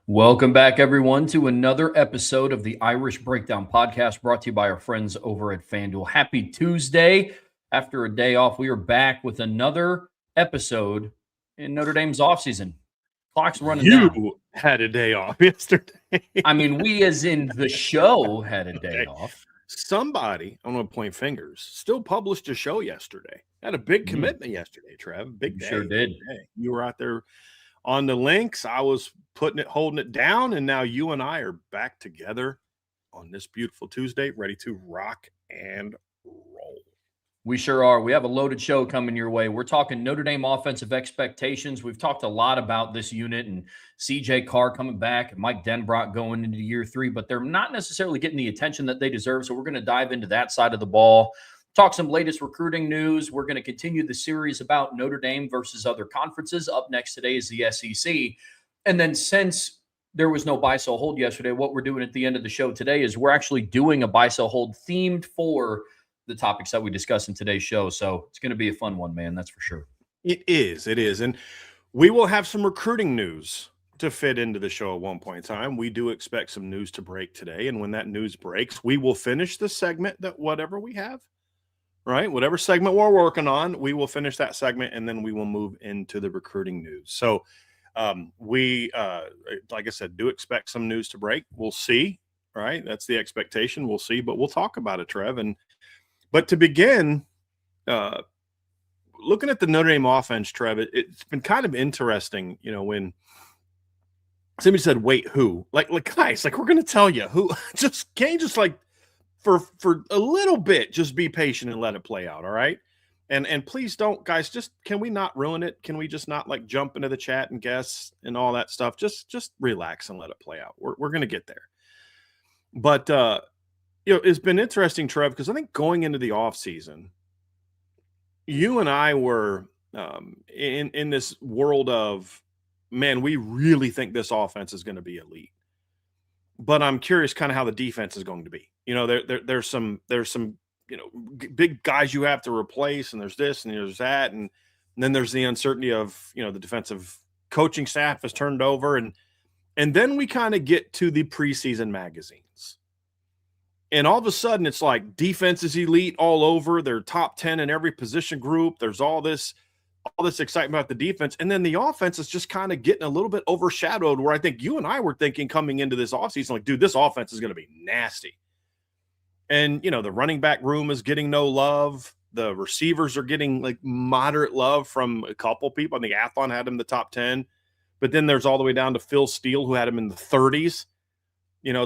Welcome back, everyone, to another episode of the Irish Breakdown Podcast brought to you by our friends over at FanDuel. Happy Tuesday. After a day off, we are back with another episode in Notre Dame's offseason. Clock's running down. You had a day off yesterday. I mean, we, as in the show, had a day Okay. off. Somebody, I'm going to point fingers, still published a show yesterday. Had a big commitment yesterday, Trev. Big day. Sure did. Big day. You were out there on the links. I was holding it down, and now you and I are back together on this beautiful Tuesday, ready to rock and roll. We sure are. We have a loaded show coming your way. We're talking Notre Dame offensive expectations. We've talked a lot about this unit and CJ Carr coming back and Mike Denbrock going into year 3, but they're not necessarily getting the attention that they deserve. So we're going to dive into that side of the ball, talk some latest recruiting news. We're going to continue the series about Notre Dame versus other conferences. Up next today is the SEC. And then since there was no buy, sell, hold yesterday, what we're doing at the end of the show today is we're actually doing a buy, sell, hold themed for the topics that we discuss in today's show. So it's going to be a fun one, man. That's for sure. It is. And we will have some recruiting news to fit into the show at one point in time. We do expect some news to break today. And when that news breaks, we will finish the segment that whatever we have, right? Whatever segment we're working on, we will finish that segment and then we will move into the recruiting news. So we, like I said, do expect some news to break. We'll see, right? That's the expectation. We'll see, but we'll talk about it, Trev. But to begin, looking at the Notre Dame offense, Trev, it's been kind of interesting, when somebody said, wait, who? Like guys, we're going to tell you who. Can't you just for a little bit, just be patient and let it play out, all right? And please don't, guys, can we not ruin it? Can we just not jump into the chat and guess and all that stuff? Just relax and let it play out. We're going to get there. But, it's been interesting, Trev, because I think going into the offseason, you and I were in this world of, man, we really think this offense is going to be elite. But I'm curious kind of how the defense is going to be. There's some big guys you have to replace, and there's this and there's that. And then there's the uncertainty of, the defensive coaching staff has turned over. And then we kind of get to the preseason magazines. And all of a sudden, it's like defense is elite all over. They're top 10 in every position group. There's all this excitement about the defense. And then the offense is just kind of getting a little bit overshadowed, where I think you and I were thinking coming into this offseason, dude, this offense is going to be nasty. And, the running back room is getting no love. The receivers are getting moderate love from a couple people. I think Athlon had him in the top 10. But then there's all the way down to Phil Steele, who had him in the 30s.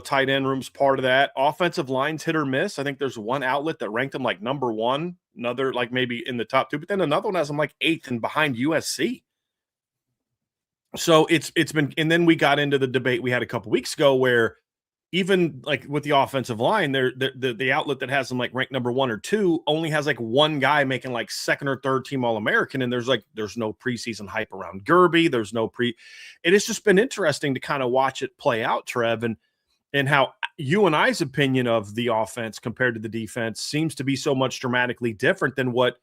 Tight end room's part of that. Offensive line's hit or miss. I think there's one outlet that ranked him number 1, another maybe in the top 2, but then another one has him 8th and behind USC. So it's been, and then we got into the debate we had a couple weeks ago where even with the offensive line, the outlet that has them ranked number 1 or 2 only has one guy making second or third team All-American, and there's no preseason hype around Gerby. There's no it has just been interesting to kind of watch it play out, Trev, and how you and I's opinion of the offense compared to the defense seems to be so much dramatically different than what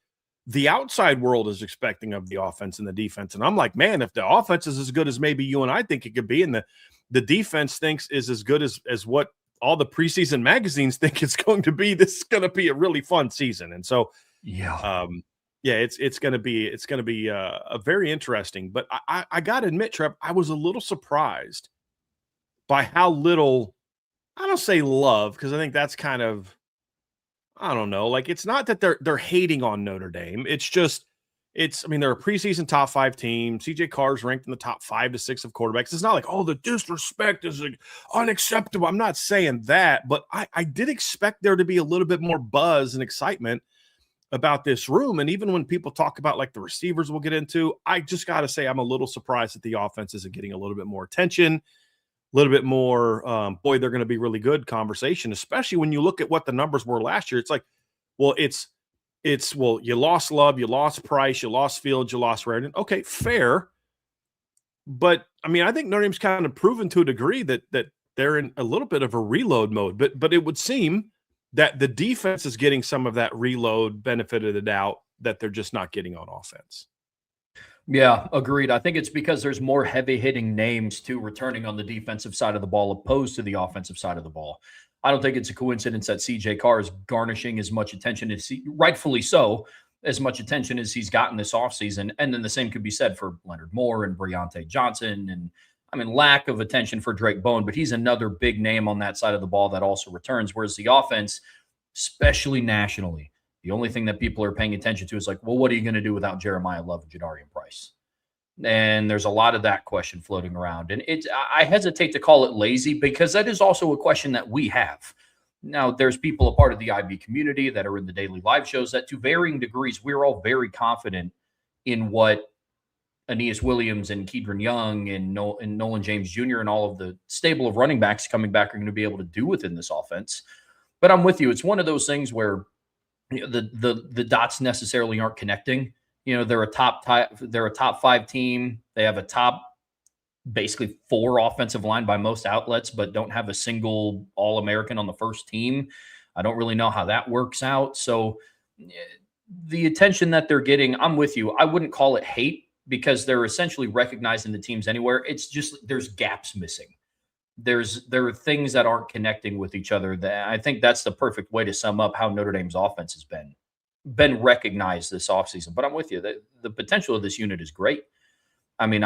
the outside world is expecting of the offense and the defense. And I'm like, man, if the offense is as good as maybe you and I think it could be, and the defense thinks is as good as what all the preseason magazines think it's going to be, this is going to be a really fun season. And so, it's going to be a very interesting, but I got to admit, Trev, I was a little surprised by how little, I don't say love, because I think that's kind of, I don't know. It's not that they're hating on Notre Dame. It's just, they're a preseason top 5 team. CJ Carr's ranked in the top 5 to 6 of quarterbacks. It's not the disrespect is unacceptable. I'm not saying that, but I did expect there to be a little bit more buzz and excitement about this room. And even when people talk about the receivers we'll get into, I just got to say I'm a little surprised that the offense isn't getting a little bit more attention. A little bit more, boy, they're going to be really good conversation, especially when you look at what the numbers were last year. It's you lost Love, you lost Price, you lost Fields, you lost Raritan. Okay, fair. But, I think Notre Dame's kind of proven to a degree that they're in a little bit of a reload mode. But it would seem that the defense is getting some of that reload benefit of the doubt that they're just not getting on offense. Yeah, agreed. I think it's because there's more heavy hitting names to returning on the defensive side of the ball opposed to the offensive side of the ball. I don't think it's a coincidence that CJ Carr is garnishing as much attention as rightfully so, as much attention as he's gotten this offseason. And then the same could be said for Leonard Moore and Breontae Johnson. And I mean, lack of attention for Drake Bone, but he's another big name on that side of the ball that also returns. Whereas the offense, especially nationally, the only thing that people are paying attention to is like, well, what are you going to do without Jeremiah Love and Jadarian Price? And there's a lot of that question floating around. And I hesitate to call it lazy because that is also a question that we have. Now, there's people a part of the IB community that are in the daily live shows that to varying degrees, we're all very confident in what Aeneas Williams and Keedron Young and Nolan James Jr. and all of the stable of running backs coming back are going to be able to do within this offense. But I'm with you. It's one of those things where the dots necessarily aren't connecting. They're a top 5 team. They have a top basically 4 offensive line by most outlets, but don't have a single All-American on the first team. I don't really know how that works out. So the attention that they're getting, I'm with you. I wouldn't call it hate because they're essentially recognizing the teams anywhere. It's just there's gaps missing. There are things that aren't connecting with each other. That I think that's the perfect way to sum up how Notre Dame's offense has been recognized this offseason. But I'm with you. The potential of this unit is great. I mean,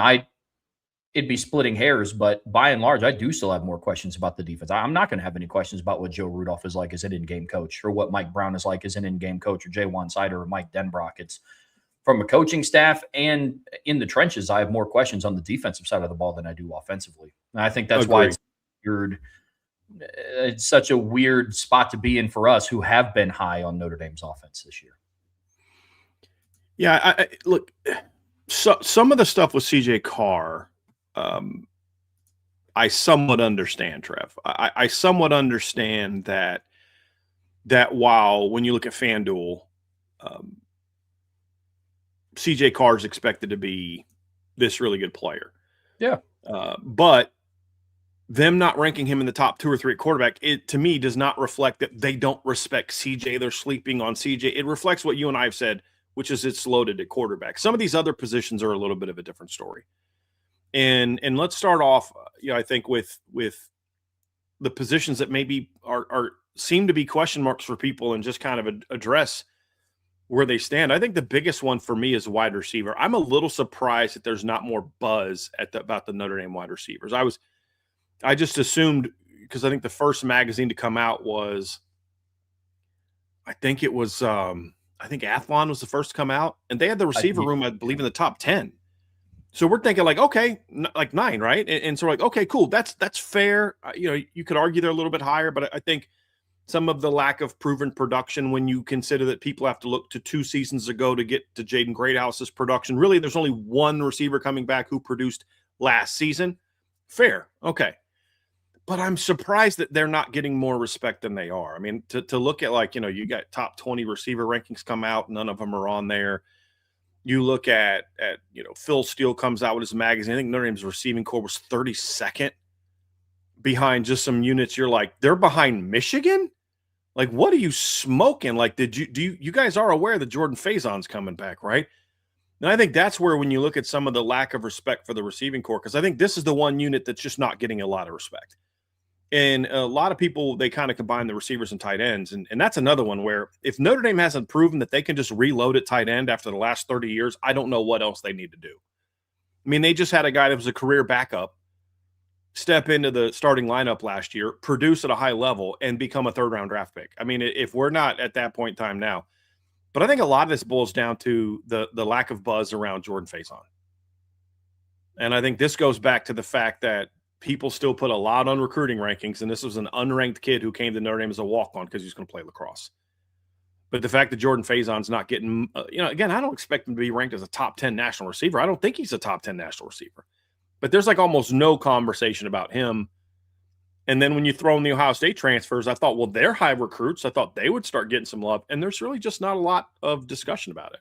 it'd be splitting hairs, but by and large, I do still have more questions about the defense. I'm not going to have any questions about what Joe Rudolph is like as an in-game coach or what Mike Brown is like as an in-game coach or Jaywan Sider or Mike Denbrock. It's from a coaching staff and in the trenches, I have more questions on the defensive side of the ball than I do offensively. And I think that's why it's weird. It's such a weird spot to be in for us who have been high on Notre Dame's offense this year. Yeah, I look, so some of the stuff with CJ Carr, I somewhat understand, Trev. I somewhat understand that while when you look at FanDuel, CJ Carr is expected to be this really good player. Yeah. But them not ranking him in the top 2 or 3 at quarterback, it to me does not reflect that they don't respect CJ. They're sleeping on CJ. It reflects what you and I have said, which is it's loaded at quarterback. Some of these other positions are a little bit of a different story. And let's start off, I think with the positions that maybe are seem to be question marks for people and just kind of address where they stand. I think the biggest one for me is wide receiver. I'm a little surprised that there's not more buzz about the Notre Dame wide receivers. I just assumed, because I think the first magazine to come out was, I think Athlon was the first to come out, and they had the receiver room, I believe, in the top 10. So we're thinking like, okay, like 9, right? And so we're like, okay, cool. That's fair. You could argue they're a little bit higher, but I think some of the lack of proven production when you consider that people have to look to 2 seasons ago to get to Jaden Greathouse's production. Really, there's only one receiver coming back who produced last season. Fair. Okay. But I'm surprised that they're not getting more respect than they are. I mean, to look at like, you got top 20 receiver rankings come out. None of them are on there. You look at Phil Steele comes out with his magazine. I think Notre Dame's receiving core was 32nd behind just some units. You're like, they're behind Michigan? Like, what are you smoking? Like, you guys are aware that Jordan Faison's coming back, right? And I think that's where when you look at some of the lack of respect for the receiving core, because I think this is the one unit that's just not getting a lot of respect. And a lot of people, they kind of combine the receivers and tight ends. And that's another one where if Notre Dame hasn't proven that they can just reload at tight end after the last 30 years, I don't know what else they need to do. I mean, they just had a guy that was a career backup step into the starting lineup last year, produce at a high level, and become a 3rd-round draft pick. I mean, if we're not at that point in time now. But I think a lot of this boils down to the lack of buzz around Jordan Faison. And I think this goes back to the fact that people still put a lot on recruiting rankings, and this was an unranked kid who came to Notre Dame as a walk-on because he was going to play lacrosse. But the fact that Jordan Faison's not getting, again, I don't expect him to be ranked as a top 10 national receiver. I don't think he's a top 10 national receiver. But there's like almost no conversation about him. And then when you throw in the Ohio State transfers, I thought, well, they're high recruits. I thought they would start getting some love. And there's really just not a lot of discussion about it.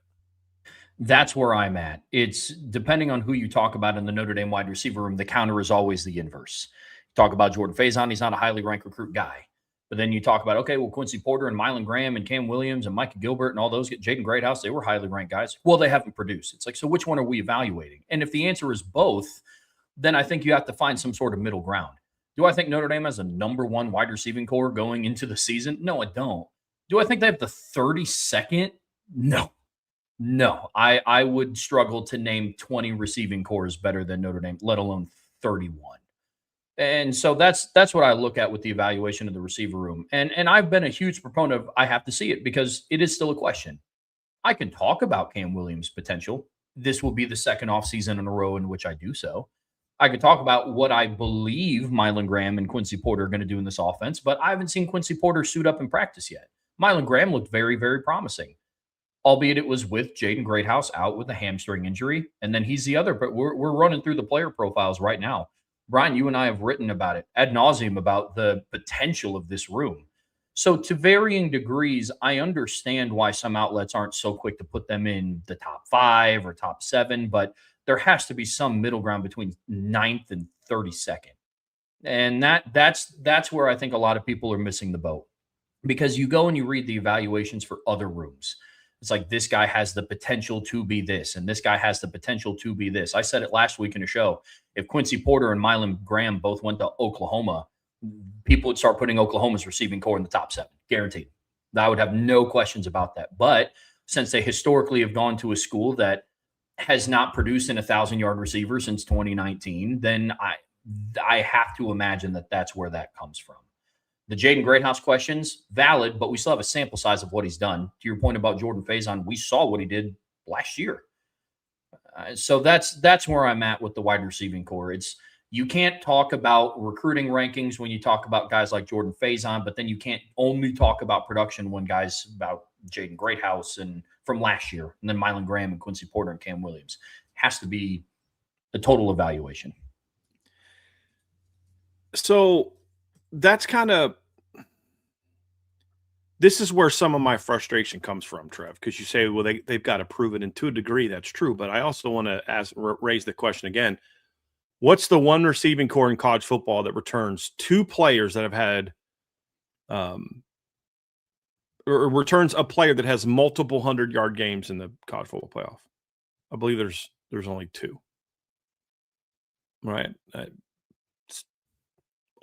That's where I'm at. It's depending on who you talk about in the Notre Dame wide receiver room, the counter is always the inverse. Talk about Jordan Faison, he's not a highly ranked recruit guy. But then you talk about, okay, well, Quincy Porter and Mylan Graham and Cam Williams and Micah Gilbert and all those, Jaden Greathouse, they were highly ranked guys. Well, they haven't produced. It's like, so which one are we evaluating? And if the answer is both, then I think you have to find some sort of middle ground. Do I think Notre Dame has a number one wide receiving core going into the season? No, I don't. Do I think they have the 32nd? No. No. I would struggle to name 20 receiving cores better than Notre Dame, let alone 31. And so that's what I look at with the evaluation of the receiver room. And I've been a huge proponent of I have to see it because it is still a question. I can talk about Cam Williams' potential. This will be the second offseason in a row in which I do so. I could talk about what I believe Mylan Graham and Quincy Porter are going to do in this offense, but I haven't seen Quincy Porter suit up in practice yet. Mylan Graham looked very, very promising, albeit it was with Jaden Greathouse out with a hamstring injury. And then he's the other, but we're running through the player profiles right now. Brian, you and I have written about it ad nauseum about the potential of this room. So to varying degrees, I understand why some outlets aren't so quick to put them in the top 5 or top 7, but there has to be some middle ground between 9th and 32nd. And that's where I think a lot of people are missing the boat, because you go and you read the evaluations for other rooms. It's like, this guy has the potential to be this, and this guy has the potential to be this. I said it last week in a show. If Quincy Porter and Mylan Graham both went to Oklahoma, people would start putting Oklahoma's receiving core in the top 7, guaranteed. I would have no questions about that. But since they historically have gone to a school that has not produced an 1,000-yard receiver since 2019, then I have to imagine that that's where that comes from. The Jaden Greathouse questions, valid, but we still have a sample size of what he's done. To your point about Jordan Faison, we saw what he did last year. So that's where I'm at with the wide receiving core. You can't talk about recruiting rankings when you talk about guys like Jordan Faison, but then you can't only talk about production when guys about Jaden Greathouse and from last year, and then Mylan Graham and Quincy Porter and Cam Williams. Has to be a total evaluation. So that's kind of, this is where some of my frustration comes from, Trev, because you say, well, they've got to prove it, and to a degree that's true. But I also want to raise the question again. What's the one receiving core in college football that returns 2 players that have had or returns a player that has multiple 100-yard games in the college football playoff? I believe there's only 2. Right?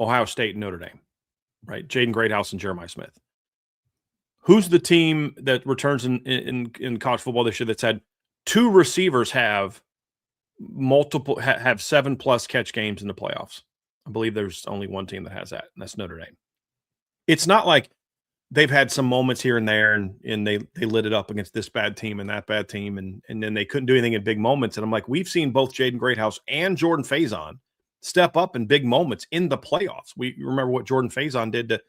Ohio State and Notre Dame. Right? Jaden Greathouse and Jeremiah Smith. Who's the team that returns in college football this year that's had 2 receivers have 7+ catch games in the playoffs? I believe there's only one team that has that, and that's Notre Dame. It's not like they've had some moments here and there, and they lit it up against this bad team and that bad team, and then they couldn't do anything in big moments. And I'm like, we've seen both Jaden Greathouse and Jordan Faison step up in big moments in the playoffs. We remember what Jordan Faison did to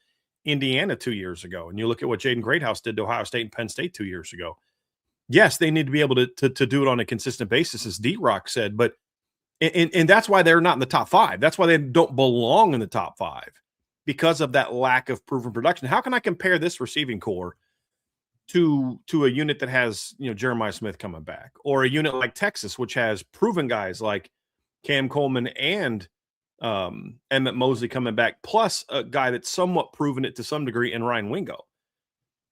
Indiana 2 years ago, and you look at what Jaden Greathouse did to Ohio State and Penn State 2 years ago. Yes, they need to be able to do it on a consistent basis, as D-Rock said, but and that's why they're not in the top 5. That's why they don't belong in the top 5, because of that lack of proven production. How can I compare this receiving core to a unit that has, Jeremiah Smith coming back, or a unit like Texas, which has proven guys like Cam Coleman and Emmett Mosley coming back, plus a guy that's somewhat proven it to some degree in Ryan Wingo?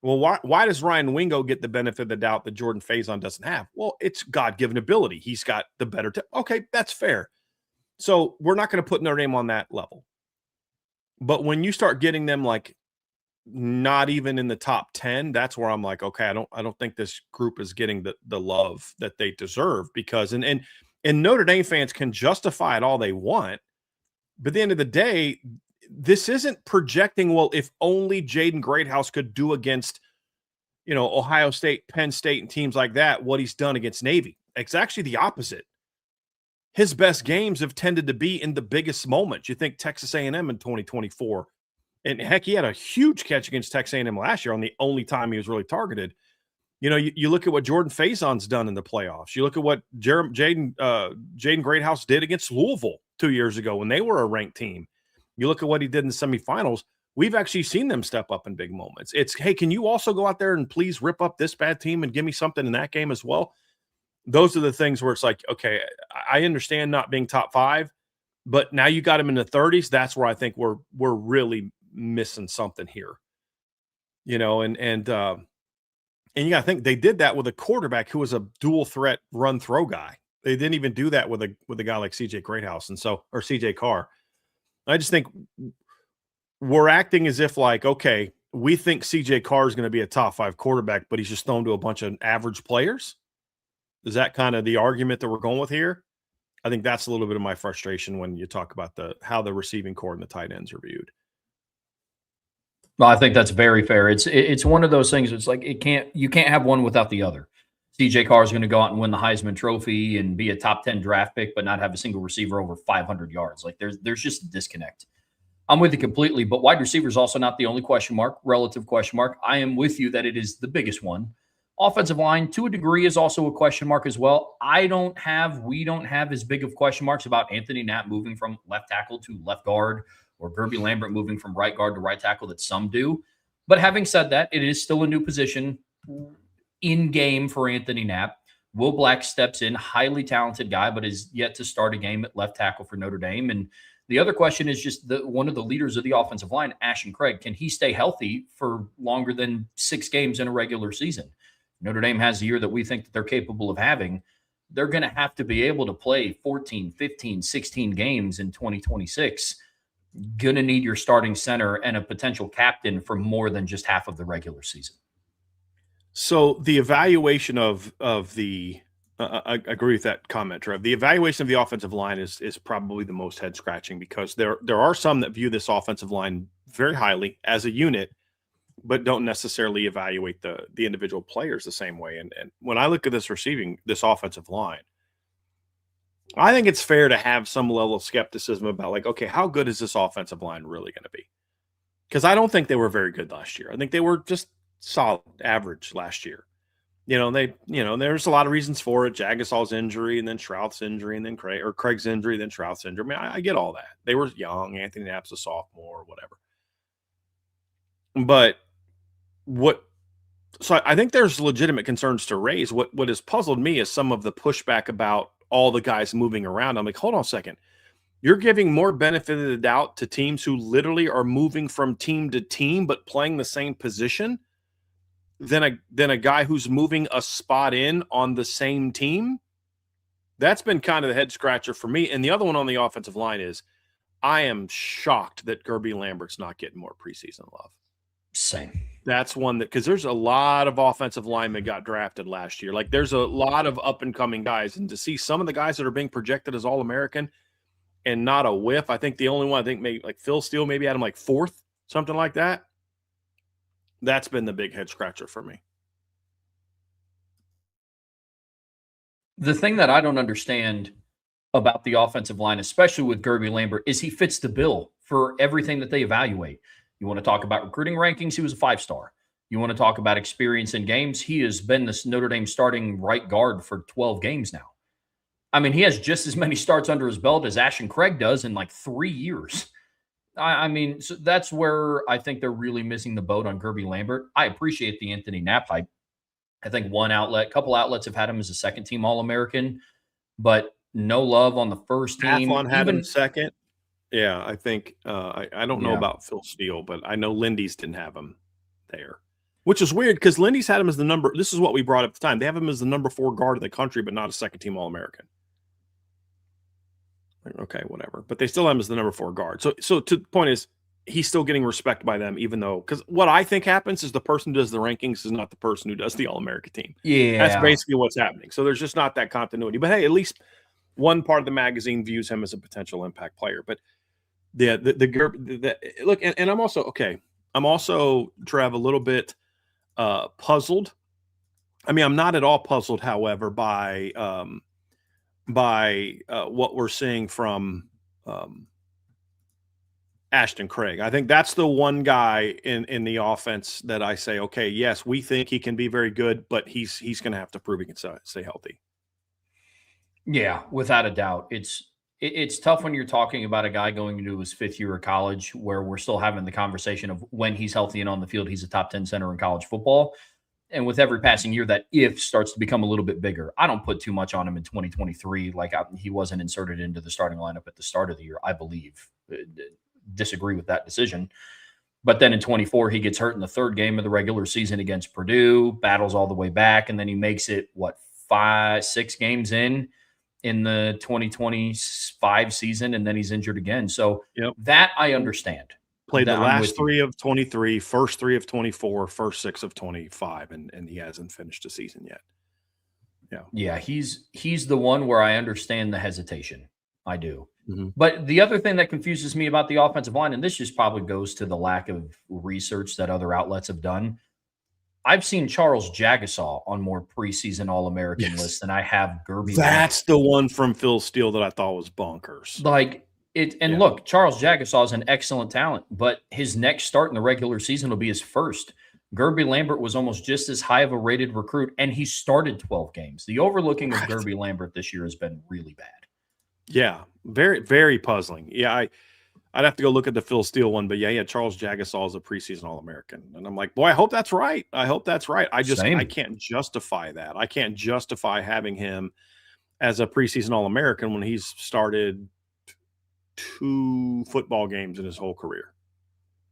Well, why does Ryan Wingo get the benefit of the doubt that Jordan Faison doesn't have? Well, it's God-given ability. He's got the better okay, that's fair. So we're not going to put Notre Dame on that level. But when you start getting them like not even in the top 10, that's where I'm like, okay, I don't think this group is getting the love that they deserve, because and Notre Dame fans can justify it all they want, but at the end of the day, this isn't projecting, well, if only Jaden Greathouse could do against, Ohio State, Penn State, and teams like that, what he's done against Navy. It's actually the opposite. His best games have tended to be in the biggest moments. You think Texas A&M in 2024, and heck, he had a huge catch against Texas A&M last year on the only time he was really targeted. You look at what Jordan Faison's done in the playoffs. You look at what Jaden Greathouse did against Louisville 2 years ago when they were a ranked team. You look at what he did in the semifinals. We've actually seen them step up in big moments. It's, hey, can you also go out there and please rip up this bad team and give me something in that game as well? Those are the things where it's like, okay, I understand not being top 5, but now you got him in the 30s. That's where I think we're really missing something here, you know, and you got to think they did that with a quarterback who was a dual threat run throw guy. They didn't even do that with a guy like CJ Greathouse or CJ Carr. I just think we're acting as if like, okay, we think CJ Carr is going to be a top 5 quarterback, but he's just thrown to a bunch of average players. Is that kind of the argument that we're going with here? I think that's a little bit of my frustration when you talk about how the receiving core and the tight ends are viewed. Well, I think that's very fair. It's one of those things. It's like you can't have one without the other. CJ Carr is going to go out and win the Heisman Trophy and be a top 10 draft pick, but not have a single receiver over 500 yards. Like there's just a disconnect. I'm with you completely, but wide receiver is also not the only question mark, relative question mark. I am with you that it is the biggest one. Offensive line, to a degree, is also a question mark as well. We don't have as big of question marks about Anthony Knapp moving from left tackle to left guard or Gerby Lambert moving from right guard to right tackle that some do. But having said that, it is still a new position in game for Anthony Knapp. Will Black steps in, highly talented guy, but is yet to start a game at left tackle for Notre Dame. And the other question is just one of the leaders of the offensive line, Ashton Craig. Can he stay healthy for longer than 6 games in a regular season? Notre Dame has the year that we think that they're capable of having. They're going to have to be able to play 14, 15, 16 games in 2026. Going to need your starting center and a potential captain for more than just half of the regular season. So the evaluation of the I agree with that comment, Trev. The evaluation of the offensive line is probably the most head scratching because there are some that view this offensive line very highly as a unit, but don't necessarily evaluate the individual players the same way. And when I look at this offensive line, I think it's fair to have some level of skepticism about like, okay, how good is this offensive line really going to be? Because I don't think they were very good last year. I think they were just solid, average last year. There's a lot of reasons for it. Jagasal's injury, and then Shrout's injury, and then Craig's injury, then Shrout's injury. I mean, I get all that. They were young. Anthony Knapp's a sophomore, whatever. But so I think there's legitimate concerns to raise. What has puzzled me is some of the pushback about all the guys moving around. I'm like, hold on a second. You're giving more benefit of the doubt to teams who literally are moving from team to team, but playing the same position than a guy who's moving a spot in on the same team. That's been kind of the head scratcher for me. And the other one on the offensive line is I am shocked that Gerby Lambert's not getting more preseason love. Same. That's one because there's a lot of offensive linemen got drafted last year. Like there's a lot of up and coming guys, and to see some of the guys that are being projected as All-American and not a whiff. I think the only one maybe like Phil Steele maybe had him like 4th, something like that. That's been the big head scratcher for me. The thing that I don't understand about the offensive line, especially with Gerby Lambert, is he fits the bill for everything that they evaluate. You want to talk about recruiting rankings? He was a 5-star. You want to talk about experience in games? He has been this Notre Dame starting right guard for 12 games now. I mean, he has just as many starts under his belt as Ashton Craig does in like 3 years. I mean, so that's where I think they're really missing the boat on Gerby Lambert. I appreciate the Anthony Knapp hype. I think couple outlets have had him as a second-team All-American, but no love on the first team. Athlon had him second. Yeah, I think I don't know about Phil Steele, but I know Lindy's didn't have him there, which is weird because Lindy's had him as the number. This is what we brought up at the time. They have him as the number 4 guard in the country, but not a second-team All-American. Okay, whatever. But they still have him as the number 4 guard. So to the point is, he's still getting respect by them, even though because what I think happens is the person who does the rankings is not the person who does the All-American team. Yeah, that's basically what's happening. So there's just not that continuity. But hey, at least one part of the magazine views him as a potential impact player. But look, and I'm also okay. I'm also, Trev, a little bit puzzled. I mean, I'm not at all puzzled, however, by what we're seeing from Ashton Craig. I think that's the one guy in the offense that I say, okay, yes, we think he can be very good, but he's going to have to prove he can stay healthy. Yeah, without a doubt. It's tough when you're talking about a guy going into his 5th year of college where we're still having the conversation of when he's healthy and on the field, he's a top 10 center in college football. And with every passing year, that if starts to become a little bit bigger. I don't put too much on him in 2023. Like he wasn't inserted into the starting lineup at the start of the year, I believe. Disagree with that decision. But then in 24, he gets hurt in the third game of the regular season against Purdue, battles all the way back, and then he makes it, what, 6 games in the 2025 season, and then he's injured again. So Yep. that I understand. Played That the I'm last with you. 3 of 23, first 3 of 24, first 6 of 25, and he hasn't finished the season yet. Yeah, he's the one where I understand the hesitation. I do. Mm-hmm. But the other thing that confuses me about the offensive line, and this just probably goes to the lack of research that other outlets have done. I've seen Charles Jagasaw on more preseason All-American lists than I have Gerby. That's the one from Phil Steele that I thought was bonkers. Like it, and look, Charles Jagasaw is an excellent talent, but his next start in the regular season will be his first. Gerby Lambert was almost just as high of a rated recruit, and he started 12 games. The overlooking of Gerby Lambert this year has been really bad. Yeah, very, very puzzling. Yeah, I'd have to go look at the Phil Steele one, but yeah, Charles Jagasaw is a preseason All-American. And I'm like, boy, I hope that's right. I hope that's right. I can't justify that. I can't justify having him as a preseason All-American when he's started 2 football games in his whole career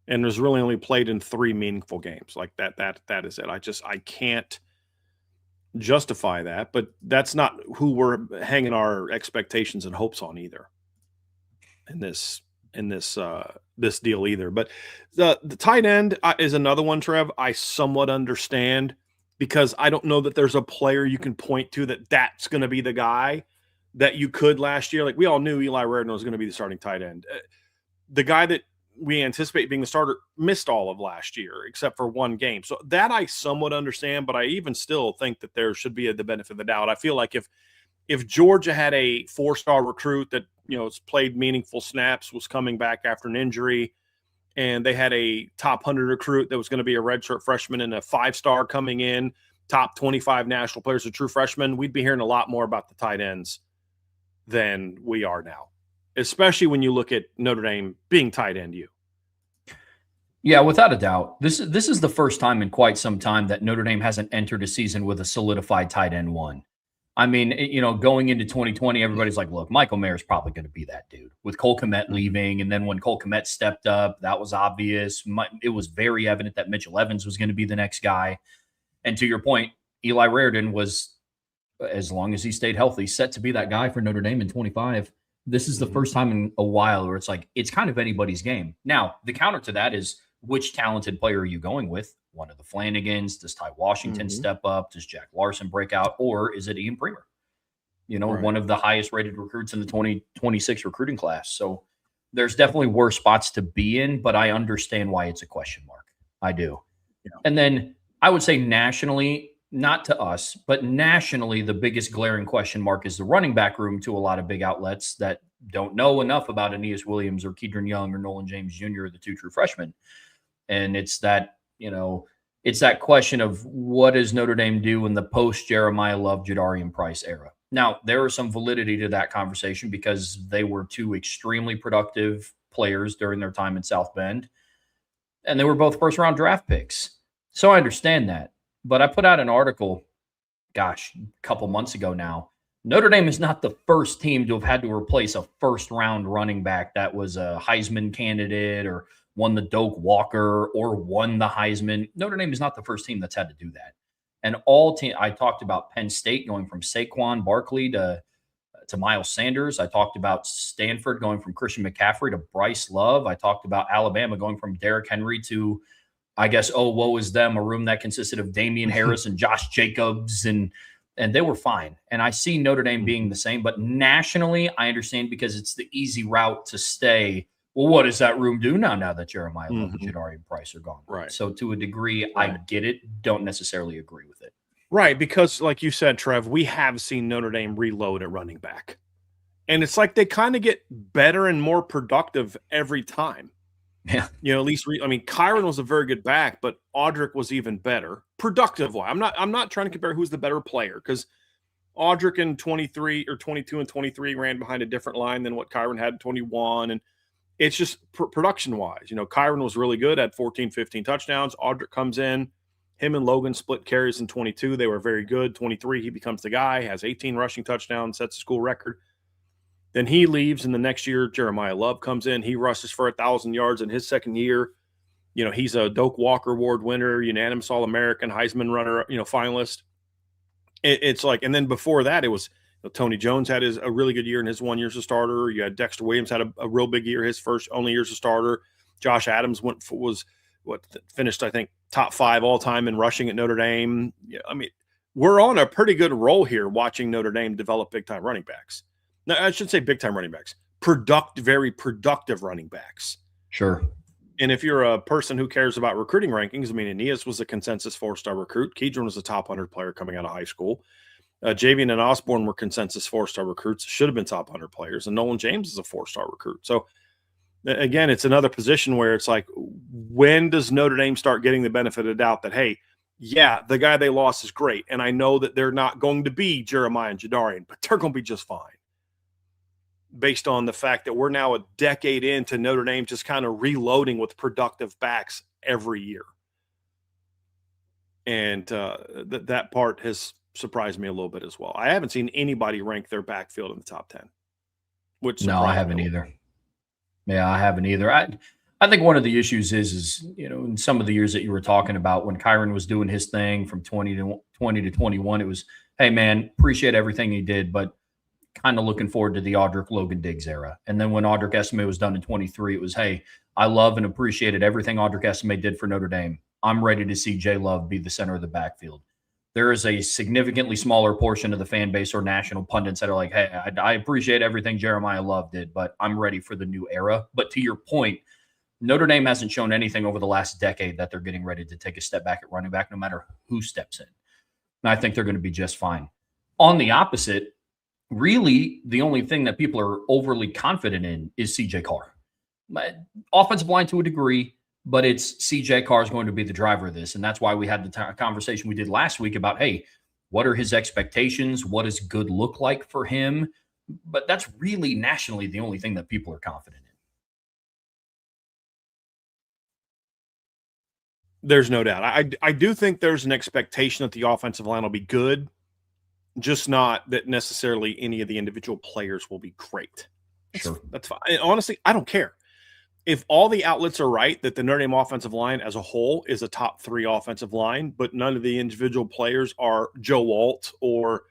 and was really only played in 3 meaningful games. Like that is it. I can't justify that, but that's not who we're hanging our expectations and hopes on either in this deal either. But the tight end is another one, Trev, I somewhat understand, because I don't know that there's a player you can point to that's going to be the guy that you could last year. Like, we all knew Eli Raridon was going to be the starting tight end. The guy that we anticipate being the starter missed all of last year except for 1 game. So that I somewhat understand, but I even still think that there should be the benefit of the doubt. I feel like if Georgia had a 4-star recruit that, has played meaningful snaps, was coming back after an injury, and they had a top 100 recruit that was going to be a redshirt freshman and a 5-star coming in, top 25 national players, a true freshman, we'd be hearing a lot more about the tight ends than we are now, especially when you look at Notre Dame being tight end U. Yeah, without a doubt. This is the first time in quite some time that Notre Dame hasn't entered a season with a solidified tight end 1. I mean, going into 2020, everybody's like, look, Michael Mayer's probably going to be that dude with Cole Kmet leaving. And then when Cole Kmet stepped up, that was obvious. It was very evident that Mitchell Evans was going to be the next guy. And to your point, Eli Raridon was, as long as he stayed healthy, set to be that guy for Notre Dame in 25. This is the first time in a while where it's like, it's kind of anybody's game. Now, the counter to that is, which talented player are you going with? One of the Flanagans? Does Ty Washington step up? Does Jack Larson break out? Or is it Ian Premer? One of the highest rated recruits in the 2026 recruiting class. So there's definitely worse spots to be in, but I understand why it's a question mark. I do. Yeah. And then I would say nationally, not to us, but nationally, the biggest glaring question mark is the running back room to a lot of big outlets that don't know enough about Aeneas Williams or Kedron Young or Nolan James Jr., the 2 true freshmen. And it's that, it's that question of what does Notre Dame do in the post Jeremiah Love, Jadarian Price era? Now, there is some validity to that conversation because they were 2 extremely productive players during their time in South Bend, and they were both first-round draft picks. So I understand that. But I put out an article, a couple months ago now. Notre Dame is not the first team to have had to replace a first-round running back that was a Heisman candidate or won the Doak Walker or won the Heisman. Notre Dame is not the first team that's had to do that. And I talked about Penn State going from Saquon Barkley to Miles Sanders. I talked about Stanford going from Christian McCaffrey to Bryce Love. I talked about Alabama going from Derrick Henry to, I guess, woe is them, a room that consisted of Damian Harris and Josh Jacobs, and they were fine. And I see Notre Dame being the same, but nationally, I understand because it's the easy route to stay. Well, what does that room do now that Jeremiah Love and Jadarian Price are gone? Right. So to a degree, I get it. Don't necessarily agree with it. Right, because like you said, Trev, we have seen Notre Dame reload at running back. And it's like they kind of get better and more productive every time. Yeah. At least Kyron was a very good back, but Audric was even better productive-wise. I'm not trying to compare who's the better player, because Audric in 23 or 22 and 23 ran behind a different line than what Kyron had in 21, and it's just production-wise. Kyron was really good, had 14, 15 touchdowns. Audric comes in. Him and Logan split carries in 22. They were very good. 23, he becomes the guy, has 18 rushing touchdowns, sets a school record. Then he leaves, and the next year, Jeremiah Love comes in. He rushes for 1,000 yards in his second year. He's a Doak Walker Award winner, unanimous All-American, Heisman runner, finalist. It's like, and then before that, it was Tony Jones had a really good year in his 1 year as a starter. You had Dexter Williams had a real big year, his only year as a starter. Josh Adams finished, I think, top 5 all time in rushing at Notre Dame. I mean, we're on a pretty good roll here watching Notre Dame develop big time running backs. No, I should say big time running backs, very productive running backs. Sure. And if you're a person who cares about recruiting rankings, I mean, Aeneas was a consensus 4-star recruit. Kedron was a top 100 player coming out of high school. Javian and Osborne were consensus 4-star recruits, should have been top 100 players. And Nolan James is a 4-star recruit. So, again, it's another position where it's like, when does Notre Dame start getting the benefit of the doubt that, hey, yeah, the guy they lost is great, and I know that they're not going to be Jeremiah and Jadarian, but they're going to be just fine, based on the fact that we're now a decade into Notre Dame just kind of reloading with productive backs every year. And that part has surprised me a little bit as well. I haven't seen anybody rank their backfield in the top 10. No, I haven't either. Yeah, I haven't either. I think one of the issues is in some of the years that you were talking about, when Kyron was doing his thing from 20 to 21, it was, hey, man, appreciate everything he did, but kind of looking forward to the Audric Logan Diggs era. And then when Audric Esme was done in 23, it was, hey, I love and appreciated everything Audric Esme did for Notre Dame. I'm ready to see Jay Love be the center of the backfield. There is a significantly smaller portion of the fan base or national pundits that are like, hey, I appreciate everything Jeremiah Love did, but I'm ready for the new era. But to your point, Notre Dame hasn't shown anything over the last decade that they're getting ready to take a step back at running back, no matter who steps in. And I think they're going to be just fine. On the opposite, really, the only thing that people are overly confident in is CJ Carr. Offensive line to a degree, but it's CJ Carr is going to be the driver of this. And that's why we had the conversation we did last week about, hey, what are his expectations? What does good look like for him? But that's really nationally the only thing that people are confident in. There's no doubt. I do think there's an expectation that the offensive line will be good, just not that necessarily any of the individual players will be great. That's fine. And honestly, I don't care. If all the outlets are right that the Notre Dame offensive line as a whole is a top 3 offensive line, but none of the individual players are Joe Alt or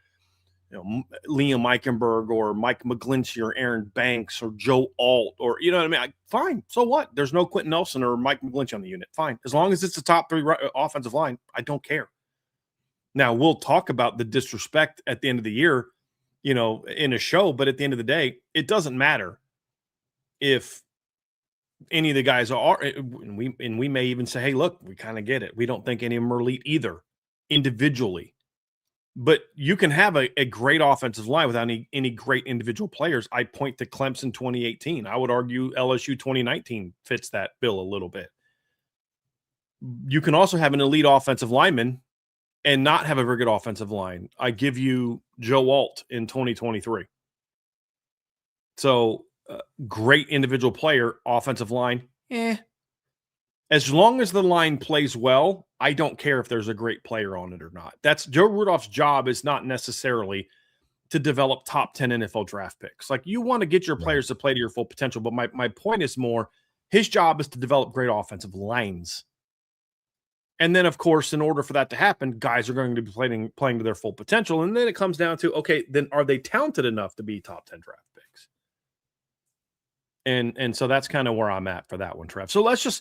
Liam Eichenberg or Mike McGlinchey or Aaron Banks or Joe Alt or, you know what I mean? Fine. So what? There's no Quentin Nelson or Mike McGlinchey on the unit. Fine. As long as it's the top 3 offensive line, I don't care. Now, we'll talk about the disrespect at the end of the year, in a show, but at the end of the day, it doesn't matter if any of the guys are, and we may even say, hey, look, we kind of get it. We don't think any of them are elite either individually. But you can have a great offensive line without any great individual players. I point to Clemson 2018. I would argue LSU 2019 fits that bill a little bit. You can also have an elite offensive lineman and not have a very good offensive line. I give you Joe Alt in 2023. So great individual player, offensive line, As long as the line plays well, I don't care if there's a great player on it or not. That's Joe Rudolph's job is not necessarily to develop top 10 NFL draft picks. Like, you want to get your players to play to your full potential, but my point is more, his job is to develop great offensive lines. And then, of course, in order for that to happen, guys are going to be playing to their full potential. And then it comes down to, okay, then are they talented enough to be top 10 draft picks? And so that's kind of where I'm at for that one, Trev. So let's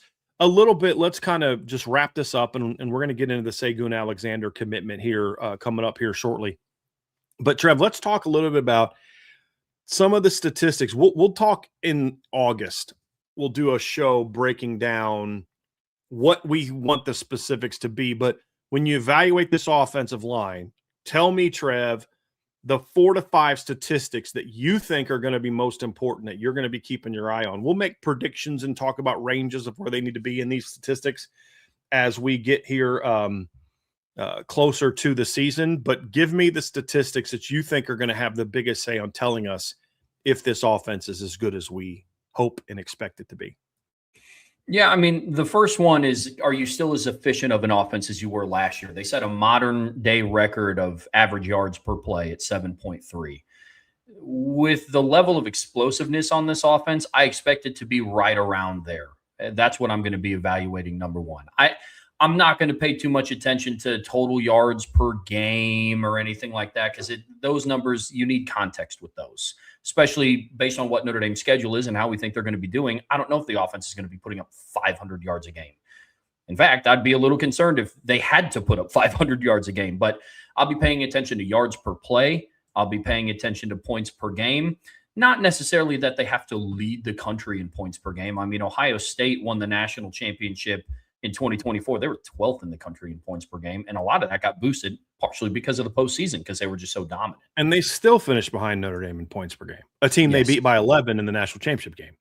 kind of just wrap this up, and we're going to get into the Seon Alexander commitment here coming up here shortly. But Trev, let's talk a little bit about some of the statistics. We'll talk in August. We'll do a show breaking down what we want the specifics to be. But when you evaluate this offensive line, tell me, Trev, the 4 to 5 statistics that you think are going to be most important that you're going to be keeping your eye on. We'll make predictions and talk about ranges of where they need to be in these statistics as we get here closer to the season. But give me the statistics that you think are going to have the biggest say on telling us if this offense is as good as we hope and expect it to be. Yeah, I mean, the first one is, are you still as efficient of an offense as you were last year? They set a modern day record of average yards per play at 7.3. With the level of explosiveness on this offense, I expect it to be right around there. That's what I'm going to be evaluating, number one. I'm not going to pay too much attention to total yards per game or anything like that, because those numbers, you need context with those, especially based on what Notre Dame's schedule is and how we think they're going to be doing. I don't know if the offense is going to be putting up 500 yards a game. In fact, I'd be a little concerned if they had to put up 500 yards a game, but I'll be paying attention to yards per play. I'll be paying attention to points per game. Not necessarily that they have to lead the country in points per game. I mean, Ohio State won the national championship in 2024. They were 12th in the country in points per game, and a lot of that got boosted partially because of the postseason, because they were just so dominant. And they still finished behind Notre Dame in points per game, a team they beat by 11 in the national championship game.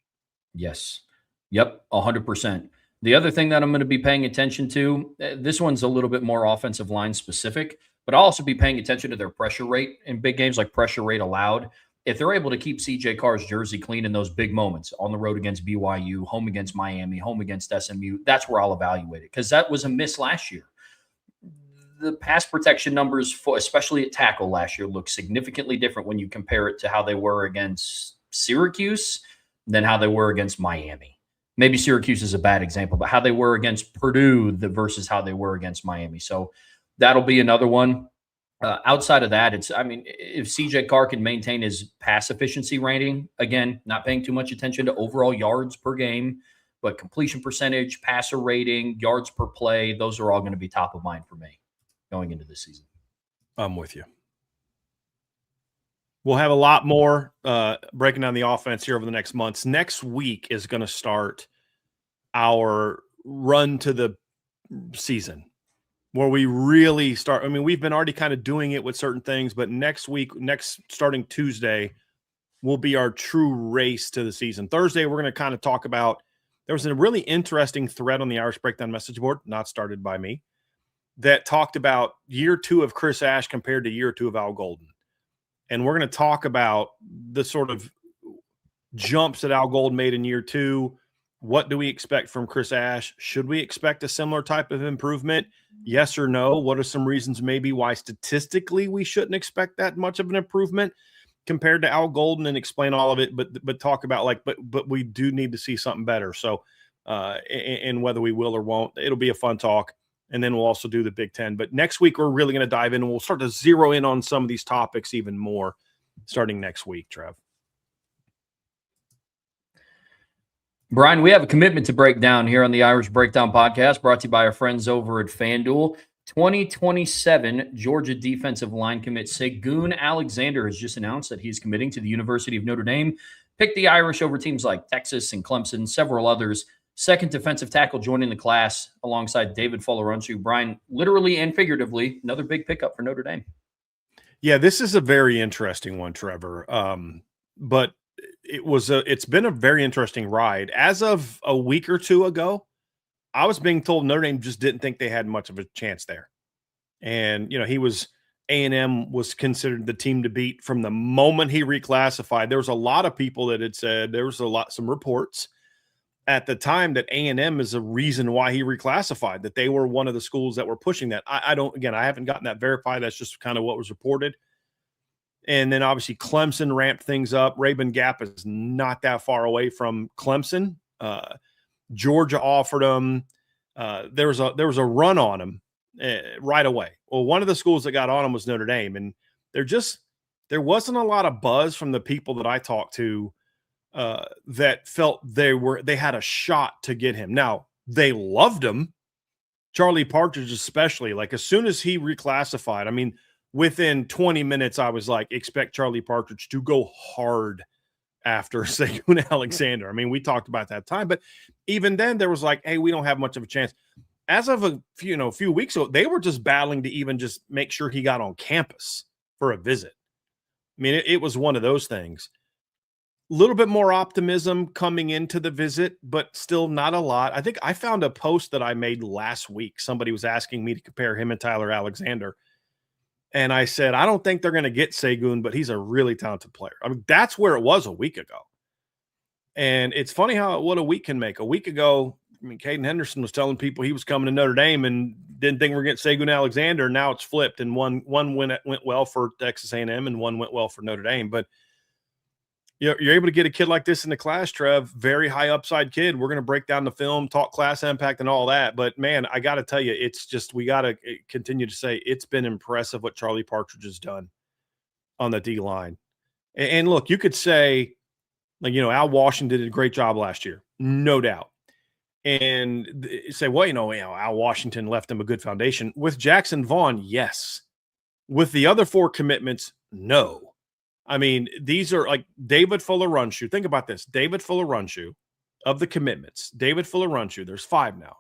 Yes. Yep, 100%. The other thing that I'm going to be paying attention to, this one's a little bit more offensive line specific, but I'll also be paying attention to their pressure rate in big games, like pressure rate allowed. If they're able to keep CJ Carr's jersey clean in those big moments, on the road against BYU, home against Miami, home against SMU, that's where I'll evaluate it, because that was a miss last year. The pass protection numbers, especially at tackle last year, look significantly different when you compare it to how they were against Syracuse than how they were against Miami. Maybe Syracuse is a bad example, but how they were against Purdue versus how they were against Miami. So that'll be another one. Outside of that, if CJ Carr can maintain his pass efficiency rating, again, not paying too much attention to overall yards per game, but completion percentage, passer rating, yards per play, those are all going to be top of mind for me going into this season. I'm with you. We'll have a lot more breaking down the offense here over the next months. Next week is going to start our run to the season, where we really start. I mean, we've been already kind of doing it with certain things, but next week, starting Tuesday, will be our true race to the season. Thursday, we're going to kind of talk about, there was a really interesting thread on the Irish Breakdown message board, not started by me, that talked about year 2 of Chris Ash compared to year 2 of Al Golden. And we're going to talk about the sort of jumps that Al Golden made in year 2. What do we expect from Chris Ash? Should we expect a similar type of improvement? Yes or no? What are some reasons maybe why statistically we shouldn't expect that much of an improvement compared to Al Golden, and explain all of it, but talk about but we do need to see something better. So, and whether we will or won't, it'll be a fun talk. And then we'll also do the Big Ten. But next week, we're really going to dive in, and we'll start to zero in on some of these topics even more starting next week, Trev. Brian, we have a commitment to break down here on the Irish Breakdown podcast, brought to you by our friends over at FanDuel. 2027 Georgia defensive line commit Seon Alexander has just announced that he's committing to the University of Notre Dame. Picked the Irish over teams like Texas and Clemson, several others. Second defensive tackle joining the class alongside David Folarunshu. Brian, literally and figuratively, another big pickup for Notre Dame. Yeah, this is a very interesting one, Trevor. But it's been a very interesting ride. As of a week or two ago, I was being told Notre Dame just didn't think they had much of a chance there. And, A&M was considered the team to beat from the moment he reclassified. There was a lot of people that had said, some reports at the time that A&M is a reason why he reclassified, that they were one of the schools that were pushing that. I haven't gotten that verified. That's just kind of what was reported. And then obviously Clemson ramped things up. Rabun Gap is not that far away from Clemson. Georgia offered him. There was a run on him right away. Well, one of the schools that got on him was Notre Dame, and there wasn't a lot of buzz from the people that I talked to that felt they had a shot to get him. Now, they loved him. Charlie Partridge especially. Like, as soon as he reclassified, I mean, within 20 minutes, I was like, expect Charlie Partridge to go hard after Seon Alexander. I mean, we talked about that time, but even then there was like, hey, we don't have much of a chance. As of a few weeks ago, they were just battling to even just make sure he got on campus for a visit. I mean, it was one of those things. A little bit more optimism coming into the visit, but still not a lot. I think I found a post that I made last week. Somebody was asking me to compare him and Tyler Alexander. And I said, I don't think they're going to get Seon, but he's a really talented player. I mean, that's where it was a week ago. And it's funny what a week can make. A week ago, I mean, Caden Henderson was telling people he was coming to Notre Dame and didn't think we're getting Seon Alexander. Now it's flipped, and one went well for Texas A&M and one went well for Notre Dame. But you're able to get a kid like this in the class, Trev, very high upside kid. We're going to break down the film, talk class impact and all that. But, man, I got to tell you, it's just we got to continue to say it's been impressive what Charlie Partridge has done on the D-line. And look, you could say, like, Al Washington did a great job last year, no doubt. And say, well, Al Washington left him a good foundation. With Jackson Vaughn, yes. With the other 4 commitments, no. I mean, these are like David Fuller-Runshoe. Think about this. David Fuller-Runshoe of the commitments. David Fuller-Runshoe. There's 5 now.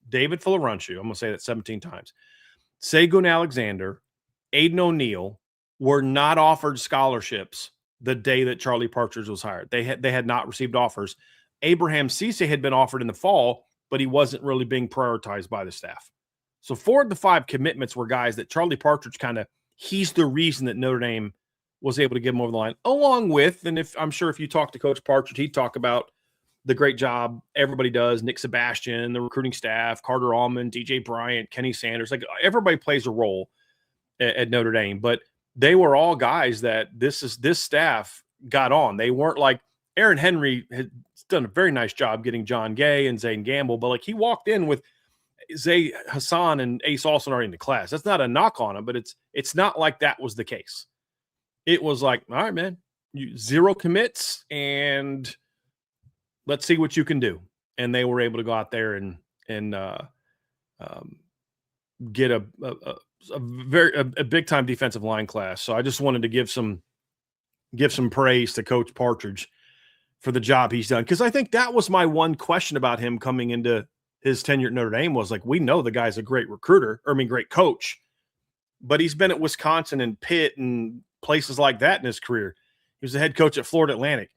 David Fuller-Runshoe. I'm going to say that 17 times. Seon Alexander, Aiden O'Neal were not offered scholarships the day that Charlie Partridge was hired. They had not received offers. Abraham Cisse had been offered in the fall, but he wasn't really being prioritized by the staff. So 4 of the 5 commitments were guys that Charlie Partridge he's the reason that Notre Dame was able to get him over the line, along with, and I'm sure if you talk to Coach Partridge, he'd talk about the great job everybody does, Nick Sebastian, the recruiting staff, Carter Allman, DJ Bryant, Kenny Sanders, like everybody plays a role at Notre Dame, but they were all guys that this staff got on. They weren't like Aaron Henry has done a very nice job getting John Gay and Zane Gamble, but like he walked in with Zay Hassan and Ace Olson already in the class. That's not a knock on him, but it's not like that was the case. It was like, all right, man, 0 commits and let's see what you can do. And they were able to go out there and get a big time defensive line class. So I just wanted to give some praise to Coach Partridge for the job he's done. Cause I think that was my one question about him coming into his tenure at Notre Dame was like, we know the guy's a great recruiter, great coach, but he's been at Wisconsin and Pitt and places like that in his career. He was the head coach at Florida Atlantic.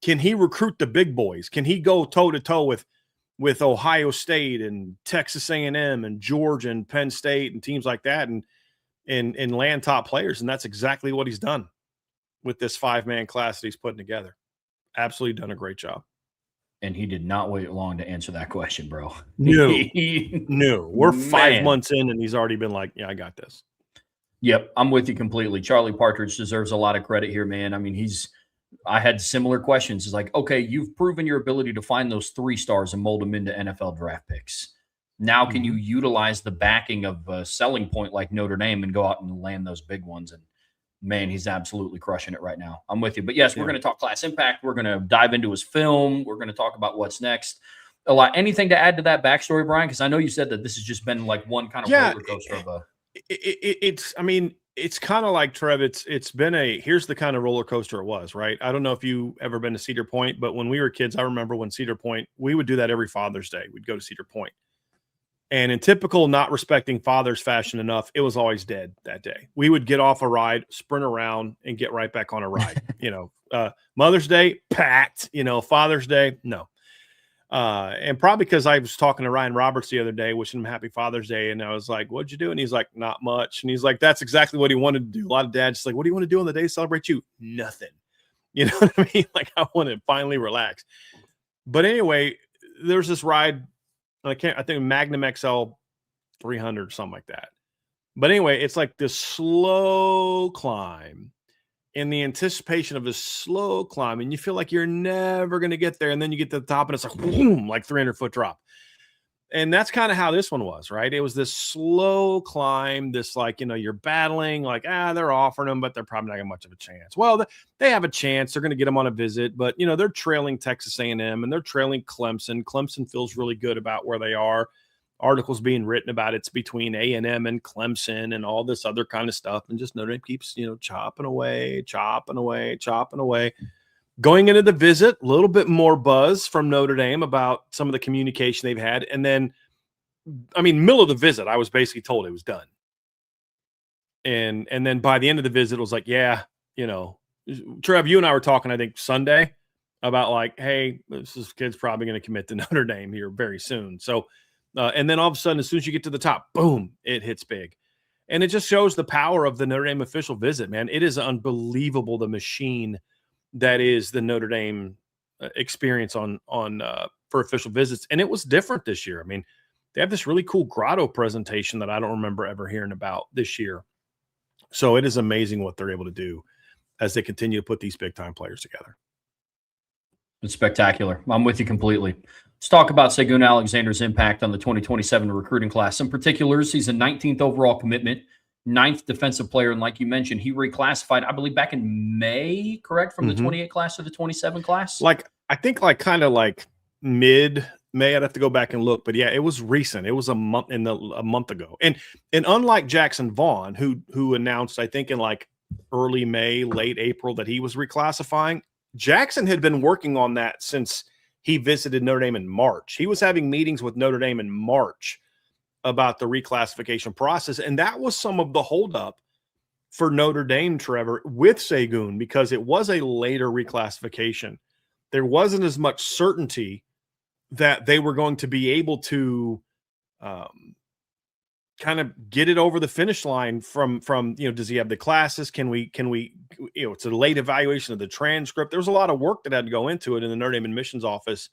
Can he recruit the big boys? Can he go toe to toe with Ohio State and Texas A&M and Georgia and Penn State and teams like that and land top players? And that's exactly what he's done with this 5-man class that he's putting together. Absolutely done a great job. And he did not wait long to answer that question, bro. No. We're 5 months in and he's already been like, yeah, I got this. Yep, I'm with you completely. Charlie Partridge deserves a lot of credit here, man. I mean, I had similar questions. It's like, okay, you've proven your ability to find those 3 stars and mold them into NFL draft picks. Now can you utilize the backing of a selling point like Notre Dame and go out and land those big ones? And, man, he's absolutely crushing it right now. I'm with you. But, yes, we're going to talk class impact. We're going to dive into his film. We're going to talk about what's next. Anything to add to that backstory, Brian? Because I know you said that this has just been like one kind of roller coaster of a – it's kind of like, Trev, it's been here's the kind of roller coaster it was, right? I don't know if you ever been to Cedar Point, but when we were kids, I remember when Cedar Point, we would do that every Father's Day. We'd go to Cedar Point. And in typical not respecting fathers fashion enough, it was always dead that day. We would get off a ride, sprint around, and get right back on a ride. Mother's Day, packed. Father's Day, no. And probably because I was talking to Ryan Roberts the other day, wishing him happy Father's Day. And I was like, what'd you do? And he's like, not much. And he's like, that's exactly what he wanted to do. A lot of dads just like, what do you want to do on the day to celebrate you? Nothing. You know what I mean? Like, I want to finally relax. But anyway, there's this ride. I think Magnum XL 300 or something like that. But anyway, it's like this slow climb. In the anticipation of this slow climb, and you feel like you're never going to get there. And then you get to the top and it's like, boom, like 300-foot drop. And that's kind of how this one was, right? It was this slow climb, this like, you're battling like, they're offering them, but they're probably not going to much of a chance. Well, they have a chance. They're going to get them on a visit, but they're trailing Texas A&M and they're trailing Clemson. Clemson feels really good about where they are. Articles being written about it's between A&M and Clemson and all this other kind of stuff. And just Notre Dame keeps, chopping away. Going into the visit, a little bit more buzz from Notre Dame about some of the communication they've had. And then, middle of the visit, I was basically told it was done. And then by the end of the visit, it was like, Trev, you and I were talking, I think Sunday about like, hey, this kid's probably going to commit to Notre Dame here very soon. So, and then all of a sudden, as soon as you get to the top, boom, it hits big. And it just shows the power of the Notre Dame official visit, man. It is unbelievable, the machine that is the Notre Dame experience on for official visits. And it was different this year. They have this really cool grotto presentation that I don't remember ever hearing about this year. So it is amazing what they're able to do as they continue to put these big-time players together. It's spectacular. I'm with you completely. Let's talk about Seon Alexander's impact on the 2027 recruiting class. Some particulars: he's a 19th overall commitment, ninth defensive player, and like you mentioned, he reclassified, I believe, back in May, correct, from the 28 class to the 27 class. I think kind of mid May. I'd have to go back and look, but yeah, it was recent. It was a month ago. And unlike Jackson Vaughn, who announced, I think in early May, late April, that he was reclassifying, Jackson had been working on that since he visited Notre Dame in March. He was having meetings with Notre Dame in March about the reclassification process. And that was some of the holdup for Notre Dame, Trevor, with Seon, because it was a later reclassification. There wasn't as much certainty that they were going to be able to kind of get it over the finish line from, does he have the classes? Can we, it's a late evaluation of the transcript. There was a lot of work that had to go into it, and the Notre Dame admissions office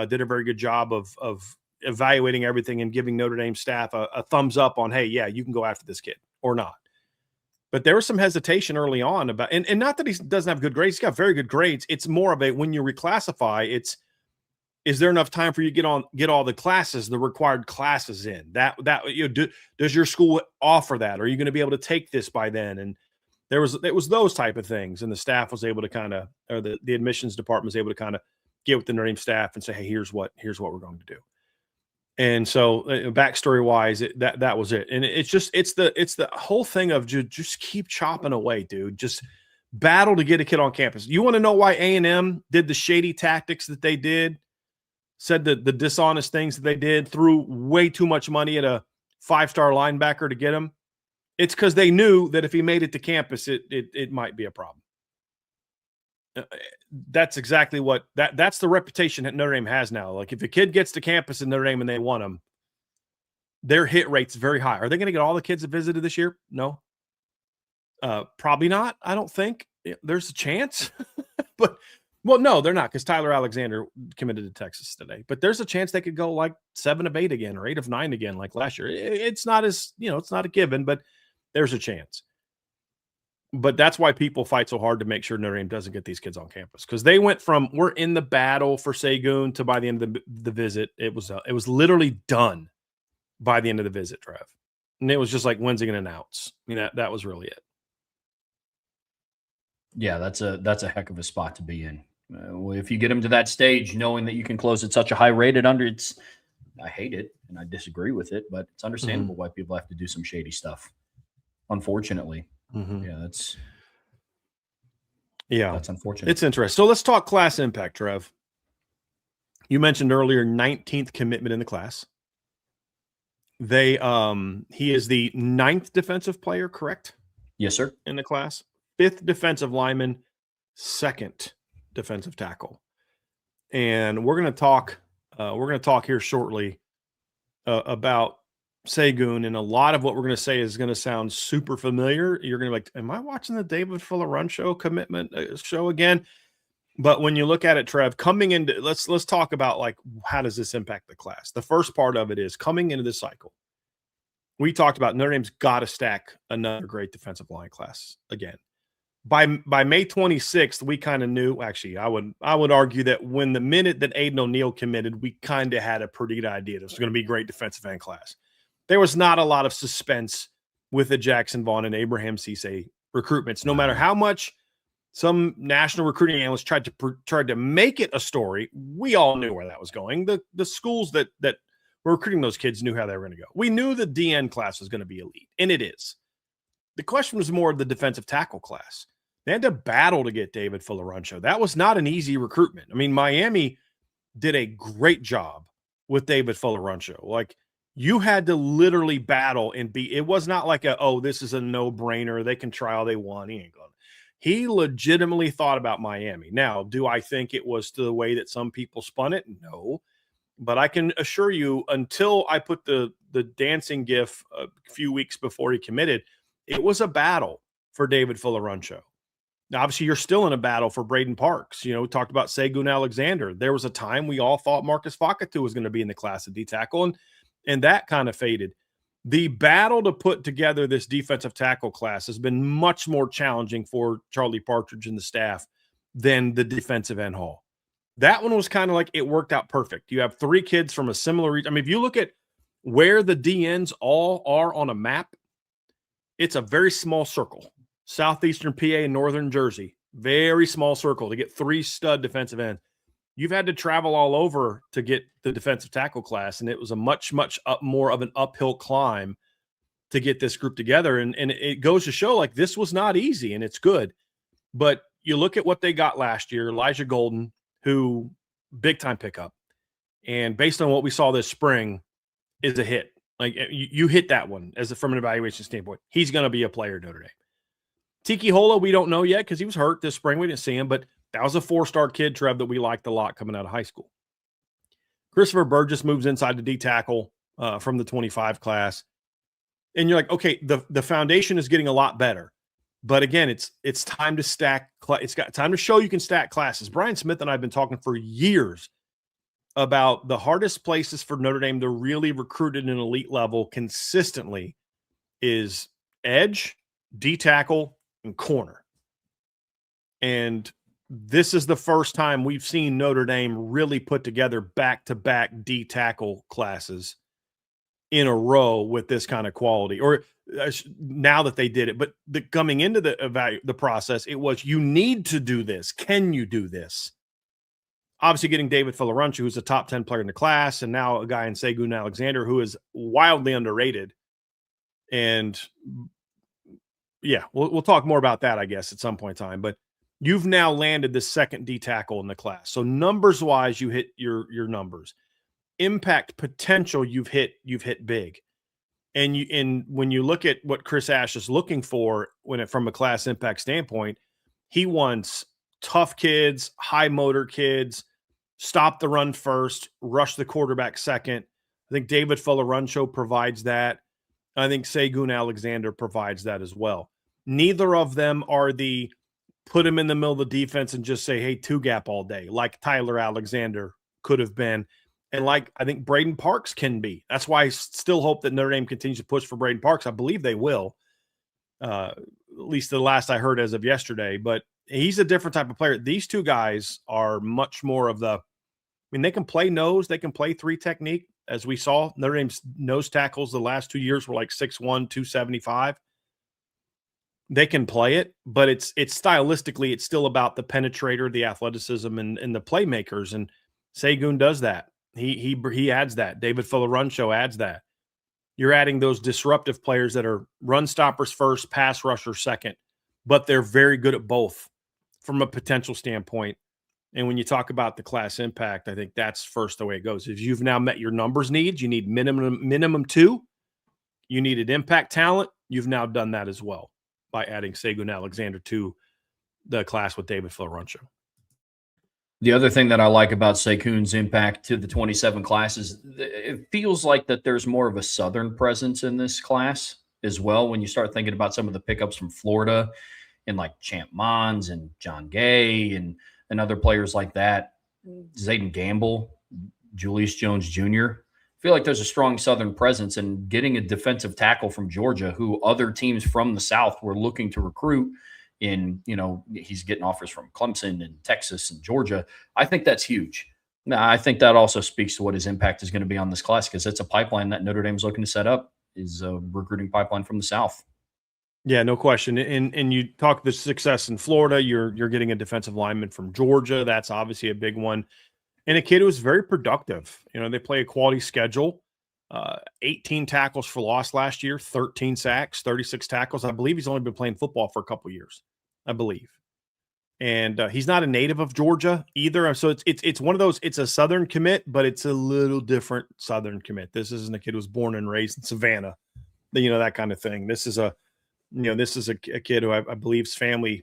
did a very good job of evaluating everything and giving Notre Dame staff a thumbs up on, hey, yeah, you can go after this kid or not. But there was some hesitation early on about, and not that he doesn't have good grades. He's got very good grades. It's more of a, when you reclassify, is there enough time for you to get all the classes, the required classes in? Does your school offer that? Are you going to be able to take this by then? And it was those type of things. And the staff was able to or the admissions department was able to get with the Notre Dame staff and say, hey, here's what we're going to do. And so backstory wise, that was it. And it's the whole thing of just keep chopping away, dude. Just battle to get a kid on campus. You want to know why A&M did the shady tactics that they did? Said the dishonest things that they did, threw way too much money at a 5-star linebacker to get him. It's because they knew that if he made it to campus, it might be a problem. That's exactly that's the reputation that Notre Dame has now. Like, if a kid gets to campus in Notre Dame and they want him, their hit rate's very high. Are they going to get all the kids that visited this year? No. Probably not. I don't think. There's a chance. Well, no, they're not, because Tyler Alexander committed to Texas today. But there's a chance they could go 7 of 8 again or 8 of 9 again like last year. It's not as, it's not a given, but there's a chance. But that's why people fight so hard to make sure Notre Dame doesn't get these kids on campus, because they went from we're in the battle for Seon to by the end of the visit, it was literally done by the end of the visit, Trev. And it was just like, when's he going to announce? That was really it. Yeah, that's a heck of a spot to be in. If you get him to that stage, knowing that you can close at such a high rate at under, I hate it and I disagree with it, but it's understandable why people have to do some shady stuff. Unfortunately, that's unfortunate. It's interesting. So let's talk class impact, Trev. You mentioned earlier 19th commitment in the class. He is the 9th defensive player, correct? Yes, sir. In the class, 5th defensive lineman, 2nd defensive tackle. And we're going to talk here shortly about Seon, and a lot of what we're going to say is going to sound super familiar. You're going to be like, am I watching the David Fuller Run show commitment show again? But when you look at it, Trev, coming into, let's talk about how does this impact the class? The first part of it is coming into this cycle. We talked about Notre Dame's got to stack another great defensive line class again. By May 26th, we kind of knew. Actually, I would argue that when the minute that Aiden O'Neal committed, we kind of had a pretty good idea this was going to be a great defensive end class. There was not a lot of suspense with the Jackson Vaughn and Abraham Cisse recruitments. No matter how much some national recruiting analysts tried to make it a story, we all knew where that was going. The schools that were recruiting those kids knew how they were going to go. We knew the DN class was going to be elite, and it is. The question was more of the defensive tackle class. They had to battle to get David Fuller-Runcho. That was not an easy recruitment. I mean, Miami did a great job with David Fuller-Runcho. You had to literally battle and it was not like this is a no-brainer. They can try all they want. He ain't going. He legitimately thought about Miami. Now, do I think it was to the way that some people spun it? No. But I can assure you, until I put the dancing gif a few weeks before he committed, it was a battle for David Fuller-Runcho. Now, obviously, you're still in a battle for Braden Parks. We talked about Seon Alexander. There was a time we all thought Marcus Fakatu was going to be in the class of D tackle, and that kind of faded. The battle to put together this defensive tackle class has been much more challenging for Charlie Partridge and the staff than the defensive end haul. That one was kind of like it worked out perfect. You have 3 kids from a similar region. I mean, if you look at where the DNs all are on a map, it's a very small circle. Southeastern PA and Northern Jersey, very small circle to get 3 stud defensive ends. You've had to travel all over to get the defensive tackle class, and it was a much more of an uphill climb to get this group together. And it goes to show, like, this was not easy, and it's good. But you look at what they got last year, Elijah Golden, who big-time pickup, and based on what we saw this spring, is a hit. Like, you hit that one from an evaluation standpoint. He's going to be a player at Notre Dame. Tiki Hola, we don't know yet because he was hurt this spring. We didn't see him, but that was a 4-star kid, Trev, that we liked a lot coming out of high school. Christopher Burgess moves inside the D tackle from the 25 class. And you're like, okay, the foundation is getting a lot better. But again, it's time to stack. It's got time to show you can stack classes. Brian Smith and I have been talking for years about the hardest places for Notre Dame to really recruit at an elite level consistently is edge, D tackle, and corner. And this is the first time we've seen Notre Dame really put together back-to-back D tackle classes in a row with this kind of quality, or now that they did it. But coming into the process, it was, you need to do this. Can you do this? Obviously getting David Filarunchu, who's a top 10 player in the class, and now a guy in Seon Alexander, who is wildly underrated. And yeah, we'll talk more about that, I guess, at some point in time. But you've now landed the second D tackle in the class. So numbers wise, you hit your numbers. Impact potential, you've hit big. And when you look at what Chris Ash is looking for from a class impact standpoint, he wants tough kids, high motor kids, stop the run first, rush the quarterback second. I think David Filarunchu provides that. I think Seon Alexander provides that as well. Neither of them are the put him in the middle of the defense and just say, hey, 2-gap all day, like Tyler Alexander could have been. And like I think Braden Parks can be. That's why I still hope that Notre Dame continues to push for Braden Parks. I believe they will, at least the last I heard as of yesterday. But he's a different type of player. These 2 guys are much more of they can play nose. They can play 3 technique. As we saw, Notre Dame's nose tackles the last 2 years were like 6'1", 275. They can play it, but it's stylistically, it's still about the penetrator, the athleticism, and the playmakers. And Seon does that. He adds that. David Filarunchu adds that. You're adding those disruptive players that are run stoppers first, pass rushers second, but they're very good at both from a potential standpoint. And when you talk about the class impact, I think that's first the way it goes. If you've now met your numbers needs, you need minimum 2. You needed impact talent. You've now done that as well by adding Seon Alexander to the class with David Filarunchu. The other thing that I like about Seon's impact to the 27 classes, it feels like that there's more of a Southern presence in this class as well. When you start thinking about some of the pickups from Florida and like Champ Mons and John Gay and other players like that, Zayden Gamble, Julius Jones Jr., I feel like there's a strong Southern presence, and getting a defensive tackle from Georgia, who other teams from the South were looking to recruit in, he's getting offers from Clemson and Texas and Georgia. I think that's huge. Now, I think that also speaks to what his impact is going to be on this class, because it's a pipeline that Notre Dame is looking to set up, is a recruiting pipeline from the South. Yeah, no question. And you talk the success in Florida, you're getting a defensive lineman from Georgia. That's obviously a big one. And a kid who was very productive. They play a quality schedule. 18 tackles for loss last year, 13 sacks, 36 tackles. I believe he's only been playing football for a couple years, I believe. And he's not a native of Georgia either. So it's one of those, it's a Southern commit, but it's a little different Southern commit. This isn't a kid who was born and raised in Savannah, that kind of thing. This is a kid who I believe's family,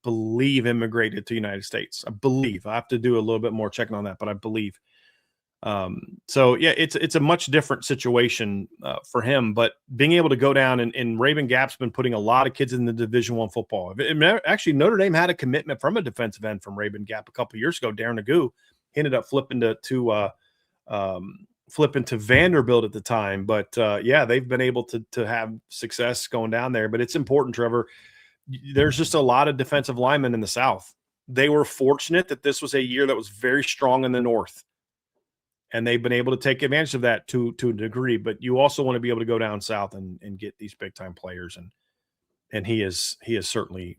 immigrated to the United States. I believe. I have to do a little bit more checking on that, but I believe. So yeah, it's a much different situation for him, but being able to go down and Raven Gap's been putting a lot of kids in the Division I football. Actually, Notre Dame had a commitment from a defensive end from Raven Gap a couple of years ago. Darren Nagu ended up flipping to Vanderbilt at the time, but yeah, they've been able to have success going down there. But it's important, Trevor. There's just a lot of defensive linemen in the South, They were fortunate that this was a year that was very strong in the North, and they've been able to take advantage of that to a degree. But you also want to be able to go down south and get these big time players, and he is certainly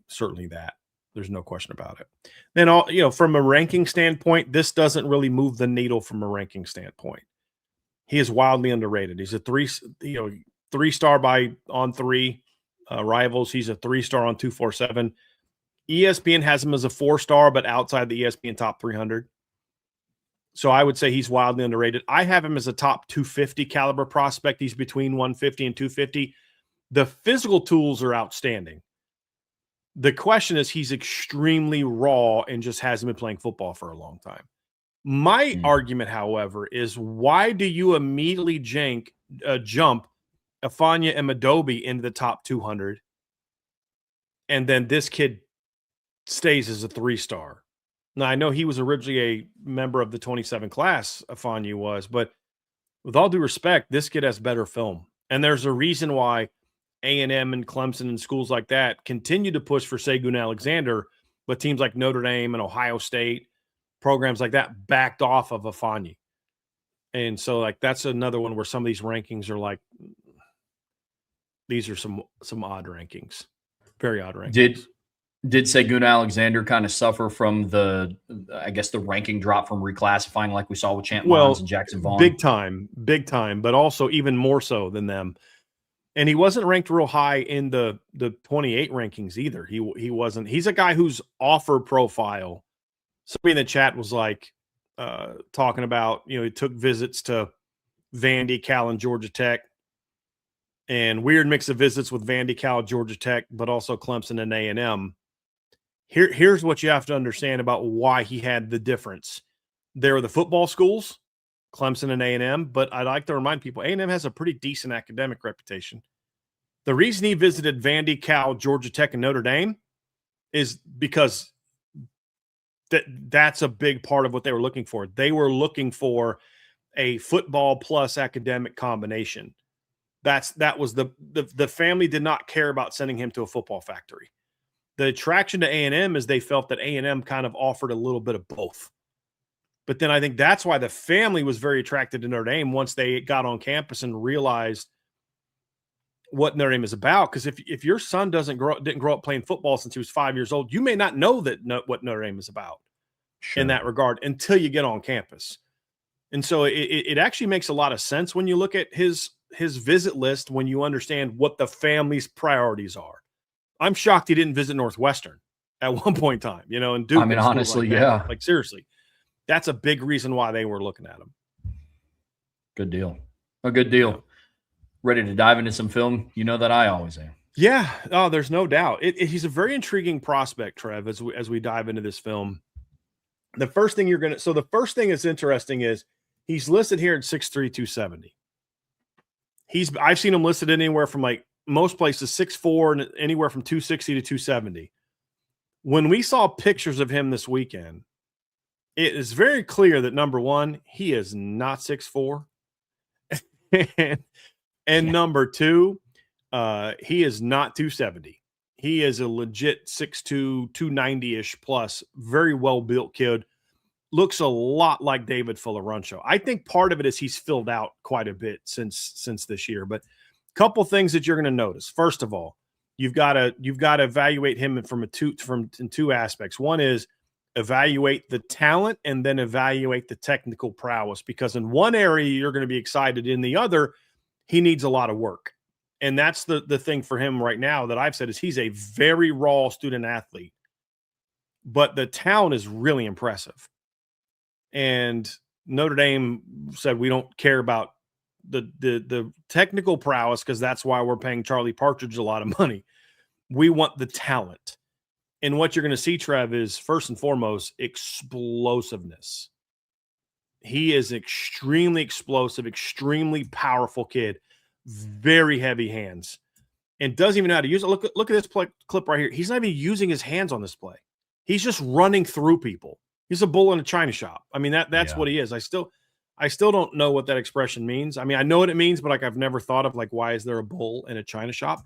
that. There's no question about it. Then from a ranking standpoint, this doesn't really move the needle from a ranking standpoint. He is wildly underrated. He's a three-star by on three rivals. He's a 3-star on 247. ESPN has him as a 4-star, but outside the ESPN top 300. So I would say he's wildly underrated. I have him as a top 250 caliber prospect. He's between 150 and 250. The physical tools are outstanding. The question is, he's extremely raw and just hasn't been playing football for a long time. My argument, however, is why do you immediately jump Afanya Emadobe into the top 200, and then this kid stays as a 3-star? Now, I know he was originally a member of the 27 class, Afanya was, but with all due respect, this kid has better film. And there's a reason why A&M and Clemson and schools like that continue to push for Seon Alexander, but teams like Notre Dame and Ohio State, programs like that, backed off of Afanya. And so, that's another one where some of these rankings are these are some odd rankings, very odd rankings. Did Seon Alexander kind of suffer from the ranking drop from reclassifying like we saw with Champ Mons and Jackson Vaughn? Big time, but also even more so than them. And he wasn't ranked real high in the 28 rankings either. He wasn't. He's a guy whose offer profile, somebody in the chat was talking about, he took visits to Vandy, Cal, and Georgia Tech, and weird mix of visits with Vandy, Cal, Georgia Tech, but also Clemson and A&M. Here's what you have to understand about why he had the difference. There are the football schools, Clemson and A&M, but I'd like to remind people, A&M has a pretty decent academic reputation. The reason he visited Vandy, Cal, Georgia Tech, and Notre Dame is because that's a big part of what they were looking for. They were looking for a football plus academic combination. That was the family did not care about sending him to a football factory. The attraction to A&M is they felt that A&M kind of offered a little bit of both. But then I think that's why the family was very attracted to Notre Dame once they got on campus and realized what Notre Dame is about. Because if your son didn't grow up playing football since he was 5 years old, you may not know what Notre Dame is about in that regard until you get on campus. And so it actually makes a lot of sense when you look at his visit list, when you understand what the family's priorities are. I'm shocked he didn't visit Northwestern at one point in time, and Duke. I mean, honestly, yeah. Seriously, that's a big reason why they were looking at him. Good deal. A good deal. Yeah. Ready to dive into some film? You know that I always am. Yeah. Oh, there's no doubt. He's a very intriguing prospect, Trev, as we dive into this film. The first thing that's interesting is he's listed here at 6'3", 270. I've seen him listed anywhere from most places 6'4" and anywhere from 260 to 270. When we saw pictures of him this weekend, it is very clear that number one, he is not 6'4", and number two, he is not 270. He is a legit 6'2", 290-ish plus, very well built kid. Looks a lot like David Fulleruncho. I think part of it is he's filled out quite a bit since this year. But a couple things that you're going to notice. First of all, you've got to evaluate him in two aspects. One is evaluate the talent and then evaluate the technical prowess, because in one area you're going to be excited, in the other he needs a lot of work. And that's the thing for him right now that I've said is he's a very raw student athlete, but the talent is really impressive. And Notre Dame said, we don't care about the technical prowess because that's why we're paying Charlie Partridge a lot of money. We want the talent. And what you're going to see, Trev, is first and foremost, explosiveness. He is extremely explosive, extremely powerful kid, very heavy hands, and doesn't even know how to use it. Look at this clip right here. He's not even using his hands on this play. He's just running through people. He's a bull in a china shop. I mean, that's what he is. I still don't know what that expression means. I mean, I know what it means, but I've never thought of why is there a bull in a china shop?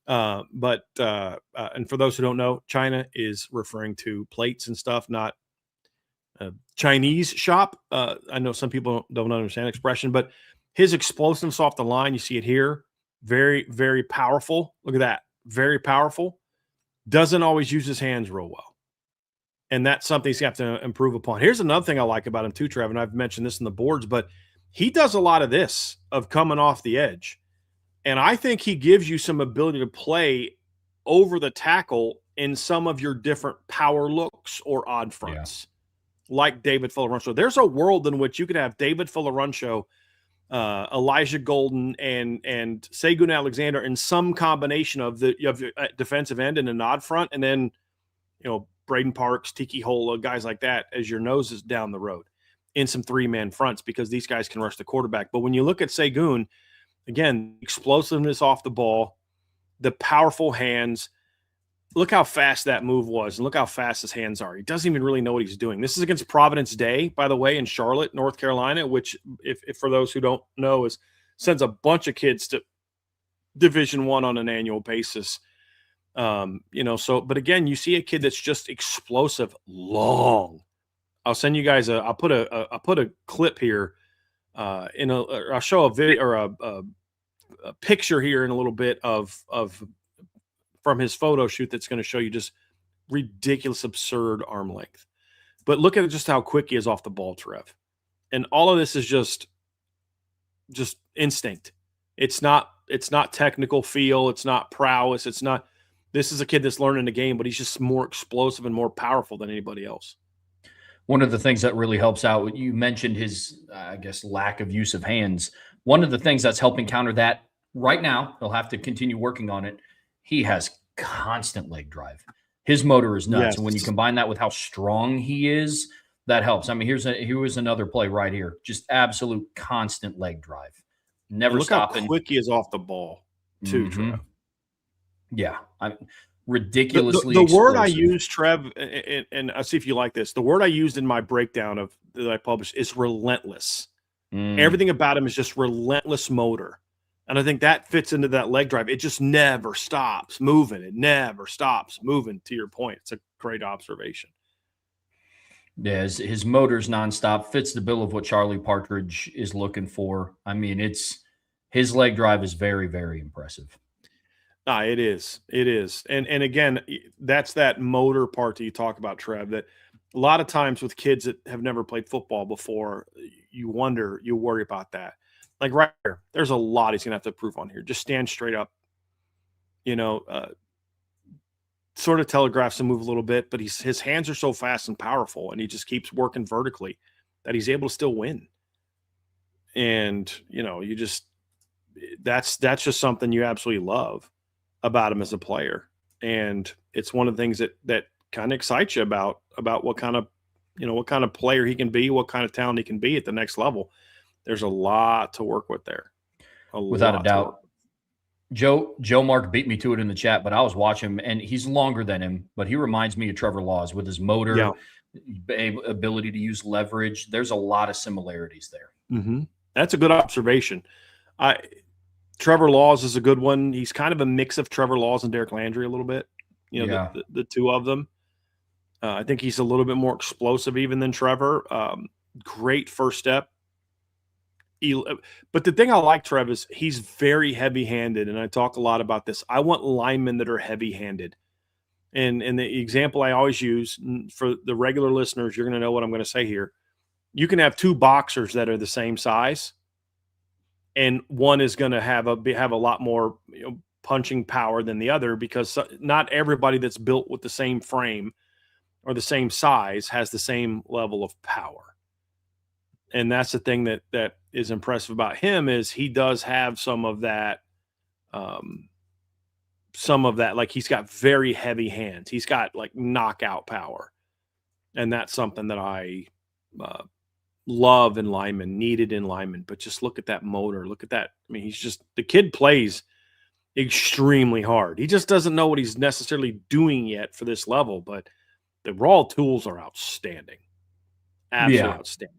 And for those who don't know, China is referring to plates and stuff, not Chinese shop. I know some people don't understand the expression, but his explosiveness off the line, you see it here, very, very powerful. Look at that. Very powerful. Doesn't always use his hands real well. And that's something he's got to improve upon. Here's another thing I like about him too, Trev, and I've mentioned this in the boards, but he does a lot of this of coming off the edge. And I think he gives you some ability to play over the tackle in some of your different power looks or odd fronts, like David Folarunsho. There's a world in which you could have David Folarunsho, Elijah Golden, and Seon Alexander in some combination of the defensive end and an odd front, and then Braden Parks, Tiki Hola, guys like that as your noses down the road in some three-man fronts, because these guys can rush the quarterback. But when you look at Seon, again, explosiveness off the ball, the powerful hands. Look how fast that move was, and look how fast his hands are. He doesn't even really know what he's doing. This is against Providence Day, by the way, in Charlotte, North Carolina, which, if for those who don't know, sends a bunch of kids to Division I on an annual basis. But again, you see a kid that's just explosive, long. I'll send you guys I'll put a clip here, I'll show a video or a picture here in a little bit of from his photo shoot that's going to show you just ridiculous, absurd arm length. But look at just how quick he is off the ball, Trev. And all of this is just instinct. It's not technical feel. It's not prowess. This is a kid that's learning the game, but he's just more explosive and more powerful than anybody else. One of the things that really helps out, you mentioned his, lack of use of hands. One of the things that's helping counter that right now, he'll have to continue working on it. He has constant leg drive. His motor is nuts. Yes. And when you combine that with how strong he is, that helps. I mean, here's another play right here. Just absolute constant leg drive. Never stopping. Look how quick he is off the ball, too, Trev. Yeah. Ridiculously the word I use, Trev, and I'll see if you like this. The word I used in my breakdown that I published is relentless. Everything about him is just relentless motor. And I think that fits into that leg drive. It just never stops moving. It never stops moving, to your point. It's a great observation. Yeah, his motor's nonstop, fits the bill of what Charlie Partridge is looking for. I mean, his leg drive is very, very impressive. It is. It is. And again, that's that motor part that you talk about, Trev, that a lot of times with kids that have never played football before, you worry about that. Like right here, there's a lot he's going to have to prove on here. Just stand straight up, sort of telegraphs and move a little bit, but his hands are so fast and powerful, and he just keeps working vertically that he's able to still win. And, that's just something you absolutely love about him as a player. And it's one of the things that kind of excites you about what kind of player he can be, what kind of talent he can be at the next level. There's a lot to work with there. Without a doubt. Joe Mark beat me to it in the chat, but I was watching him, and he's longer than him, but he reminds me of Trevor Laws with his motor, ability to use leverage. There's a lot of similarities there. Mm-hmm. That's a good observation. Trevor Laws is a good one. He's kind of a mix of Trevor Laws and Derek Landry a little bit, the two of them. I think he's a little bit more explosive even than Trevor. Great first step. But the thing I like, Trev, is he's very heavy-handed, and I talk a lot about this. I want linemen that are heavy-handed. And the example I always use for the regular listeners, you're going to know what I'm going to say here. You can have two boxers that are the same size, and one is going to have a lot more punching power than the other, because not everybody that's built with the same frame or the same size has the same level of power. And that's the thing that is impressive about him, is he does have some of that, like he's got very heavy hands. He's got like knockout power. And that's something that I love in linemen, needed in linemen. But just look at that motor. Look at that. I mean, the kid plays extremely hard. He just doesn't know what he's necessarily doing yet for this level, but the raw tools are outstanding. Absolutely outstanding.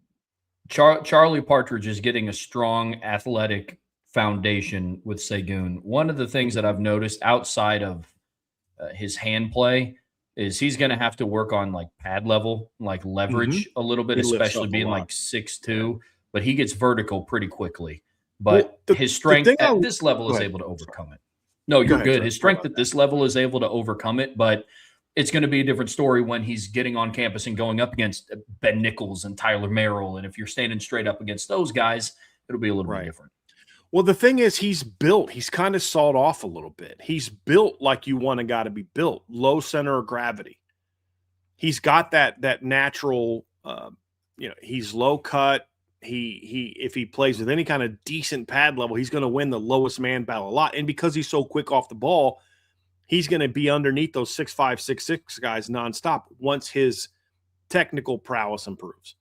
Charlie Partridge is getting a strong, athletic, foundation with Segun. One of the things that I've noticed outside of his hand play is he's going to have to work on like pad level, like Mhm. leverage a little bit, He lifts especially up a being lot. like six Yeah. two. But he gets vertical pretty quickly. But Well, his the strength thing I at this level go is ahead. able to Sorry. overcome it. No, Go you're ahead, good. Trev. His Sorry strength about at that. this level is able to overcome it, but it's going to be a different story when he's getting on campus and going up against Ben Nichols and Tyler Merrill. And if you're standing straight up against those guys, it'll be a little bit Right. different. Well, the thing is, he's kind of sawed off a little bit. He's built like you want a guy to be built, low center of gravity. He's got that natural, he's low cut. He if he plays with any kind of decent pad level, he's going to win the lowest man battle a lot. And because he's so quick off the ball, he's going to be underneath those 6'5", 6'6" guys nonstop once his technical prowess improves.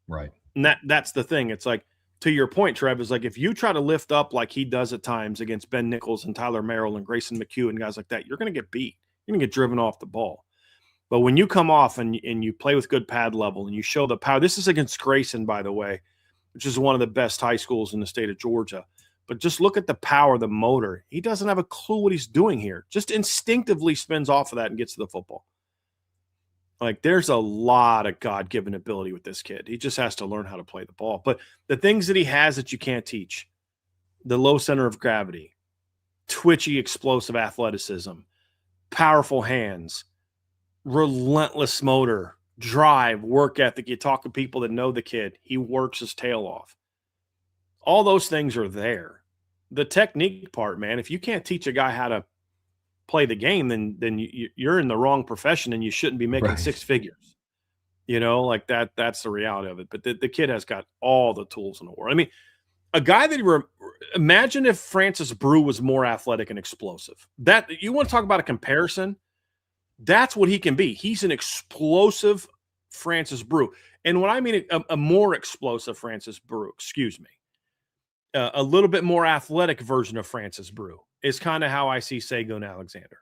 Right. And that's the thing. It's like, to your point, Trev, is like if you try to lift up like he does at times against Ben Nichols and Tyler Merrill and Grayson McHugh and guys like that, you're going to get beat. You're going to get driven off the ball. But when you come off and you play with good pad level and you show the power, this is against Grayson, by the way, which is one of the best high schools in the state of Georgia. But just look at the power, the motor. He doesn't have a clue what he's doing here. Just instinctively spins off of that and gets to the football. Like, there's a lot of God-given ability with this kid. He just has to learn how to play the ball. But the things that he has that you can't teach, the low center of gravity, twitchy, explosive athleticism, powerful hands, relentless motor, drive, work ethic. You talk to people that know the kid. He works his tail off. All those things are there. The technique part, man, if you can't teach a guy how to play the game, then you're in the wrong profession and you shouldn't be making Right. six figures. Like that's the reality of it. But the kid has got all the tools in the world. I mean, a guy that imagine if Francis Brew was more athletic and explosive. That you want to talk about a comparison? That's what he can be. He's an explosive Francis Brew. And when I mean a more explosive Francis Brew, excuse me, a little bit more athletic version of Francis Brew is kind of how I see Seon Alexander.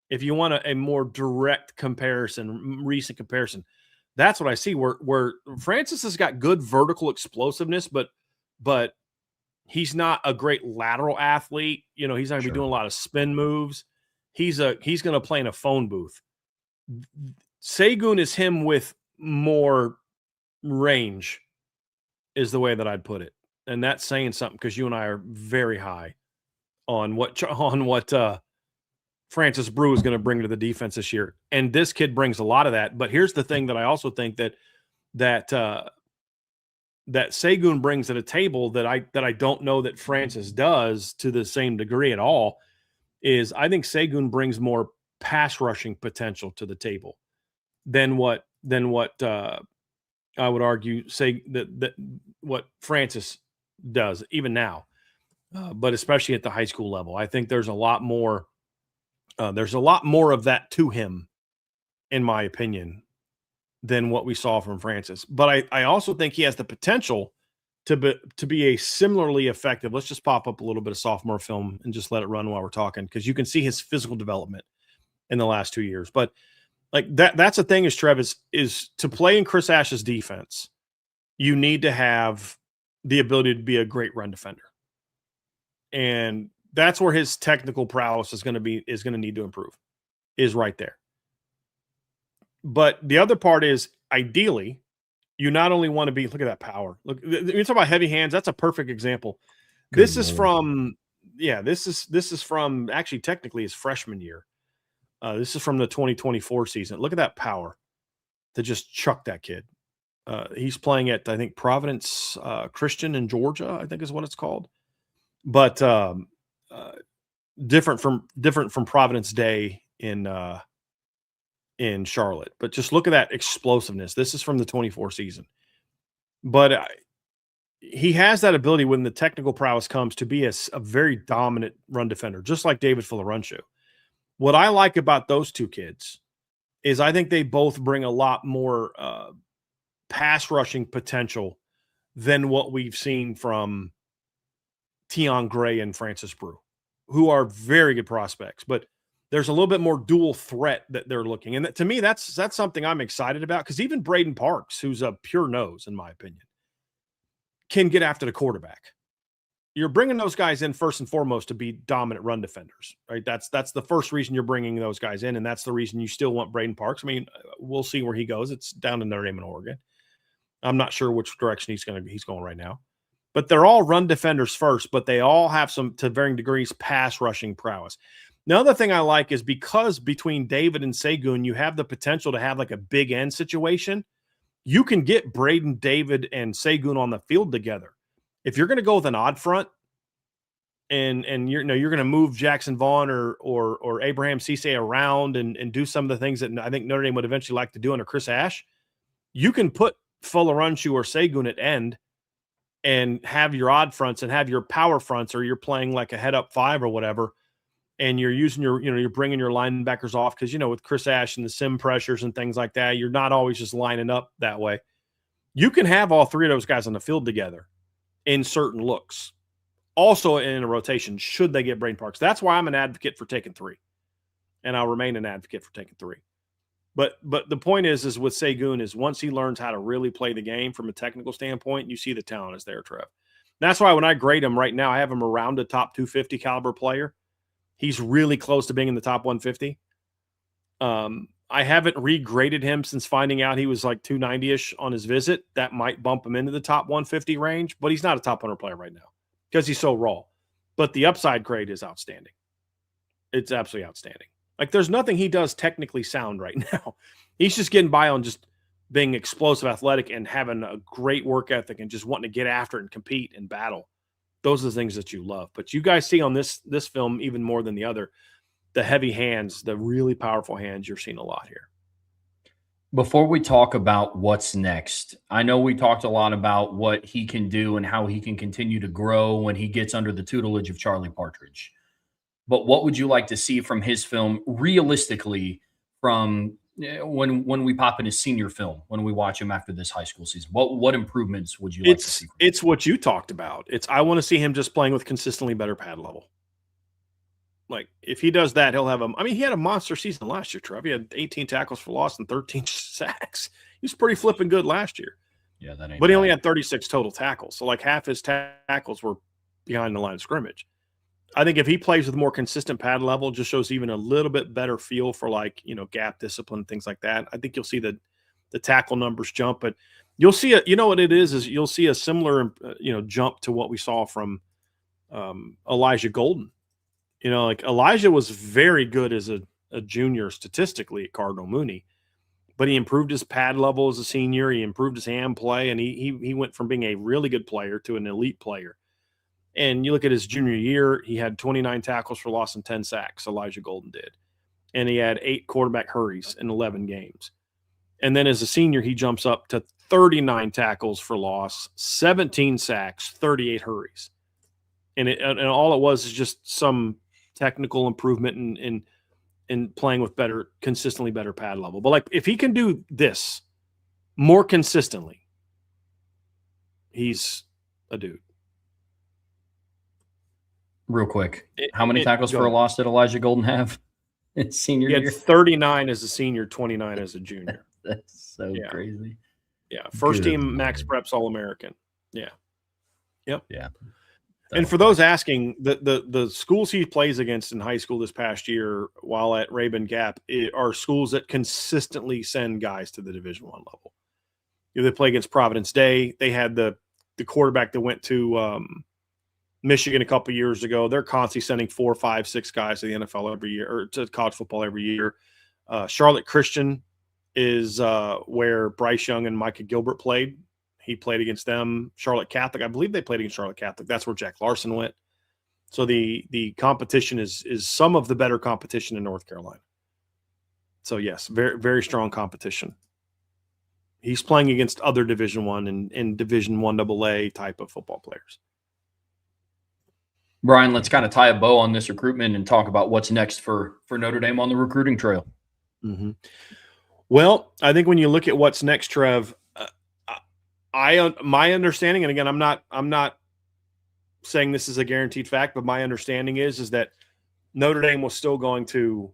If you want a more direct comparison, recent comparison, that's what I see. Where Francis has got good vertical explosiveness, but he's not a great lateral athlete. He's not going to be doing a lot of spin moves. He's going to play in a phone booth. Segun is him with more range, is the way that I'd put it, and that's saying something because you and I are very high on what Francis Brew is going to bring to the defense this year, and this kid brings a lot of that. But here's the thing that I also think that Segun brings to the table that I don't know that Francis does to the same degree at all is I think Segun brings more pass rushing potential to the table than what I would argue say that what Francis does even now, but especially at the high school level. I think there's a lot more of that to him, in my opinion, than what we saw from Francis. But I also think he has the potential to be a similarly effective. Let's just pop up a little bit of sophomore film and just let it run while we're talking, because you can see his physical development in the last 2 years. But like that's the thing is, Trev, is to play in Chris Ash's defense, you need to have the ability to be a great run defender. And that's where his technical prowess is going to need to improve, is right there. But the other part is, ideally, you not only want to be, look at that power. Look, you talk about heavy hands. That's a perfect example. This is from actually technically his freshman year. This is from the 2024 season. Look at that power to just chuck that kid. He's playing at, I think, Providence Christian in Georgia, I think is what it's called. But different from Providence Day in Charlotte. But just look at that explosiveness. This is from the 24 season. But he has that ability when the technical prowess comes to be a very dominant run defender, just like David Filarunchu. What I like about those two kids is I think they both bring a lot more pass rushing potential than what we've seen from Tion Gray and Francis Brew, who are very good prospects. But there's a little bit more dual threat that they're looking. And to me, that's something I'm excited about, because even Braden Parks, who's a pure nose, in my opinion, can get after the quarterback. you're bringing those guys in first and foremost to be dominant run defenders, right? That's the first reason you're bringing those guys in, and that's the reason you still want Braden Parks. I mean, we'll see where he goes. It's down to Notre Dame and Oregon. I'm not sure which direction he's going right now, but they're all run defenders first, but they all have some, to varying degrees, pass rushing prowess. The other thing I like is because between David and Segun, you have the potential to have like a big end situation. You can get Braden, David, and Segun on the field together. If you're going to go with an odd front, and you're going to move Jackson Vaughn or Abraham Cisse around and do some of the things that I think Notre Dame would eventually like to do under Chris Ash, you can put Fularanshu or Segun at end and have your odd fronts and have your power fronts, or you're playing like a head up 5 or whatever, and you're using you're bringing your linebackers off because, with Chris Ash and the sim pressures and things like that, you're not always just lining up that way. You can have all three of those guys on the field together in certain looks. Also in a rotation, should they get Braden Parks. That's why I'm an advocate for taking 3. And I'll remain an advocate for taking 3. But the point is with Segun is once he learns how to really play the game from a technical standpoint, you see the talent is there, Trev. That's why when I grade him right now, I have him around a top 250 caliber player. He's really close to being in the top 150. I haven't regraded him since finding out he was like 290-ish on his visit. That might bump him into the top 150 range, but he's not a top 100 player right now because he's so raw. But the upside grade is outstanding. It's absolutely outstanding. Like, there's nothing he does technically sound right now. He's just getting by on just being explosive, athletic, and having a great work ethic and just wanting to get after it and compete and battle. Those are the things that you love. But you guys see on this film, even more than the other, the heavy hands, the really powerful hands, you're seeing a lot here. Before we talk about what's next, I know we talked a lot about what he can do and how he can continue to grow when he gets under the tutelage of Charlie Partridge. But what would you like to see from his film realistically from when we pop in his senior film, when we watch him after this high school season? What improvements would you like to see from him? It's what you talked about. I want to see him just playing with consistently better pad level. Like, if he does that, he'll have he had a monster season last year, Trev. He had 18 tackles for loss and 13 sacks. He was pretty flipping good last year. Yeah, that ain't But he bad. only had 36 total tackles. So, like, half his tackles were behind the line of scrimmage. I think if he plays with more consistent pad level, just shows even a little bit better feel for, like, gap discipline, things like that. I think you'll see the tackle numbers jump. But you'll see what it is you'll see a similar, jump to what we saw from Elijah Golden. Like, Elijah was very good as a junior statistically at Cardinal Mooney, but he improved his pad level as a senior. He improved his hand play, and he went from being a really good player to an elite player. And you look at his junior year, he had 29 tackles for loss and 10 sacks, Elijah Golden did. And he had 8 quarterback hurries in 11 games. And then as a senior, he jumps up to 39 tackles for loss, 17 sacks, 38 hurries. And all it was is just some technical improvement in playing with consistently better pad level. But, like, if he can do this more consistently, he's a dude. Real quick, how many tackles for a loss did Elijah Golden have in senior year? He had 39 as a senior, 29 as a junior. That's so crazy. Yeah, first team Max Preps All-American. Yeah. Yep. Yeah. And for those asking, the schools he plays against in high school this past year while at Rabun Gap are schools that consistently send guys to the Division I level. They play against Providence Day. They had the quarterback that went to Michigan a couple years ago. They're constantly sending 4, 5, 6 guys to the NFL every year, or to college football every year. Charlotte Christian is where Bryce Young and Micah Gilbert played. He played against them. Charlotte Catholic, I believe they played against Charlotte Catholic. That's where Jack Larson went. So the competition is some of the better competition in North Carolina. So yes, very, very strong competition. He's playing against other Division I and Division I AA type of football players. Brian, let's kind of tie a bow on this recruitment and talk about what's next for Notre Dame on the recruiting trail. Mm-hmm. Well, I think when you look at what's next, Trev, my understanding, and again, I'm not saying this is a guaranteed fact, but my understanding is that Notre Dame was still going to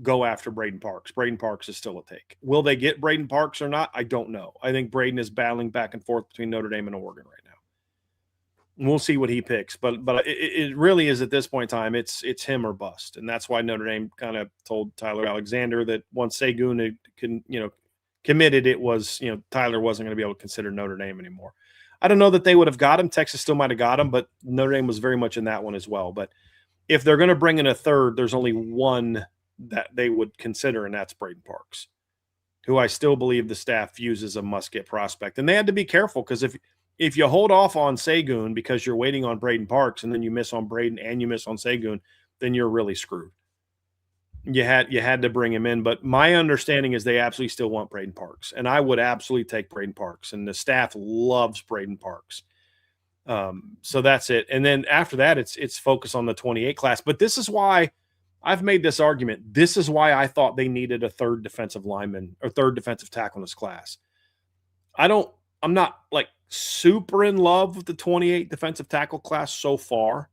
go after Braden Parks. Braden Parks is still a take. Will they get Braden Parks or not? I don't know. I think Braden is battling back and forth between Notre Dame and Oregon right now. We'll see what he picks, but it really is at this point in time, it's him or bust, and that's why Notre Dame kind of told Tyler Alexander that once Segun had committed, it was Tyler wasn't going to be able to consider Notre Dame anymore. I don't know that they would have got him. Texas still might have got him, but Notre Dame was very much in that one as well. But if they're going to bring in a third, there's only one that they would consider, and that's Braden Parks, who I still believe the staff views as a must-get prospect. And they had to be careful because if you hold off on Segun because you're waiting on Braden Parks and then you miss on Braden and you miss on Segun, then you're really screwed. You had to bring him in, but my understanding is they absolutely still want Braden Parks, and I would absolutely take Braden Parks, and the staff loves Braden Parks. So that's it. And then after that, it's focus on the 28 class. But this is why I've made this argument. This is why I thought they needed a third defensive lineman or third defensive tackle in this class. I'm not like super in love with the 28 defensive tackle class so far.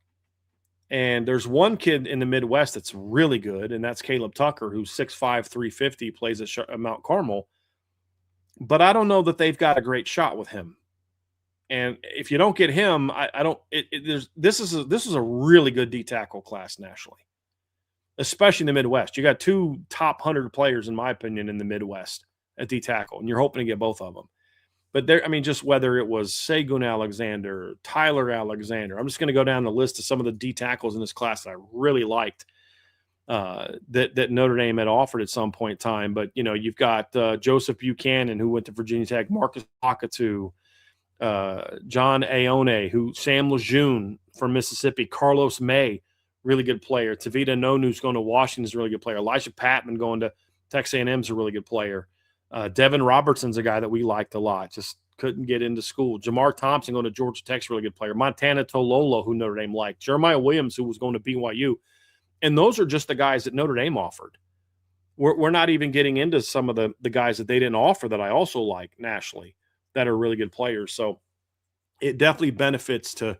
And there's one kid in the Midwest that's really good, and that's Caleb Tucker, who's 6'5", 350, plays at Mount Carmel. But I don't know that they've got a great shot with him. And if you don't get him, this is a really good D tackle class nationally, especially in the Midwest. You got two top 100 players, in my opinion, in the Midwest at D tackle, and you're hoping to get both of them. But just whether it was Seon Alexander, Tyler Alexander, I'm just going to go down the list of some of the D tackles in this class that I really liked that Notre Dame had offered at some point in time. But, you've got Joseph Buchanan, who went to Virginia Tech, Marcus Akatu, John Aone, Sam Lejeune from Mississippi, Carlos May, really good player. Tavita Nonu's going to Washington is a really good player. Elijah Patman going to Texas A&M is a really good player. Devin Robertson's a guy that we liked a lot, just couldn't get into school. Jamar Thompson going to Georgia Tech's a really good player. Montana Tololo, who Notre Dame liked. Jeremiah Williams, who was going to BYU. And those are just the guys that Notre Dame offered. We're not even getting into some of the guys that they didn't offer that I also like nationally that are really good players. So it definitely benefits to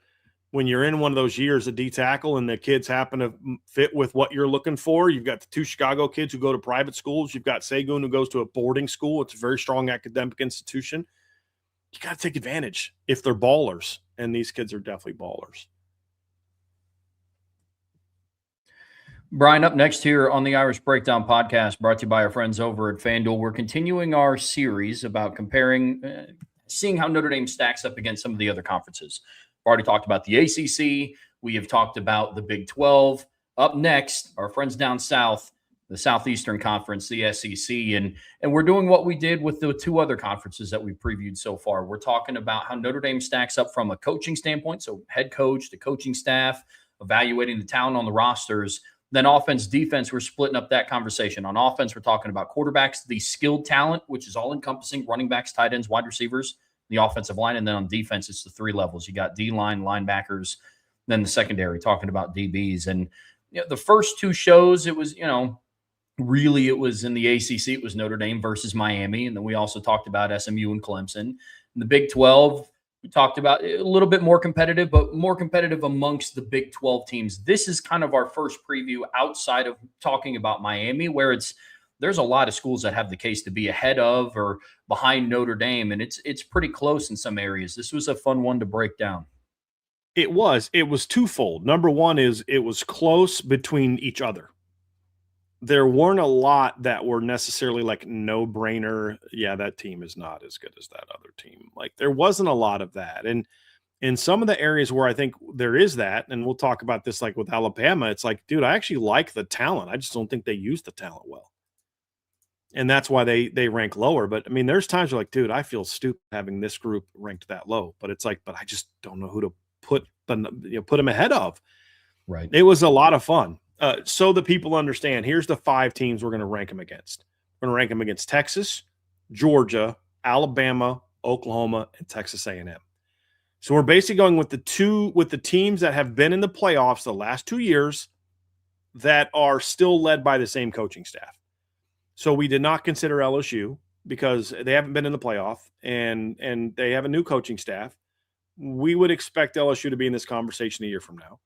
when you're in one of those years of D tackle and the kids happen to fit with what you're looking for. You've got the two Chicago kids who go to private schools. You've got Segun who goes to a boarding school. It's a very strong academic institution. You got to take advantage if they're ballers, and these kids are definitely ballers. Brian, up next here on the Irish Breakdown podcast, brought to you by our friends over at FanDuel. We're continuing our series about comparing, seeing how Notre Dame stacks up against some of the other conferences. We've already talked about the ACC. We have talked about the Big 12. Up next, our friends down south, the Southeastern Conference, the SEC, and we're doing what we did with the two other conferences that we previewed so far. We're talking about how Notre Dame stacks up from a coaching standpoint, so head coach, the coaching staff, evaluating the talent on the rosters. Then offense, defense, we're splitting up that conversation. On offense, we're talking about quarterbacks, the skilled talent, which is all encompassing running backs, tight ends, wide receivers, the offensive line. And then on defense, it's the three levels. You got D-line, linebackers, then the secondary, talking about DBs. And the first two shows, it was, really it was in the ACC. It was Notre Dame versus Miami. And then we also talked about SMU and Clemson. In the Big 12, we talked about a little bit more competitive, but more competitive amongst the Big 12 teams. This is kind of our first preview outside of talking about Miami, where there's a lot of schools that have the case to be ahead of or behind Notre Dame, and it's pretty close in some areas. This was a fun one to break down. It was twofold. Number one is it was close between each other. There weren't a lot that were necessarily like no brainer. Yeah, that team is not as good as that other team. Like there wasn't a lot of that. And in some of the areas where I think there is that, and we'll talk about this like with Alabama, it's like, dude, I actually like the talent. I just don't think they use the talent well. And that's why they rank lower. But I mean, there's times you're like, dude, I feel stupid having this group ranked that low. But it's like, but I just don't know who to put them ahead of. Right. It was a lot of fun. So the people understand, here's the 5 teams we're going to rank them against. We're going to rank them against Texas, Georgia, Alabama, Oklahoma, and Texas A&M. So we're basically going with the teams that have been in the playoffs the last 2 years that are still led by the same coaching staff. So we did not consider LSU because they haven't been in the playoff and they have a new coaching staff. We would expect LSU to be in this conversation a year from now.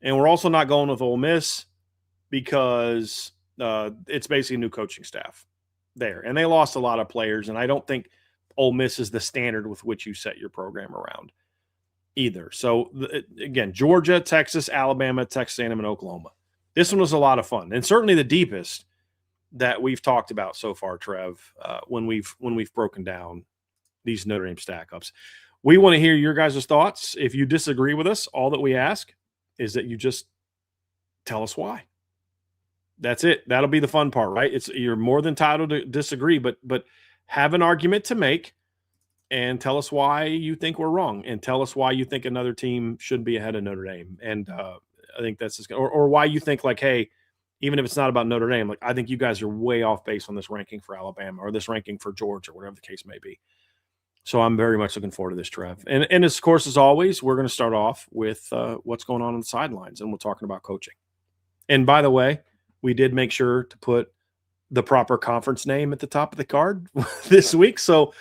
And we're also not going with Ole Miss because it's basically a new coaching staff there. And they lost a lot of players, and I don't think Ole Miss is the standard with which you set your program around. either. So again, Georgia, Texas, Alabama, Texas A&M, and Oklahoma. This one was a lot of fun, and certainly the deepest that we've talked about so far, Trev. When we've broken down these Notre Dame stack ups, we want to hear your guys' thoughts. If you disagree with us, all that we ask is that you just tell us why. That's it. That'll be the fun part, right? You're more than entitled to disagree, but have an argument to make. And tell us why you think we're wrong, and tell us why you think another team should be ahead of Notre Dame. And I think that's just, or why you think like, hey, even if it's not about Notre Dame, like I think you guys are way off base on this ranking for Alabama or this ranking for Georgia, or whatever the case may be. So I'm very much looking forward to this, Trev. And of course, as always, we're going to start off with what's going on the sidelines, and we're talking about coaching. And by the way, we did make sure to put the proper conference name at the top of the card this week. So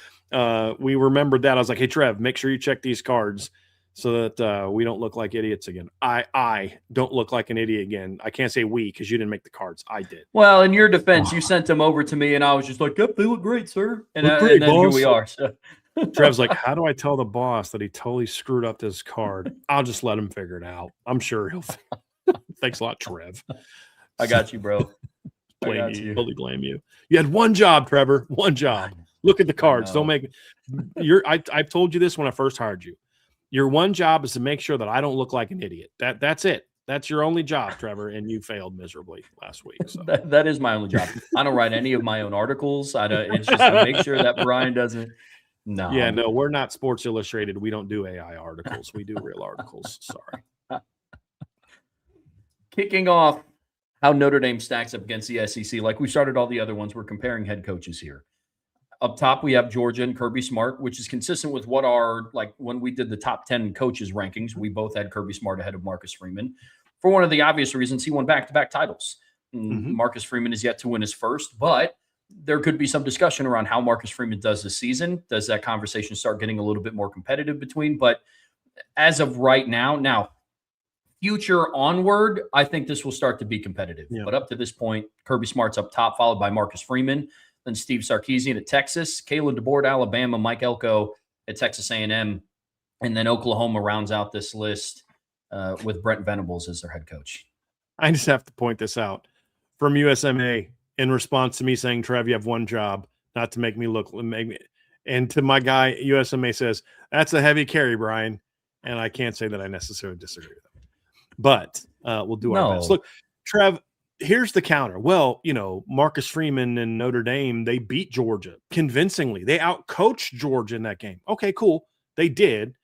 we remembered that. I was like, hey, Trev, make sure you check these cards so that we don't look like idiots again. I don't look like an idiot again. I can't say we because you didn't make the cards. I did. Well, in your defense, you sent them over to me, and I was just like, yep, they look great, sir. And then here we are. So. Trev's like, how do I tell the boss that he totally screwed up this card? I'll just let him figure it out. I'm sure he'll. Thanks a lot, Trev. I got you, bro. Totally blame you. You had one job, Trevor. One job. Look at the cards. Don't make I've told you this when I first hired you. Your one job is to make sure that I don't look like an idiot. That's it. That's your only job, Trevor, and you failed miserably last week. So that is my only job. I don't write any of my own articles. It's just to make sure that Brian doesn't. No. Yeah, no, we're not Sports Illustrated. We don't do AI articles. We do real articles. Sorry. Kicking off how Notre Dame stacks up against the SEC, like we started all the other ones, we're comparing head coaches here. Up top, we have Georgia and Kirby Smart, which is consistent with what like when we did the top 10 coaches rankings, we both had Kirby Smart ahead of Marcus Freeman. For one of the obvious reasons, he won back-to-back titles. Mm-hmm. Marcus Freeman is yet to win his first, but there could be some discussion around how Marcus Freeman does this season. Does that conversation start getting a little bit more competitive between? But as of right now, future onward, I think this will start to be competitive. Yeah. But up to this point, Kirby Smart's up top, followed by Marcus Freeman. Then Steve Sarkisian at Texas, Kalen DeBoer at Alabama, Mike Elko at Texas A&M, and then Oklahoma rounds out this list with Brent Venables as their head coach. I just have to point this out from USMA in response to me saying, Trev, you have one job, not to make me look. And to my guy, USMA says, that's a heavy carry, Brian. And I can't say that I necessarily disagree with them. But we'll do our best. Look, Trev, here's the counter. Well, Marcus Freeman and Notre Dame, they beat Georgia convincingly. They outcoached Georgia in that game. Okay, cool. They did,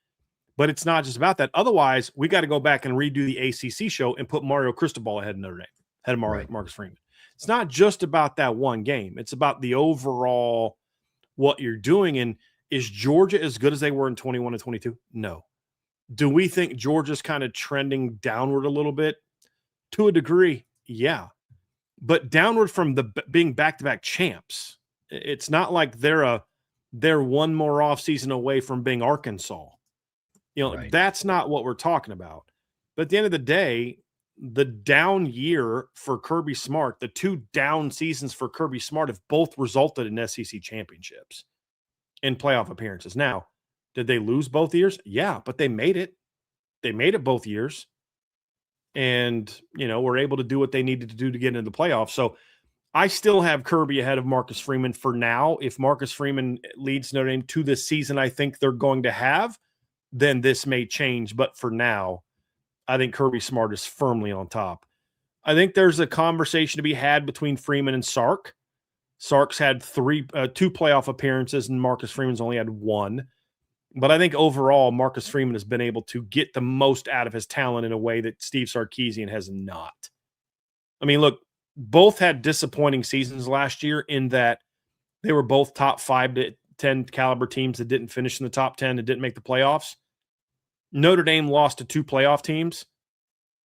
but it's not just about that. Otherwise, we got to go back and redo the ACC show and put Mario Cristobal ahead of Notre Dame, ahead of Marcus Freeman. It's not just about that one game. It's about the overall what you're doing. And is Georgia as good as they were in 21 and 22? No. Do we think Georgia's kind of trending downward a little bit? To a degree. Yeah, but downward from being back-to-back champs. It's not like they're one more offseason away from being Arkansas. That's not what we're talking about. But at the end of the day, the down year for Kirby Smart, the two down seasons for Kirby Smart have both resulted in SEC championships and playoff appearances. Now, did they lose both years? Yeah, but they made it. They made it both years. And, were able to do what they needed to do to get into the playoffs. So I still have Kirby ahead of Marcus Freeman for now. If Marcus Freeman leads Notre Dame to this season I think they're going to have, then this may change. But for now, I think Kirby Smart is firmly on top. I think there's a conversation to be had between Freeman and Sark. Sark's had two playoff appearances, and Marcus Freeman's only had one. But I think overall, Marcus Freeman has been able to get the most out of his talent in a way that Steve Sarkisian has not. I mean, look, both had disappointing seasons last year in that they were both top 5 to 10 caliber teams that didn't finish in the top 10 and didn't make the playoffs. Notre Dame lost to 2 playoff teams.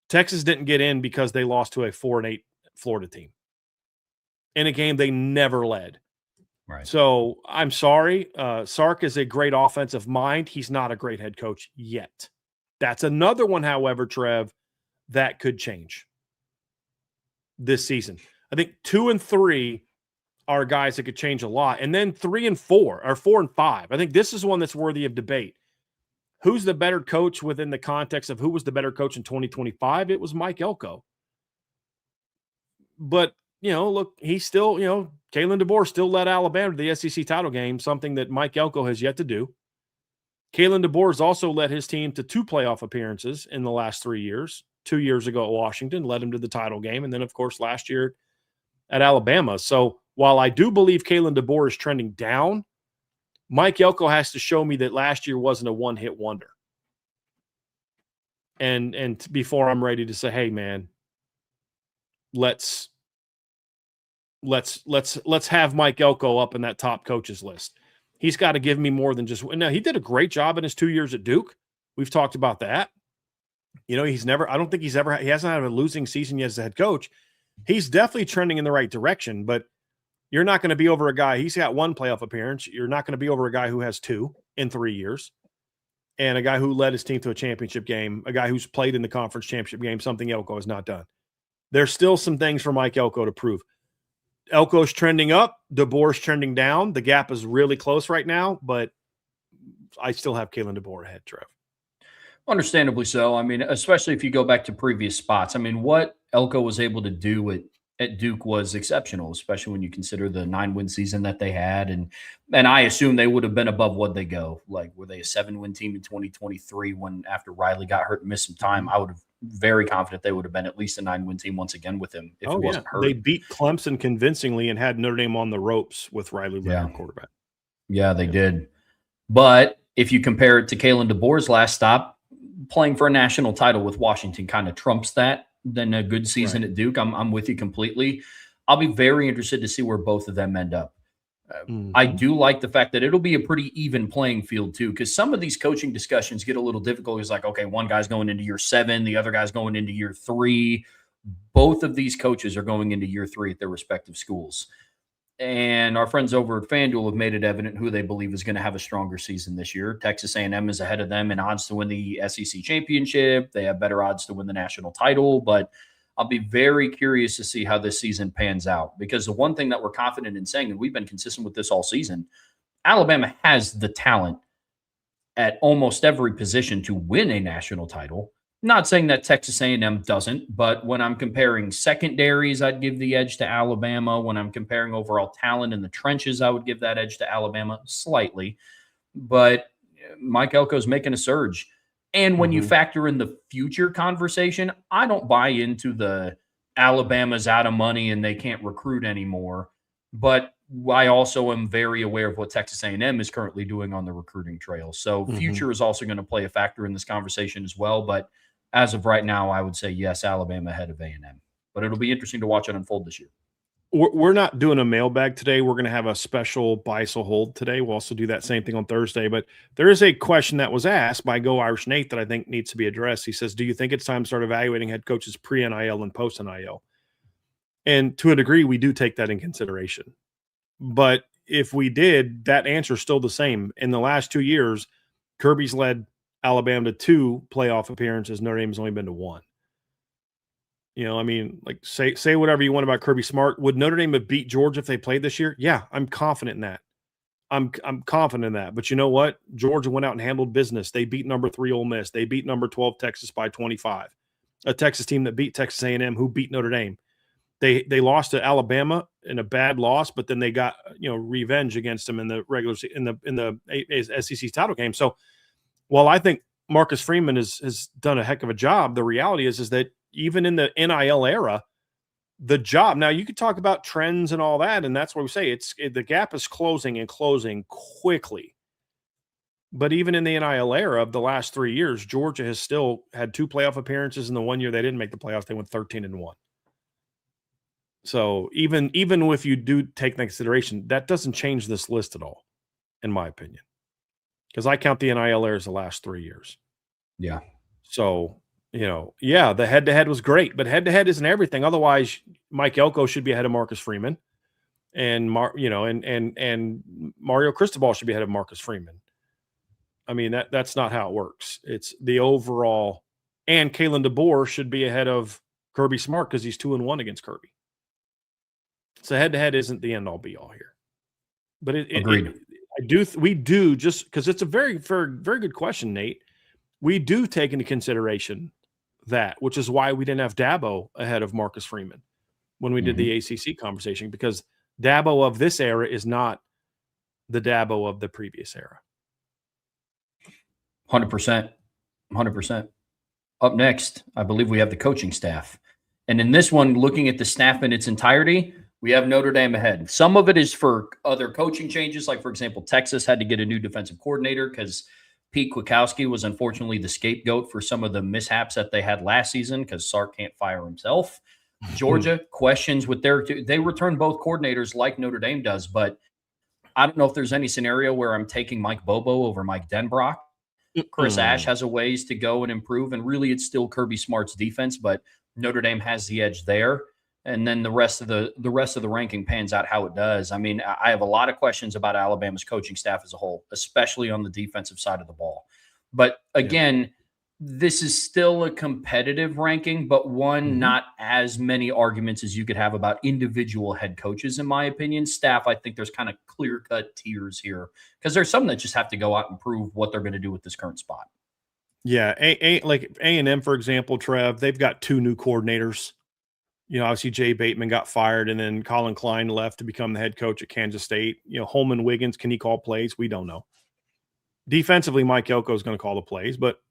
Texas didn't get in because they lost to a 4-8 Florida team in a game they never led. Right. So I'm sorry. Sark is a great offensive mind. He's not a great head coach yet. That's another one, however, Trev, that could change this season. I think 2 and 3 are guys that could change a lot. And then 3 and 4 or 4 and 5. I think this is one that's worthy of debate. who's the better coach within the context of who was the better coach in 2025? It was Mike Elko. But, look, he's still, Kalen DeBoer still led Alabama to the SEC title game, something that Mike Elko has yet to do. Kalen DeBoer has also led his team to 2 playoff appearances in the last 3 years. 2 years ago at Washington, led him to the title game. And then, of course, last year at Alabama. So while I do believe Kalen DeBoer is trending down, Mike Elko has to show me that last year wasn't a one-hit wonder. And before I'm ready to say, hey, man, let's have Mike Elko up in that top coaches list. He's got to give me more than just – now, he did a great job in his 2 years at Duke. We've talked about that. He hasn't had a losing season yet as a head coach. He's definitely trending in the right direction, but you're not going to be over a guy. He's got 1 playoff appearance. You're not going to be over a guy who has 2 in 3 years, and a guy who led his team to a championship game, a guy who's played in the conference championship game, something Elko has not done. There's still some things for Mike Elko to prove. Elko's trending up. DeBoer's trending down. The gap is really close right now, but I still have Kalen DeBoer ahead, Trev. Understandably so. I mean, especially if you go back to previous spots. I mean, what Elko was able to do at Duke was exceptional, especially when you consider the 9-win season that they had. And I assume they would have been above what they go. Like, were they a 7-win team in 2023 when after Riley got hurt and missed some time? I would have very confident they would have been at least a 9-win team once again with him if he wasn't hurt. They beat Clemson convincingly and had Notre Dame on the ropes with Riley Leonard quarterback. Yeah, they did. But if you compare it to Kalen DeBoer's last stop, playing for a national title with Washington kind of trumps that than a good season at Duke. I'm with you completely. I'll be very interested to see where both of them end up. I do like the fact that it'll be a pretty even playing field too, because some of these coaching discussions get a little difficult. It's like, okay, one guy's going into year 7, the other guy's going into year 3. Both of these coaches are going into year 3 at their respective schools. And our friends over at FanDuel have made it evident who they believe is going to have a stronger season this year. Texas A&M is ahead of them in odds to win the SEC championship. They have better odds to win the national title, but I'll be very curious to see how this season pans out, because the one thing that we're confident in saying, and we've been consistent with this all season, Alabama has the talent at almost every position to win a national title. Not saying that Texas A&M doesn't, but when I'm comparing secondaries, I'd give the edge to Alabama. When I'm comparing overall talent in the trenches, I would give that edge to Alabama slightly. But Mike Elko's making a surge. And when you factor in the future conversation, I don't buy into the Alabama's out of money and they can't recruit anymore. But I also am very aware of what Texas A&M is currently doing on the recruiting trail. So future is also going to play a factor in this conversation as well. But as of right now, I would say yes, Alabama ahead of A&M. But it'll be interesting to watch it unfold this year. We're not doing a mailbag today. We're going to have a special buy, sell, hold today. We'll also do that same thing on Thursday. But there is a question that was asked by Go Irish Nate that I think needs to be addressed. He says, do you think it's time to start evaluating head coaches pre-NIL and post-NIL? And to a degree, we do take that in consideration. But if we did, that answer is still the same. In the last 2 years, Kirby's led Alabama to 2 playoff appearances. Notre Dame has only been to 1. I mean, like say whatever you want about Kirby Smart. Would Notre Dame have beat Georgia if they played this year? Yeah, I'm confident in that. I'm confident in that. But you know what? Georgia went out and handled business. They beat number 3 Ole Miss. They beat number 12 Texas by 25. A Texas team that beat Texas A&M, who beat Notre Dame. They lost to Alabama in a bad loss, but then they got revenge against them in the regular in the SEC title game. So while I think Marcus Freeman has done a heck of a job, the reality is that even in the NIL era, the job, now you could talk about trends and all that, and that's what we say. The gap is closing and closing quickly. But even in the NIL era of the last 3 years, Georgia has still had 2 playoff appearances. In the 1 year they didn't make the playoffs, they went 13-1. So even if you do take into consideration, that doesn't change this list at all, in my opinion. Because I count the NIL era as the last 3 years. Yeah. So, the head-to-head was great, but head-to-head isn't everything. Otherwise, Mike Elko should be ahead of Marcus Freeman, and and Mario Cristobal should be ahead of Marcus Freeman. I mean, that's not how it works. It's the overall, and Kalen DeBoer should be ahead of Kirby Smart because he's 2-1 against Kirby. So head-to-head isn't the end-all be-all here. But agreed. We do just because it's a very, very, very good question, Nate. we do take into consideration that, which is why we didn't have Dabo ahead of Marcus Freeman when we did the ACC conversation, because Dabo of this era is not the Dabo of the previous era. 100%. 100%. Up next, I believe we have the coaching staff. And in this one, looking at the staff in its entirety, we have Notre Dame ahead. Some of it is for other coaching changes. Like, for example, Texas had to get a new defensive coordinator because Pete Kwiatkowski was unfortunately the scapegoat for some of the mishaps that they had last season because Sark can't fire himself. Georgia, questions with they return both coordinators like Notre Dame does, but I don't know if there's any scenario where I'm taking Mike Bobo over Mike Denbrock. Chris Ash has a ways to go and improve, and really it's still Kirby Smart's defense, but Notre Dame has the edge there. And then the rest of the ranking pans out how it does. I mean, I have a lot of questions about Alabama's coaching staff as a whole, especially on the defensive side of the ball. But again, this is still a competitive ranking, but one not as many arguments as you could have about individual head coaches, in my opinion. Staff, I think there's kind of clear-cut tiers here because there's some that just have to go out and prove what they're going to do with this current spot. Yeah, like A&M, for example, Trev, they've got 2 new coordinators. You know, obviously Jay Bateman got fired, and then Colin Klein left to become the head coach at Kansas State. You know, Holman Wiggins, can he call plays? We don't know. Defensively, Mike Elko is going to call the plays, but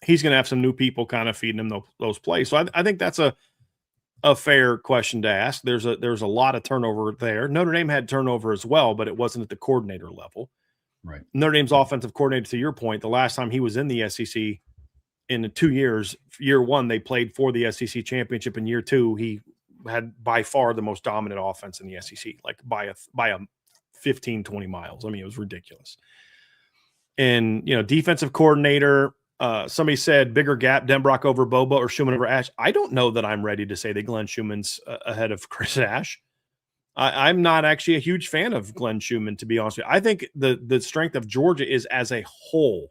he's going to have some new people kind of feeding him those plays. So I think that's a fair question to ask. There's a lot of turnover there. Notre Dame had turnover as well, but it wasn't at the coordinator level. Right. Notre Dame's offensive coordinator, to your point, the last time he was in the SEC in the 2 years, year one, they played for the SEC championship. In year two, he had by far the most dominant offense in the SEC, like by a 15, 20 miles. I mean, it was ridiculous. And, you know, defensive coordinator, somebody said bigger gap, Denbrock over Bobo or Schumann over Ash. I don't know that I'm ready to say that Glenn Schumann's ahead of Chris Ash. I'm not actually a huge fan of Glenn Schumann, to be honest with you. I think the strength of Georgia is as a whole.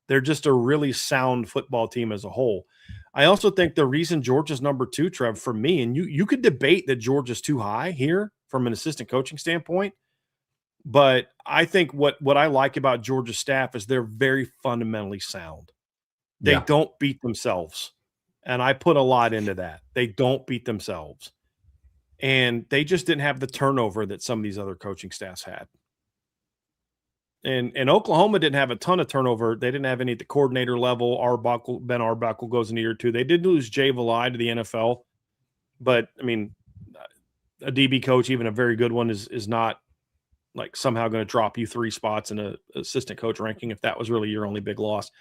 They're just a really sound football team as a whole. I also think the reason Georgia's number 2, Trev, for me, and you could debate that Georgia's too high here from an assistant coaching standpoint, but I think what I like about Georgia's staff is they're very fundamentally sound. They don't beat themselves, and I put a lot into that. They don't beat themselves, and they just didn't have the turnover that some of these other coaching staffs had. And Oklahoma didn't have a ton of turnover. They didn't have any at the coordinator level. Ben Arbuckle goes in year 2. They did lose Jay Valai to the NFL. But, I mean, a DB coach, even a very good one, is not like somehow going to drop you 3 spots in an assistant coach ranking if that was really your only big loss.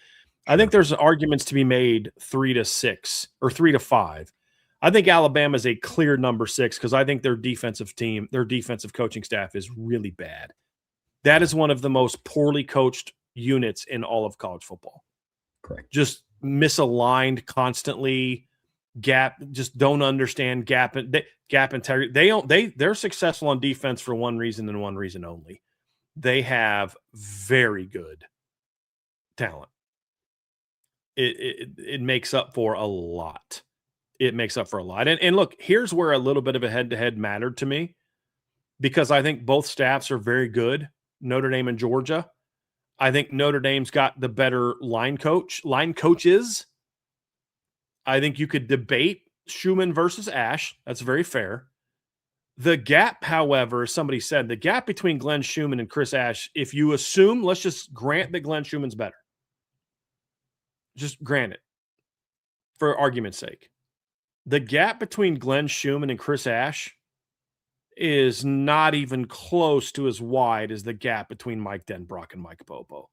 I think there's arguments to be made 3 to 6 or 3 to 5. I think Alabama is a clear number 6 because I think their defensive coaching staff is really bad. That is one of the most poorly coached units in all of college football. Correct. Just misaligned constantly, just don't understand gap integrity. They're successful on defense for one reason and one reason only. They have very good talent. It makes up for a lot. It makes up for a lot. And look, here's where a little bit of a head-to-head mattered to me because I think both staffs are very good. Notre Dame and Georgia. I think Notre Dame's got the better line coaches. I think you could debate Schumann versus Ash. That's very fair. The gap, however, as somebody said, the gap between Glenn Schumann and Chris Ash, if you assume, let's just grant that Glenn Schumann's better. Just grant it for argument's sake. The gap between Glenn Schumann and Chris Ash is not even close to as wide as the gap between Mike Denbrock and Mike Bobo.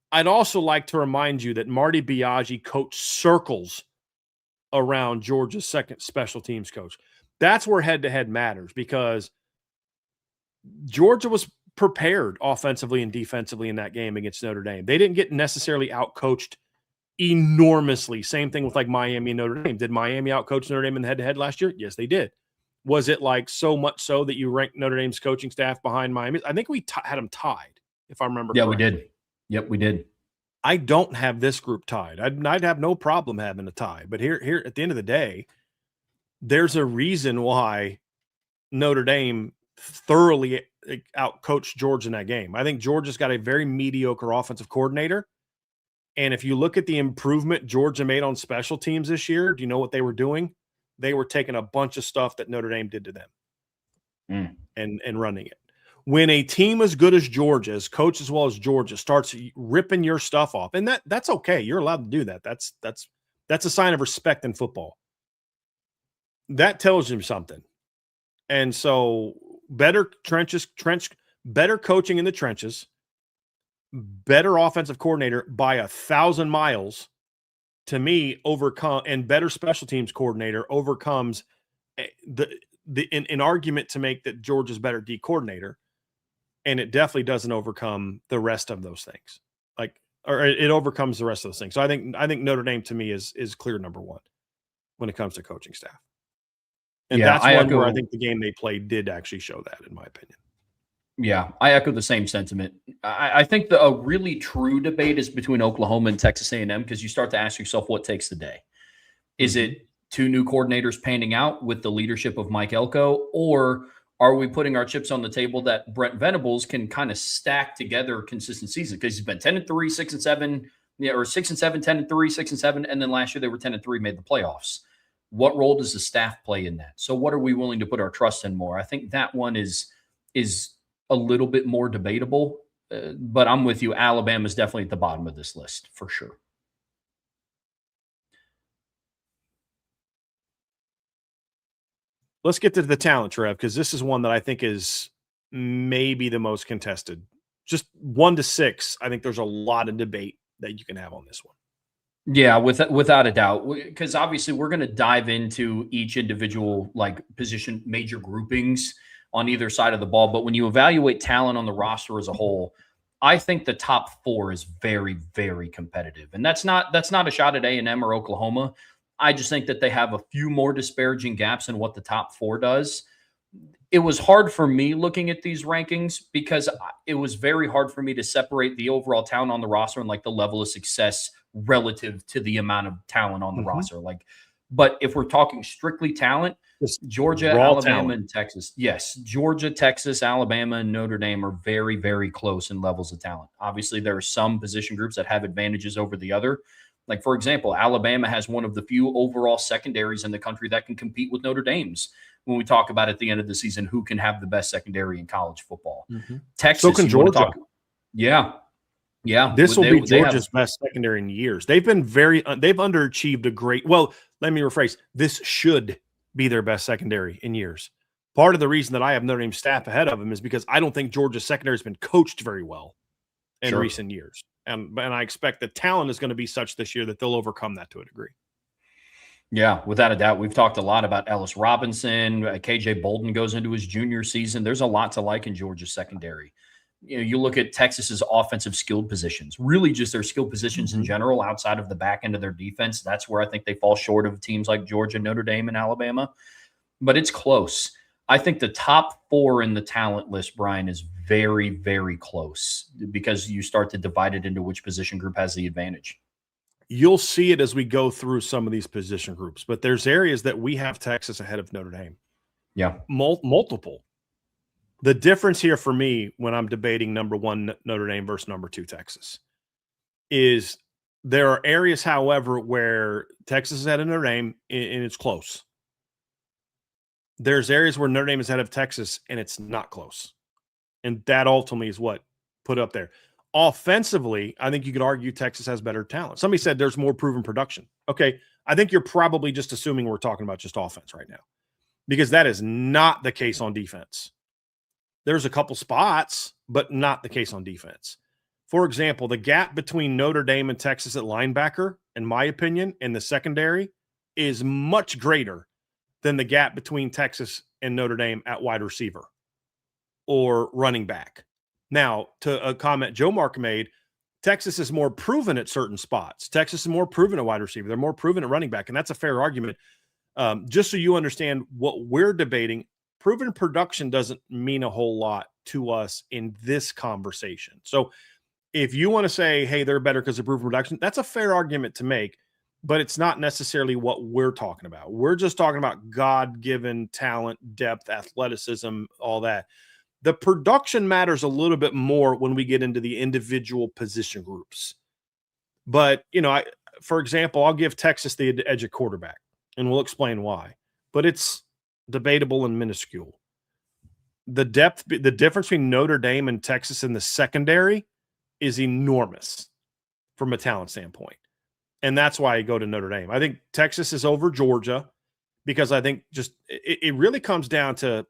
I'd also like to remind you that Marty Biaggi coached circles around Georgia's second special teams coach. That's where head-to-head matters because Georgia was prepared offensively and defensively in that game against Notre Dame. They didn't get necessarily out-coached enormously. Same thing with like Miami and Notre Dame. Did Miami out-coach Notre Dame in the head-to-head last year? Yes, they did. Was it like so much so that you ranked Notre Dame's coaching staff behind Miami? I think we had them tied, if I remember correctly. We did. Yep, we did. I don't have this group tied. I'd have no problem having a tie. But here at the end of the day, there's a reason why Notre Dame thoroughly outcoached Georgia in that game. I think Georgia's got a very mediocre offensive coordinator. And if you look at the improvement Georgia made on special teams this year, do you know what they were doing? They were taking a bunch of stuff that Notre Dame did to them and running it. When a team as good as Georgia, as coached as well as Georgia, starts ripping your stuff off, and that's okay. You're allowed to do that. That's a sign of respect in football. That tells you something. And so better coaching in the trenches, better offensive coordinator by 1,000 miles, to me, and better special teams coordinator overcomes an argument to make that Georgia's better D coordinator. And it definitely doesn't overcome the rest of those things. Or it overcomes the rest of those things. So I think Notre Dame to me is clear number one when it comes to coaching staff. And that's one where I think the game they played did actually show that, in my opinion. Yeah, I echo the same sentiment. I think a really true debate is between Oklahoma and Texas A&M, because you start to ask yourself what takes the day. Is it two new coordinators panning out with the leadership of Mike Elko, or are we putting our chips on the table that Brent Venables can kind of stack together a consistent season? Because he's been 10-3, 6-7, or 6-7, 10-3, 6-7, and then last year they were 10-3, made the playoffs. What role does the staff play in that? So what are we willing to put our trust in more? I think that one is a little bit more debatable, but I'm with you. Alabama is definitely at the bottom of this list for sure. Let's get to the talent, Trev, because this is one that I think is maybe the most contested. Just 1 to 6, I think there's a lot of debate that you can have on this one. Yeah, without a doubt, because obviously we're going to dive into each individual position, major groupings on either side of the ball. But when you evaluate talent on the roster as a whole, I think the top 4 is very, very competitive. And that's not a shot at A&M or Oklahoma. I just think that they have a few more disparaging gaps in what the top 4 does. It was hard for me looking at these rankings because it was very hard for me to separate the overall talent on the roster and the level of success relative to the amount of talent on the roster. But if we're talking strictly talent, Georgia, Alabama, and Texas. Yes, Georgia, Texas, Alabama, and Notre Dame are very, very close in levels of talent. Obviously, there are some position groups that have advantages over the other. For example, Alabama has one of the few overall secondaries in the country that can compete with Notre Dame's when we talk about at the end of the season who can have the best secondary in college football. Texas. So can Georgia. Yeah. This will be Georgia's best secondary in years. They've been they've underachieved let me rephrase. This should be their best secondary in years. Part of the reason that I have Notre Dame staff ahead of them is because I don't think Georgia's secondary has been coached very well in recent years. And I expect the talent is going to be such this year that they'll overcome that to a degree. Yeah, without a doubt. We've talked a lot about Ellis Robinson. KJ Bolden goes into his junior season. There's a lot to like in Georgia's secondary. You look at Texas's offensive skilled positions, really just their skilled positions in general outside of the back end of their defense. That's where I think they fall short of teams like Georgia, Notre Dame, and Alabama. But it's close. I think the top 4 in the talent list, Brian, is very, very close because you start to divide it into which position group has the advantage. You'll see it as we go through some of these position groups, but there's areas that we have Texas ahead of Notre Dame. Yeah. Multiple. The difference here for me when I'm debating number 1 Notre Dame versus number 2 Texas is there are areas, however, where Texas is ahead of Notre Dame and it's close. There's areas where Notre Dame is ahead of Texas and it's not close. And that ultimately is what put up there. Offensively, I think you could argue Texas has better talent. Somebody said there's more proven production. Okay, I think you're probably just assuming we're talking about just offense right now because that is not the case on defense. There's a couple spots, but not the case on defense. For example, the gap between Notre Dame and Texas at linebacker, in my opinion, in the secondary is much greater than the gap between Texas and Notre Dame at wide receiver or running back. Now, to a comment Joe Mark made, Texas is more proven at certain spots. Texas is more proven at wide receiver. They're more proven at running back, and that's a fair argument. Just so you understand what we're debating, proven production doesn't mean a whole lot to us in this conversation. So if you want to say, hey, they're better because of proven production, that's a fair argument to make, but it's not necessarily what we're talking about. We're just talking about God-given talent, depth, athleticism, all that. The production matters a little bit more when we get into the individual position groups. But, for example, I'll give Texas the edge at quarterback, and we'll explain why. But it's debatable and minuscule. The difference between Notre Dame and Texas in the secondary is enormous from a talent standpoint. And that's why I go to Notre Dame. I think Texas is over Georgia because I think it really comes down to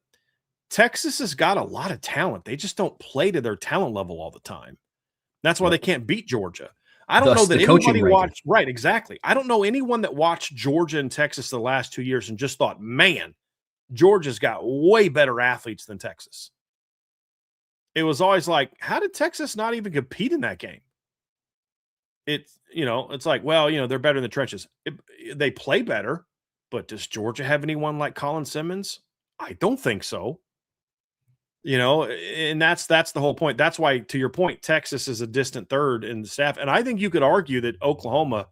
Texas has got a lot of talent. They just don't play to their talent level all the time. That's why they can't beat Georgia. I don't know that anybody watched. Right, exactly. I don't know anyone that watched Georgia and Texas the last 2 years and just thought, man, Georgia's got way better athletes than Texas. It was always like, how did Texas not even compete in that game? It's like, well, they're better in the trenches. They play better, but does Georgia have anyone like Colin Simmons? I don't think so. And that's the whole point. That's why, to your point, Texas is a distant third in the staff. And I think you could argue that Oklahoma,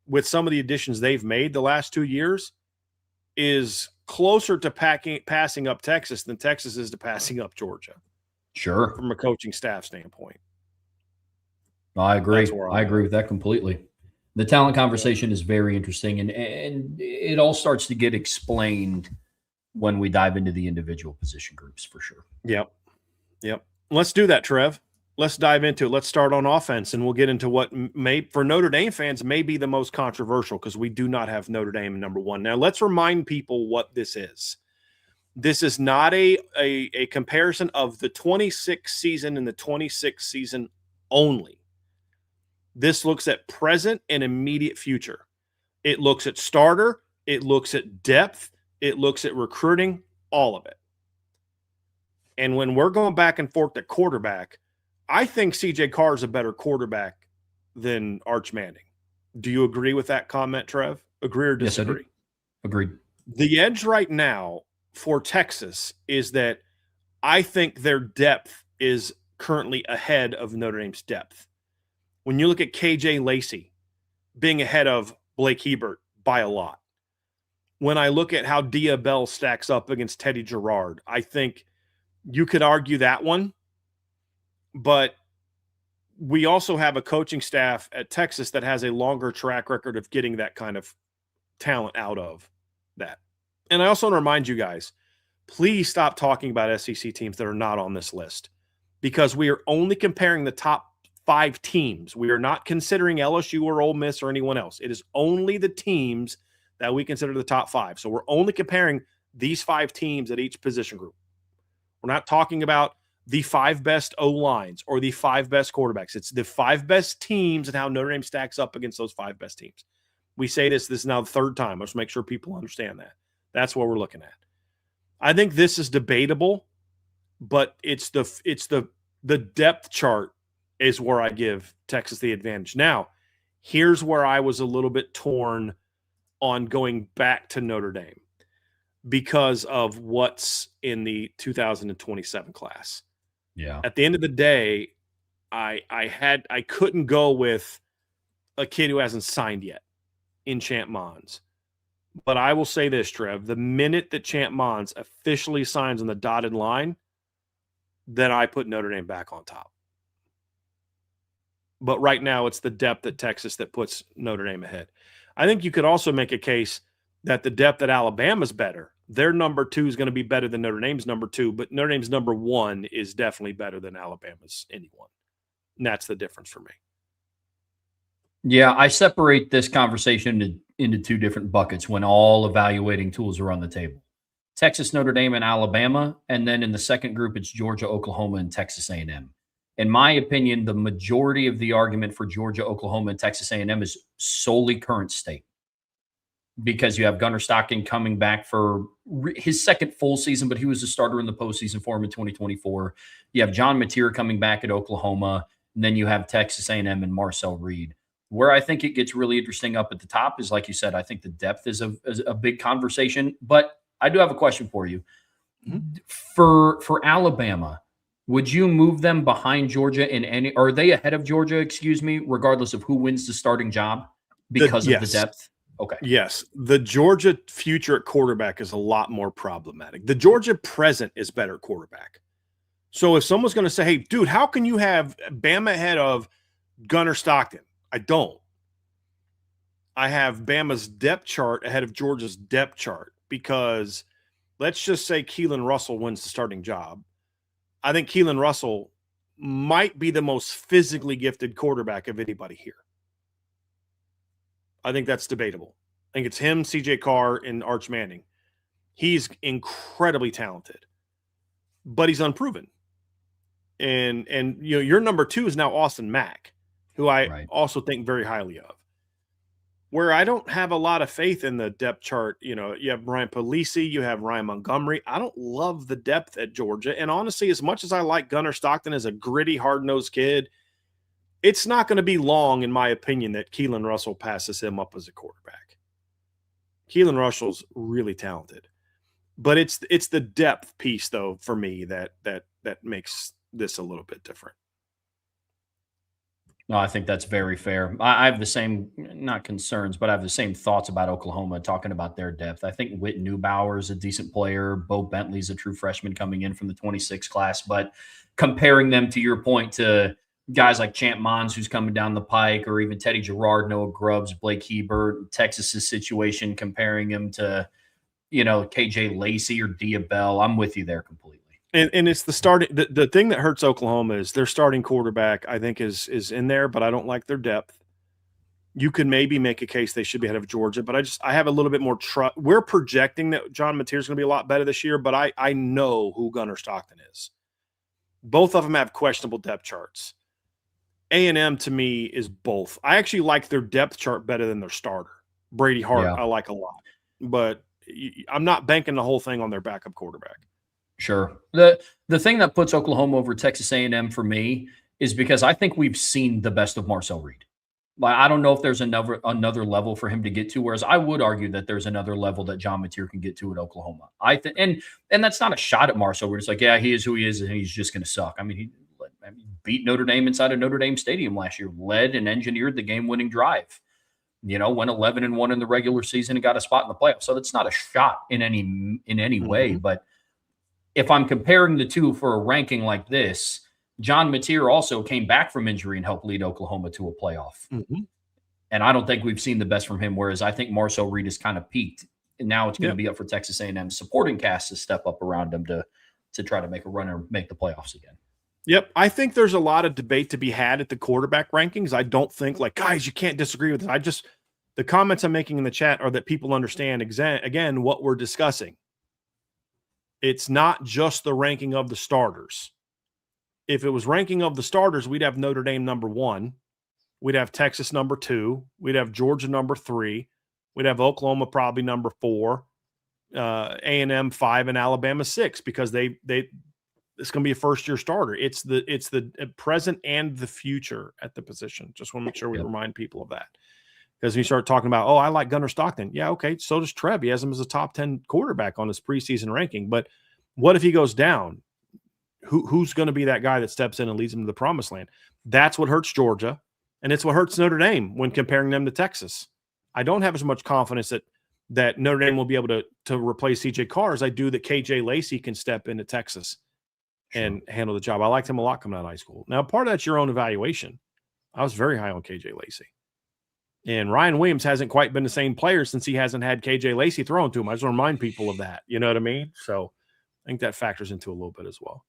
with some of the additions they've made the last 2 years, is closer to passing up Texas than Texas is to passing up Georgia. Sure. From a coaching staff standpoint. I agree. I agree with that completely. The talent conversation is very interesting, and it all starts to get explained when we dive into the individual position groups for sure. Yep. Let's do that, Trev. Let's dive into it. Let's start on offense, and we'll get into what may, for Notre Dame fans, may be the most controversial because we do not have Notre Dame number one. Now, let's remind people what this is. This is not a comparison of the 26 season and the 26 season only. This looks at present and immediate future. It looks at starter. It looks at depth. It looks at recruiting, all of it. And when we're going back and forth at quarterback, I think CJ Carr is a better quarterback than Arch Manning. Do you agree with that comment, Trev? Agree or disagree? Yes, I do. Agreed. The edge right now for Texas is that I think their depth is currently ahead of Notre Dame's depth. When you look at KJ Lacey being ahead of Blake Hebert by a lot. When I look at how Dia Bell stacks up against Teddy Gerard, I think you could argue that one. But we also have a coaching staff at Texas that has a longer track record of getting that kind of talent out of that. And I also want to remind you guys, please stop talking about SEC teams that are not on this list because we are only comparing the top 5 teams. We are not considering LSU or Ole Miss or anyone else. It is only the teams that we consider the top 5. So we're only comparing these 5 teams at each position group. We're not talking about the 5 best O-lines or the 5 best quarterbacks. It's the 5 best teams and how Notre Dame stacks up against those 5 best teams. We say this is now the 3rd time. Let's make sure people understand that. That's what we're looking at. I think this is debatable, but it's the depth chart is where I give Texas the advantage. Now, here's where I was a little bit torn on going back to Notre Dame because of what's in the 2027 class. Yeah. At the end of the day, I couldn't go with a kid who hasn't signed yet in Champ Mons. But I will say this, Trev, the minute that Champ Mons officially signs on the dotted line, then I put Notre Dame back on top. But right now it's the depth at Texas that puts Notre Dame ahead. I think you could also make a case that the depth at Alabama's better. Their number 2 is going to be better than Notre Dame's number 2, but Notre Dame's number 1 is definitely better than Alabama's anyone. And that's the difference for me. Yeah, I separate this conversation into 2 different buckets when all evaluating tools are on the table. Texas, Notre Dame, and Alabama. And then in the second group, it's Georgia, Oklahoma, and Texas A&M. In my opinion, the majority of the argument for Georgia, Oklahoma, and Texas A&M is solely current state. Because you have Gunnar Stockton coming back for his second full season, but he was a starter in the postseason for him in 2024. You have John Mateer coming back at Oklahoma, and then you have Texas A&M and Marcel Reed. Where I think it gets really interesting up at the top is, like you said, I think the depth is a big conversation. But I do have a question for you. Mm-hmm. For Alabama, would you move them behind Georgia in any? Are they ahead of Georgia? Excuse me, regardless of who wins the starting job because of the depth. Okay. Yes. The Georgia future at quarterback is a lot more problematic. The Georgia present is better quarterback. So if someone's going to say, hey, dude, how can you have Bama ahead of Gunnar Stockton? I don't. I have Bama's depth chart ahead of Georgia's depth chart because let's just say Keelan Russell wins the starting job. I think Keelan Russell might be the most physically gifted quarterback of anybody here. I think that's debatable. I think it's him, CJ Carr, and Arch Manning. He's incredibly talented, but he's unproven. And you know, your number 2 is now Austin Mack, who I also think very highly of. Where I don't have a lot of faith in the depth chart, you know, you have Brian Puglisi, you have Ryan Montgomery. I don't love the depth at Georgia. And honestly, as much as I like Gunnar Stockton as a gritty, hard-nosed kid, it's not going to be long, in my opinion, that Keelan Russell passes him up as a quarterback. Keelan Russell's really talented. But it's the depth piece, though, for me that makes this a little bit different. No, I think that's very fair. I have the same, not concerns, but I have the same thoughts about Oklahoma talking about their depth. I think Whit Neubauer is a decent player. Bo Bentley's a true freshman coming in from the 26 class. But comparing them, to your point, to guys like Champ Mons, who's coming down the pike, or even Teddy Gerard, Noah Grubbs, Blake Hebert, Texas's situation, comparing him to, you know, KJ Lacey or Diabell, I'm with you there completely. And it's the starting the thing that hurts Oklahoma is their starting quarterback, I think, is in there, but I don't like their depth. You could maybe make a case they should be ahead of Georgia, but I have a little bit more trust. We're projecting that John Mateer is going to be a lot better this year, but I know who Gunnar Stockton is. Both of them have questionable depth charts. A&M to me is both. I actually like their depth chart better than their starter. Brady Hart, I like a lot, but I'm not banking the whole thing on their backup quarterback. Sure. The thing that puts Oklahoma over Texas A&M for me is because I think we've seen the best of Marcel Reed. Like, I don't know if there's another level for him to get to, whereas I would argue that there's another level that John Mateer can get to at Oklahoma. And that's not a shot at Marcel Reed. It's like, yeah, he is who he is, and he's just going to suck. I mean, he beat Notre Dame inside of Notre Dame Stadium last year, led and engineered the game-winning drive. You know, went 11-1 in the regular season and got a spot in the playoffs. So that's not a shot in any way, but if I'm comparing the two for a ranking like this, John Mateer also came back from injury and helped lead Oklahoma to a playoff. And I don't think we've seen the best from him, whereas I think Marcel Reed has kind of peaked. And now it's going to be up for Texas A&M's supporting cast to step up around him to try to make a run or make the playoffs again. Yep. I think there's a lot of debate to be had at the quarterback rankings. I don't think, like, guys, you can't disagree with it. The comments I'm making in the chat are that people understand, again, what we're discussing. It's not just the ranking of the starters. If it was ranking of the starters, we'd have Notre Dame number 1. We'd have Texas number 2. We'd have Georgia number 3. We'd have Oklahoma probably number 4, A&M 5, and Alabama 6, because it's going to be a first-year starter. It's the present and the future at the position. Just want to make sure we remind people of that. Because when you start talking about, I like Gunnar Stockton. Yeah, okay, so does Trev. He has him as a top 10 quarterback on his preseason ranking. But what if he goes down? Who's going to be that guy that steps in and leads him to the promised land? That's what hurts Georgia, and it's what hurts Notre Dame when comparing them to Texas. I don't have as much confidence that Notre Dame will be able to replace CJ Carr as I do that KJ Lacey can step into Texas and handle the job. I liked him a lot coming out of high school. Now, part of that's your own evaluation. I was very high on KJ Lacey. And Ryan Williams hasn't quite been the same player since he hasn't had KJ Lacey thrown to him. I just want to remind people of that. You know what I mean? So I think that factors into a little bit as well.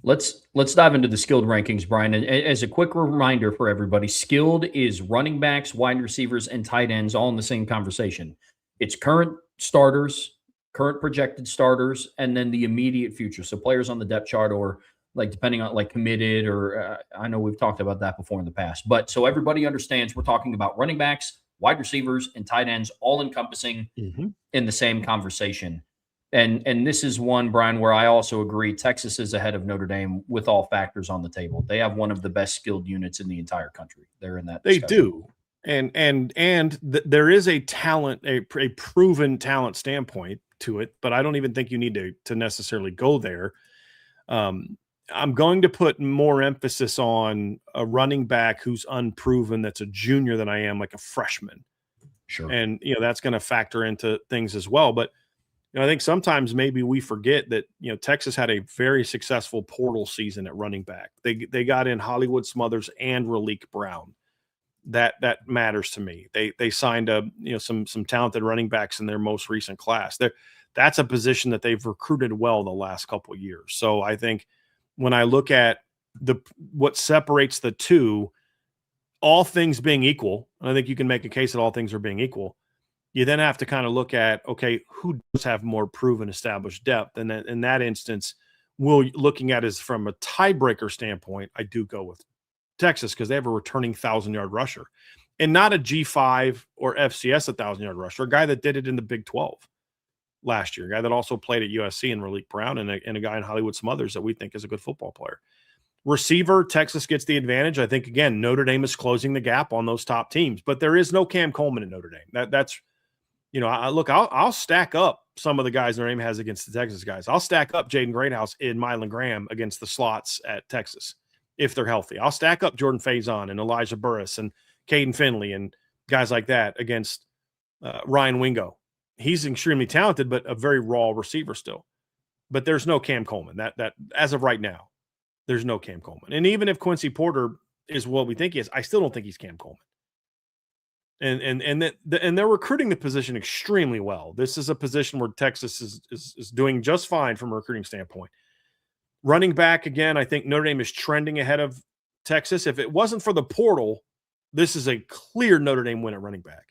Let's dive into the skilled rankings, Brian. And as a quick reminder for everybody, skilled is running backs, wide receivers, and tight ends all in the same conversation. It's current starters, current projected starters, and then the immediate future. So players on the depth chart, or like depending on like committed, or I know we've talked about that before in the past. But so everybody understands, we're talking about running backs, wide receivers, and tight ends, all encompassing in the same conversation. And this is one, Brian, where I also agree Texas is ahead of Notre Dame with all factors on the table. They have one of the best skilled units in the entire country. They're in that discussion. They do. And there is a talent, a proven talent standpoint to it, but I don't even think you need to necessarily go there. I'm going to put more emphasis on a running back who's unproven, that's a junior, than I am like a freshman. Sure. And, that's going to factor into things as well. But I think sometimes maybe we forget that, Texas had a very successful portal season at running back. They got in Hollywood Smothers and Raleek Brown. That matters to me. They signed some talented running backs in their most recent class. That's a position that they've recruited well the last couple of years. So I think when I look at what separates the two, all things being equal, and I think you can make a case that all things are being equal, you then have to kind of look at, okay, who does have more proven established depth? And in that instance, looking at is from a tiebreaker standpoint, I do go with Texas because they have a returning 1,000-yard rusher and not a G5 or FCS 1,000-yard rusher, a guy that did it in the Big 12 last year, a guy that also played at USC in Raleek Brown, and a guy in Hollywood Smothers that we think is a good football player. Receiver, Texas gets the advantage. I think, again, Notre Dame is closing the gap on those top teams, but there is no Cam Coleman in Notre Dame. That's I'll stack up some of the guys Notre Dame has against the Texas guys. I'll stack up Jaden Greathouse and Mylan Graham against the slots at Texas if they're healthy. I'll stack up Jordan Faison and Elijah Burris and Caden Finley and guys like that against Ryan Wingo. He's extremely talented, but a very raw receiver still. But there's no Cam Coleman. That as of right now, there's no Cam Coleman. And even if Quincy Porter is what we think he is, I still don't think he's Cam Coleman. And they're recruiting the position extremely well. This is a position where Texas is doing just fine from a recruiting standpoint. Running back, again, I think Notre Dame is trending ahead of Texas. If it wasn't for the portal, this is a clear Notre Dame win at running back.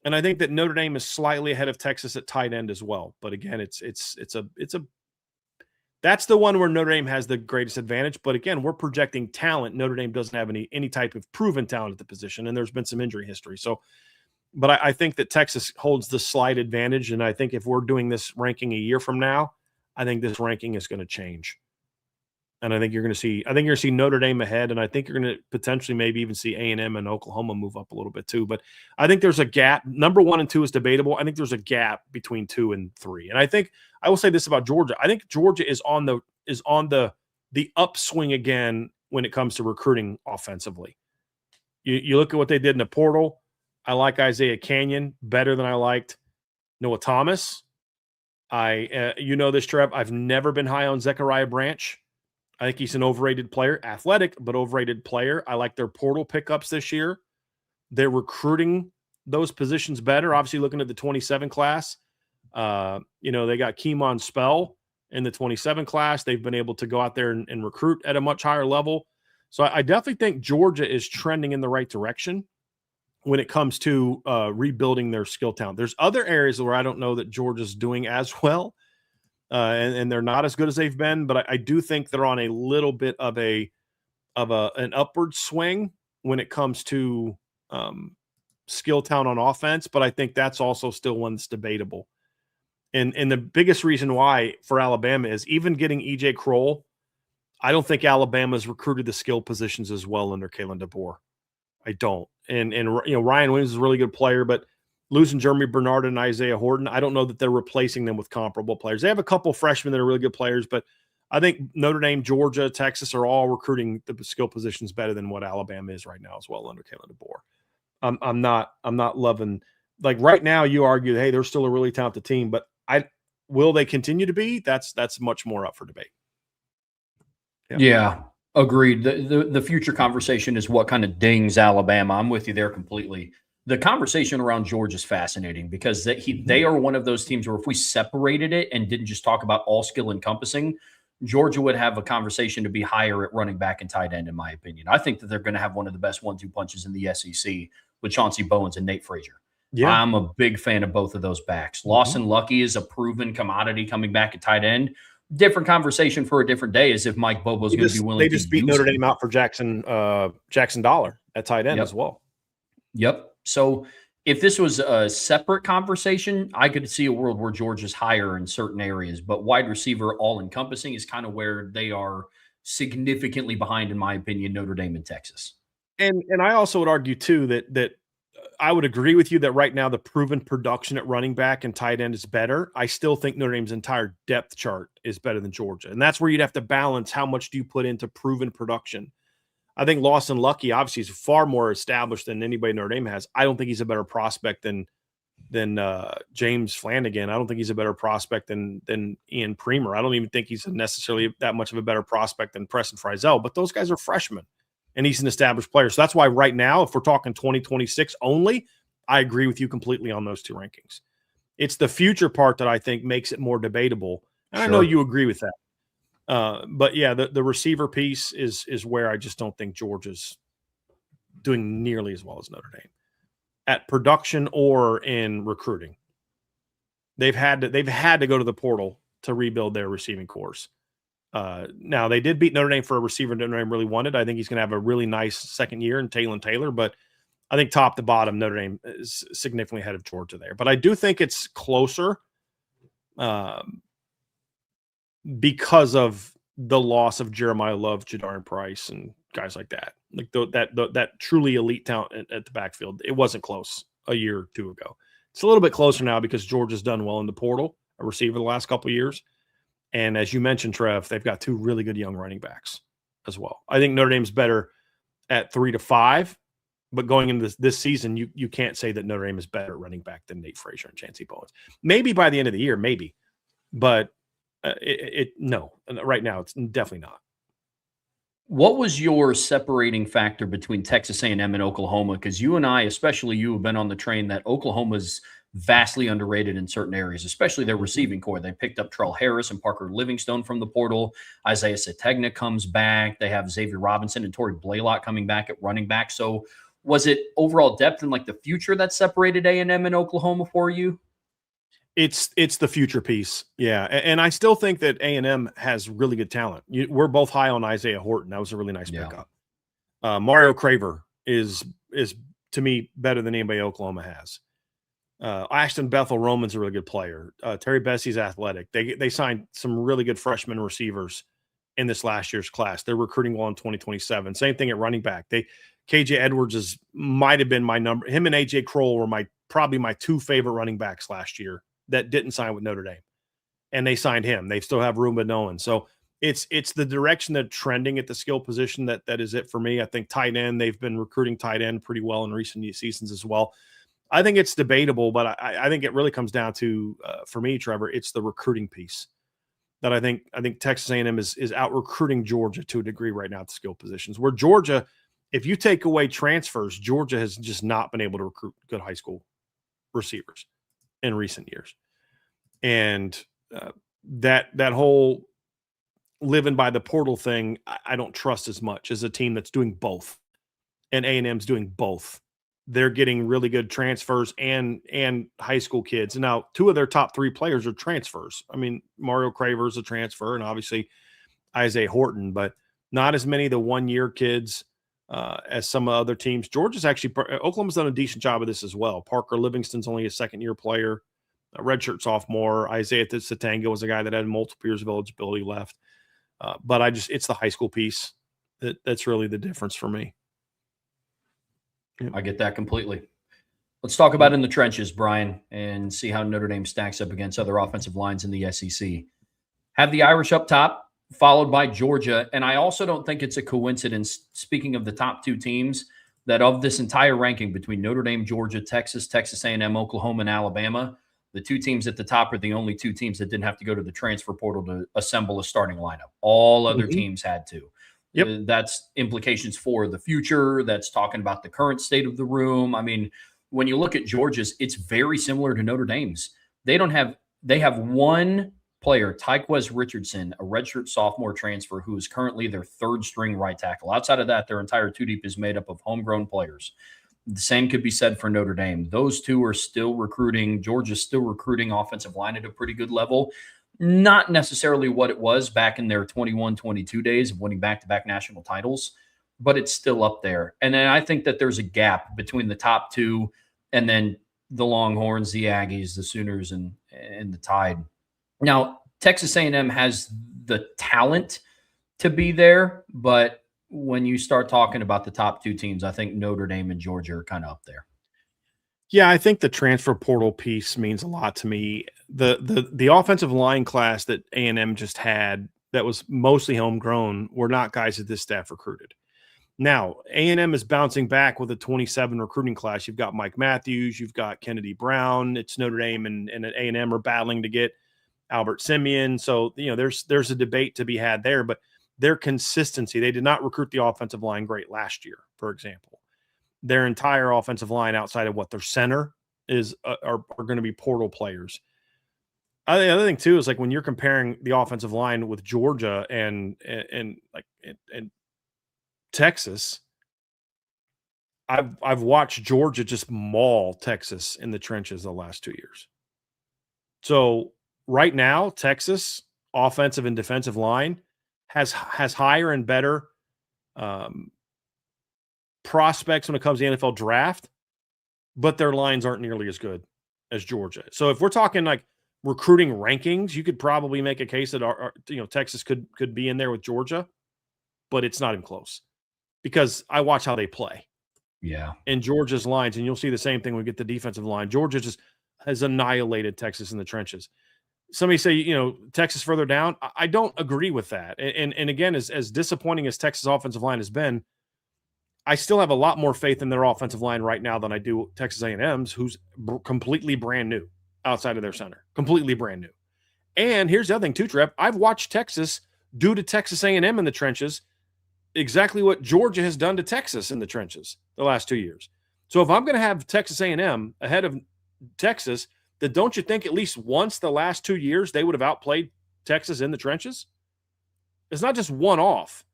And I think that Notre Dame is slightly ahead of Texas at tight end as well. But again, that's the one where Notre Dame has the greatest advantage. But again, we're projecting talent. Notre Dame doesn't have any type of proven talent at the position, and there's been some injury history. So, but I think that Texas holds the slight advantage. And I think if we're doing this ranking a year from now, I think this ranking is going to change. And I think you're going to see Notre Dame ahead, and I think you're going to potentially maybe even see A&M and Oklahoma move up a little bit too. But I think there's a gap. Number 1 and 2 is debatable. I think there's a gap between 2 and 3. And I think I will say this about Georgia. I think Georgia is on the upswing again when it comes to recruiting offensively. You look at what they did in the portal. I like Isaiah Canyon better than I liked Noah Thomas. This, Trev. I've never been high on Zechariah Branch. I think he's an overrated player, athletic, but overrated player. I like their portal pickups this year. They're recruiting those positions better. Obviously, looking at the 27 class, they got Keemon Spell in the 27 class. They've been able to go out there and recruit at a much higher level. So I definitely think Georgia is trending in the right direction when it comes to rebuilding their skill talent. There's other areas where I don't know that Georgia's doing as well. And they're not as good as they've been, but I do think they're on a little bit of an upward swing when it comes to skill talent on offense. But I think that's also still one that's debatable. And the biggest reason why for Alabama is even getting EJ Kroll. I don't think Alabama's recruited the skill positions as well under Kalen DeBoer. I don't. And Ryan Williams is a really good player, but losing Jeremy Bernard and Isaiah Horton, I don't know that they're replacing them with comparable players. They have a couple freshmen that are really good players, but I think Notre Dame, Georgia, Texas are all recruiting the skill positions better than what Alabama is right now as well under Kalen DeBoer. I'm not loving, like right now you argue, hey, they're still a really talented team, but will they continue to be? That's much more up for debate. Yeah, agreed. The future conversation is what kind of dings Alabama. I'm with you there completely. The conversation around Georgia is fascinating because they are one of those teams where if we separated it and didn't just talk about all skill encompassing, Georgia would have a conversation to be higher at running back and tight end, in my opinion. I think that they're going to have one of the best 1-2 punches in the SEC with Chauncey Bowens and Nate Frazier. Yeah. I'm a big fan of both of those backs. Lawson Lucky is a proven commodity coming back at tight end. Different conversation for a different day is if Mike Bobo's going to be willing to use him. They just beat Notre Dame out for Jackson Dollar at tight end as well. Yep. So if this was a separate conversation, I could see a world where Georgia's higher in certain areas, but wide receiver all-encompassing is kind of where they are significantly behind, in my opinion, Notre Dame and Texas. And I also would argue, too, that I would agree with you that right now the proven production at running back and tight end is better. I still think Notre Dame's entire depth chart is better than Georgia, and that's where you'd have to balance how much do you put into proven production. I think Lawson Lucky obviously is far more established than anybody Notre Dame has. I don't think he's a better prospect than James Flanagan. I don't think he's a better prospect than Ian Premer. I don't even think he's necessarily that much of a better prospect than Preston Frizzell, but those guys are freshmen and he's an established player. So that's why right now, if we're talking 2026 only, I agree with you completely on those two rankings. It's the future part that I think makes it more debatable. And I know you agree with that. But yeah, the receiver piece is where I just don't think Georgia's doing nearly as well as Notre Dame at production or in recruiting. They've had to go to the portal to rebuild their receiving corps. Now they did beat Notre Dame for a receiver Notre Dame really wanted. I think he's going to have a really nice second year in Taylor Taylor, but I think top to bottom, Notre Dame is significantly ahead of Georgia there. But I do think it's closer because of the loss of Jeremiah Love, Jadarian Price, and guys like that. Like that truly elite talent at the backfield. It wasn't close a year or two ago. It's a little bit closer now because Georgia's done well in the portal, a receiver the last couple of years. And as you mentioned, Trev, they've got two really good young running backs as well. I think Notre Dame's better at 3 to 5, but going into this season, you can't say that Notre Dame is better at running back than Nate Frazier and Chancey Bowens. Maybe by the end of the year, maybe, but no. Right now, it's definitely not. What was your separating factor between Texas A&M and Oklahoma? Because you and I, especially you, have been on the train that Oklahoma's vastly underrated in certain areas, especially their receiving core. They picked up Terrell Harris and Parker Livingstone from the portal. Isaiah Sategna comes back. They have Xavier Robinson and Torrey Blaylock coming back at running back. So was it overall depth and like the future that separated A&M and Oklahoma for you? It's the future piece. Yeah. And I still think that A&M has really good talent. We're both high on Isaiah Horton. That was a really nice pickup. Mario Craver is to me better than anybody Oklahoma has. Ashton Bethel Roman's a really good player. Terry Bessie's athletic. They signed some really good freshman receivers in this last year's class. They're recruiting well in 2027. Same thing at running back. KJ Edwards might have been my number. Him and AJ Kroll were probably my two favorite running backs last year that didn't sign with Notre Dame, and they signed him. They still have Roomba Nolan. So it's the direction they're trending at the skill position that is it for me. I think tight end, they've been recruiting tight end pretty well in recent seasons as well. I think it's debatable, but I think it really comes down to, for me, Trevor, it's the recruiting piece that I think Texas A&M is out recruiting Georgia to a degree right now at the skill positions, where Georgia, if you take away transfers, Georgia has just not been able to recruit good high school receivers in recent years. And that whole living by the portal thing, I don't trust as much as a team that's doing both, and A&M's doing both. They're getting really good transfers and high school kids. And now two of their top 3 players are transfers. I mean, Mario Craver's a transfer, and obviously Isaiah Horton, but not as many of the one-year kids as some other teams. Oklahoma's done a decent job of this as well. Parker Livingston's only a second-year player, a redshirt sophomore. Isaiah Satanga was a guy that had multiple years of eligibility left. But it's the high school piece that's really the difference for me. I get that completely. Let's talk about in the trenches, Brian, and see how Notre Dame stacks up against other offensive lines in the SEC. Have the Irish up top, followed by Georgia. And I also don't think it's a coincidence, speaking of the top 2 teams, that of this entire ranking between Notre Dame, Georgia, Texas A&M, Oklahoma, and Alabama, the 2 teams at the top are the only 2 teams that didn't have to go to the transfer portal to assemble a starting lineup. All other teams had to. Yep. That's implications for the future. That's talking about the current state of the room. I mean, when you look at Georgia's, it's very similar to Notre Dame's. They have one player, Tyquez Richardson, a redshirt sophomore transfer who is currently their 3rd string right tackle. Outside of that, their entire 2 deep is made up of homegrown players. The same could be said for Notre Dame. Those 2 are still recruiting. Georgia's still recruiting offensive line at a pretty good level. Not necessarily what it was back in their 21-22 days of winning back-to-back national titles, but it's still up there. And then I think that there's a gap between the top 2 and then the Longhorns, the Aggies, the Sooners, and the Tide. Now, Texas A&M has the talent to be there, but when you start talking about the top 2 teams, I think Notre Dame and Georgia are kind of up there. Yeah, I think the transfer portal piece means a lot to me. The offensive line class that A&M just had that was mostly homegrown were not guys that this staff recruited. Now, A&M is bouncing back with a 27 recruiting class. You've got Mike Matthews, you've got Kennedy Brown. It's Notre Dame and A&M are battling to get Albert Simeon. So, there's a debate to be had there, but their consistency, they did not recruit the offensive line great last year, for example. Their entire offensive line outside of what their center is are going to be portal players. The other thing too is like when you're comparing the offensive line with Georgia and Texas, I've watched Georgia just maul Texas in the trenches the last 2 years. So right now, Texas offensive and defensive line has higher and better prospects when it comes to the NFL draft, but their lines aren't nearly as good as Georgia. So if we're talking like recruiting rankings, you could probably make a case that Texas could be in there with Georgia, but it's not even close because I watch how they play. Yeah. In Georgia's lines, and you'll see the same thing when we get the defensive line. Georgia just has annihilated Texas in the trenches. Somebody say, Texas further down. I don't agree with that. And again, as disappointing as Texas offensive line has been, I still have a lot more faith in their offensive line right now than I do Texas A&M's, who's completely brand new outside of their center, completely brand new. And here's the other thing too, Trev. I've watched Texas do to Texas A&M in the trenches exactly what Georgia has done to Texas in the trenches the last 2 years. So if I'm going to have Texas A&M ahead of Texas, then don't you think at least once the last 2 years they would have outplayed Texas in the trenches? It's not just one off.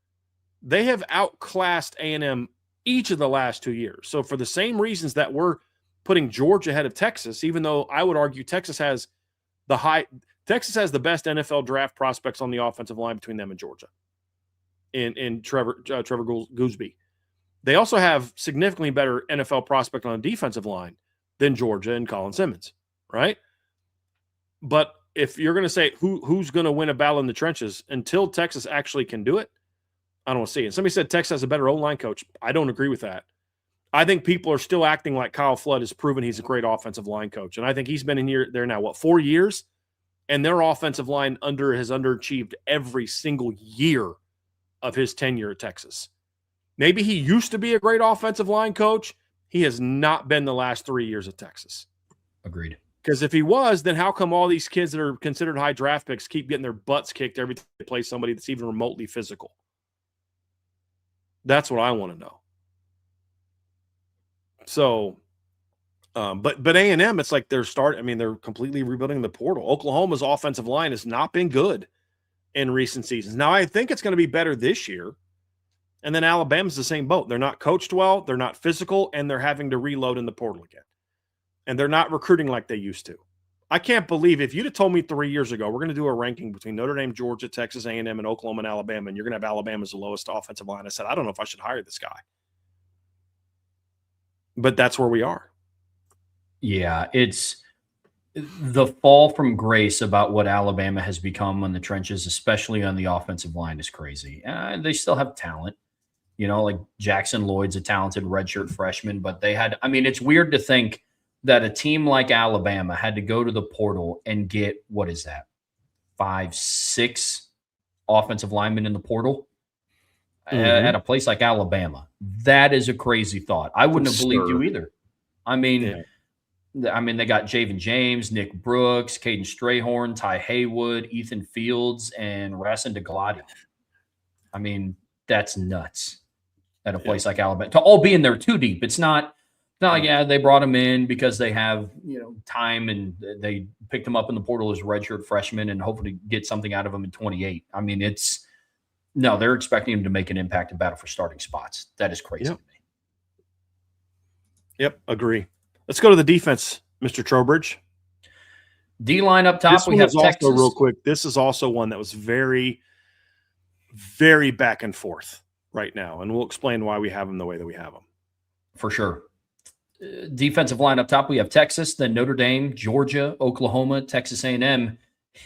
They have outclassed A&M each of the last 2 years. So for the same reasons that we're putting Georgia ahead of Texas, even though I would argue Texas has the best NFL draft prospects on the offensive line between them and Georgia in Trevor Gooseby. They also have significantly better NFL prospect on the defensive line than Georgia and Colin Simmons, right? But if you're going to say who's going to win a battle in the trenches until Texas actually can do it, I don't see it. Somebody said Texas has a better O-line coach. I don't agree with that. I think people are still acting like Kyle Flood has proven he's a great offensive line coach. And I think he's been in there now, 4 years? And their offensive line has underachieved every single year of his tenure at Texas. Maybe he used to be a great offensive line coach. He has not been the last 3 years at Texas. Agreed. Because if he was, then how come all these kids that are considered high draft picks keep getting their butts kicked every time they play somebody that's even remotely physical? That's what I want to know. So, but A&M, it's like they're completely rebuilding the portal. Oklahoma's offensive line has not been good in recent seasons. Now, I think it's going to be better this year. And then Alabama's the same boat. They're not coached well, they're not physical, and they're having to reload in the portal again. And they're not recruiting like they used to. I can't believe if you'd have told me 3 years ago, we're going to do a ranking between Notre Dame, Georgia, Texas A&M, and Oklahoma and Alabama, and you're going to have Alabama as the lowest offensive line. I said, I don't know if I should hire this guy. But that's where we are. Yeah, it's the fall from grace about what Alabama has become in the trenches, especially on the offensive line, is crazy. They still have talent. Like Jackson Lloyd's a talented redshirt freshman, but it's weird to think that a team like Alabama had to go to the portal and get, 5, 6 offensive linemen in the portal at a place like Alabama. That is a crazy thought. I wouldn't have believed you either. They got Javen James, Nick Brooks, Caden Strayhorn, Ty Haywood, Ethan Fields, and Racing DeGladi. That's nuts at a place like Alabama. To all be in there too deep. It's not like, they brought him in because they have, time and they picked him up in the portal as a redshirt freshman and hopefully get something out of him in 28. They're expecting him to make an impact and battle for starting spots. That is crazy to me. Yep, agree. Let's go to the defense, Mr. Trowbridge. D-line up top, we have Texas. Also, real quick, this is also one that was very, very back and forth right now, and we'll explain why we have them the way that we have them. For sure. Defensive line up top, we have Texas, then Notre Dame, Georgia, Oklahoma, Texas A&M,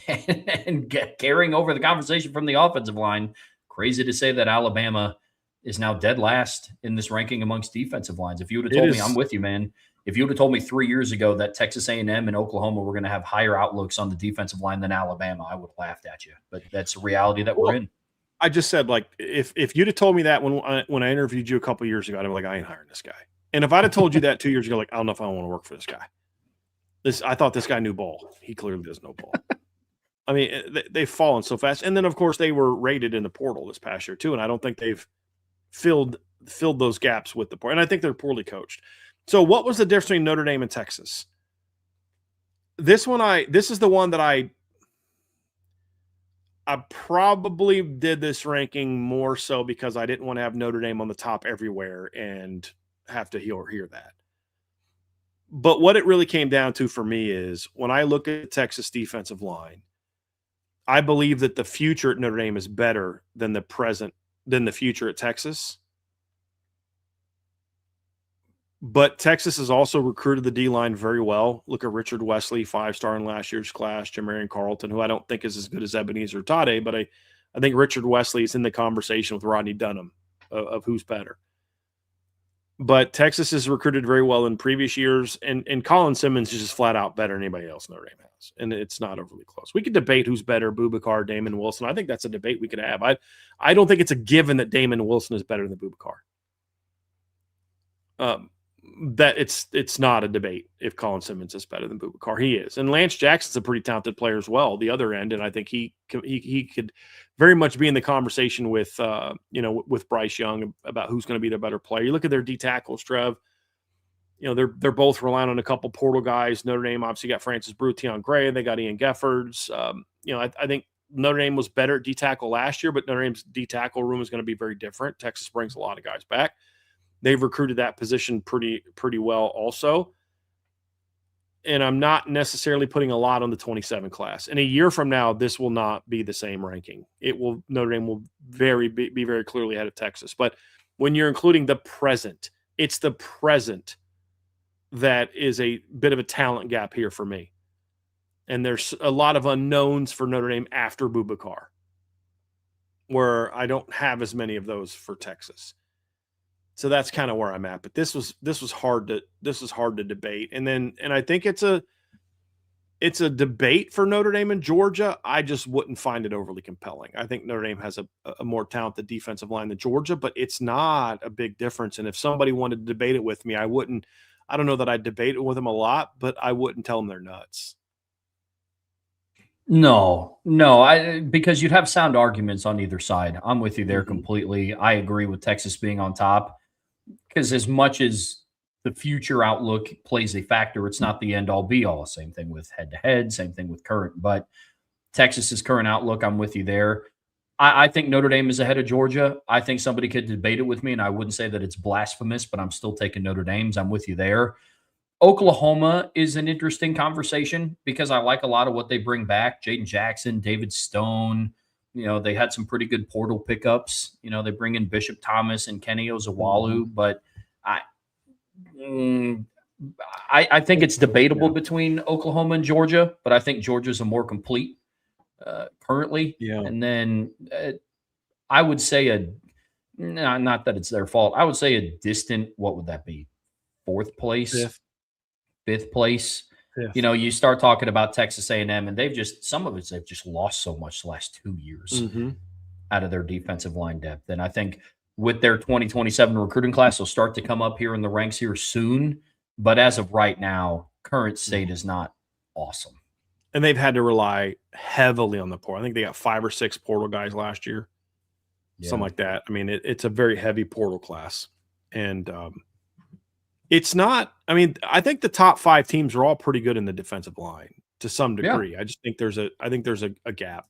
and carrying over the conversation from the offensive line. Crazy to say that Alabama is now dead last in this ranking amongst defensive lines. If you would have told me, I'm with you, man. If you would have told me 3 years ago that Texas A&M and Oklahoma were going to have higher outlooks on the defensive line than Alabama, I would have laughed at you. But that's the reality that we're in. I just said, like, if you'd have told me that when I interviewed you a couple years ago, I'd be like, I ain't hiring this guy. And if I'd have told you that 2 years ago, like, I don't know if I want to work for this guy. I thought this guy knew ball. He clearly does know ball. I mean, they've fallen so fast. And then, of course, they were rated in the portal this past year too. And I don't think they've filled those gaps with the portal. And I think they're poorly coached. So what was the difference between Notre Dame and Texas? This is the one that I probably did this ranking more so because I didn't want to have Notre Dame on the top everywhere and have to hear that. But what it really came down to for me is when I look at the Texas defensive line, I believe that the future at Notre Dame is better than the future at Texas. But Texas has also recruited the D-line very well. Look at Richard Wesley, 5-star in last year's class, Jamarian Carlton, who I don't think is as good as Ebenezer Tade, but I think Richard Wesley is in the conversation with Rodney Dunham of who's better. But Texas has recruited very well in previous years, and Colin Simmons is just flat out better than anybody else Notre Dame has, and it's not overly close. We could debate who's better, Boubacar, Damon Wilson. I think that's a debate we could have. I don't think it's a given that Damon Wilson is better than Boubacar. That it's not a debate if Colin Simmons is better than Boubacar. He is. And Lance Jackson's a pretty talented player as well, the other end, and I think he could very much be in the conversation with with Bryce Young about who's going to be the better player. You look at their D tackles, Trev. They're both relying on a couple portal guys. Notre Dame obviously got Francis Brew-Tion Gray. They got Ian Geffords. I think Notre Dame was better at D tackle last year, but Notre Dame's D tackle room is going to be very different. Texas brings a lot of guys back. They've recruited that position pretty well also. And I'm not necessarily putting a lot on the 27 class. In a year from now, this will not be the same ranking. Notre Dame will be very clearly ahead of Texas. But when you're including the present, it's the present that is a bit of a talent gap here for me. And there's a lot of unknowns for Notre Dame after Boubacar, where I don't have as many of those for Texas. So that's kind of where I'm at. But this was hard to debate. And I think it's a debate for Notre Dame and Georgia. I just wouldn't find it overly compelling. I think Notre Dame has a more talented defensive line than Georgia, but it's not a big difference. And if somebody wanted to debate it with me, I don't know that I'd debate it with them a lot, but I wouldn't tell them they're nuts. No, because you'd have sound arguments on either side. I'm with you there completely. I agree with Texas being on top. Because as much as the future outlook plays a factor, it's not the end all be all. Same thing with head to head, same thing with current. But Texas's current outlook, I'm with you there. I think Notre Dame is ahead of Georgia. I think somebody could debate it with me, and I wouldn't say that it's blasphemous, but I'm still taking Notre Dame's. I'm with you there. Oklahoma is an interesting conversation because I like a lot of what they bring back. Jaden Jackson, David Stone. They had some pretty good portal pickups. They bring in Bishop Thomas and Kenny Ozawalu, but I think it's debatable between Oklahoma and Georgia, but I think Georgia's a more complete currently. Yeah. And then I would say not that it's their fault. I would say a distant, what would that be? Fourth place, fifth place. Yeah. You start talking about Texas A&M, and they've just lost so much the last 2 years out of their defensive line depth. And I think with their 2027 recruiting class, they'll start to come up here in the ranks here soon. But as of right now, current state is not awesome. And they've had to rely heavily on the portal. I think they got 5 or 6 portal guys last year, something like that. I mean, it's a very heavy portal class. And it's not – I mean, I think the top 5 teams are all pretty good in the defensive line to some degree. Yeah. I just think there's a gap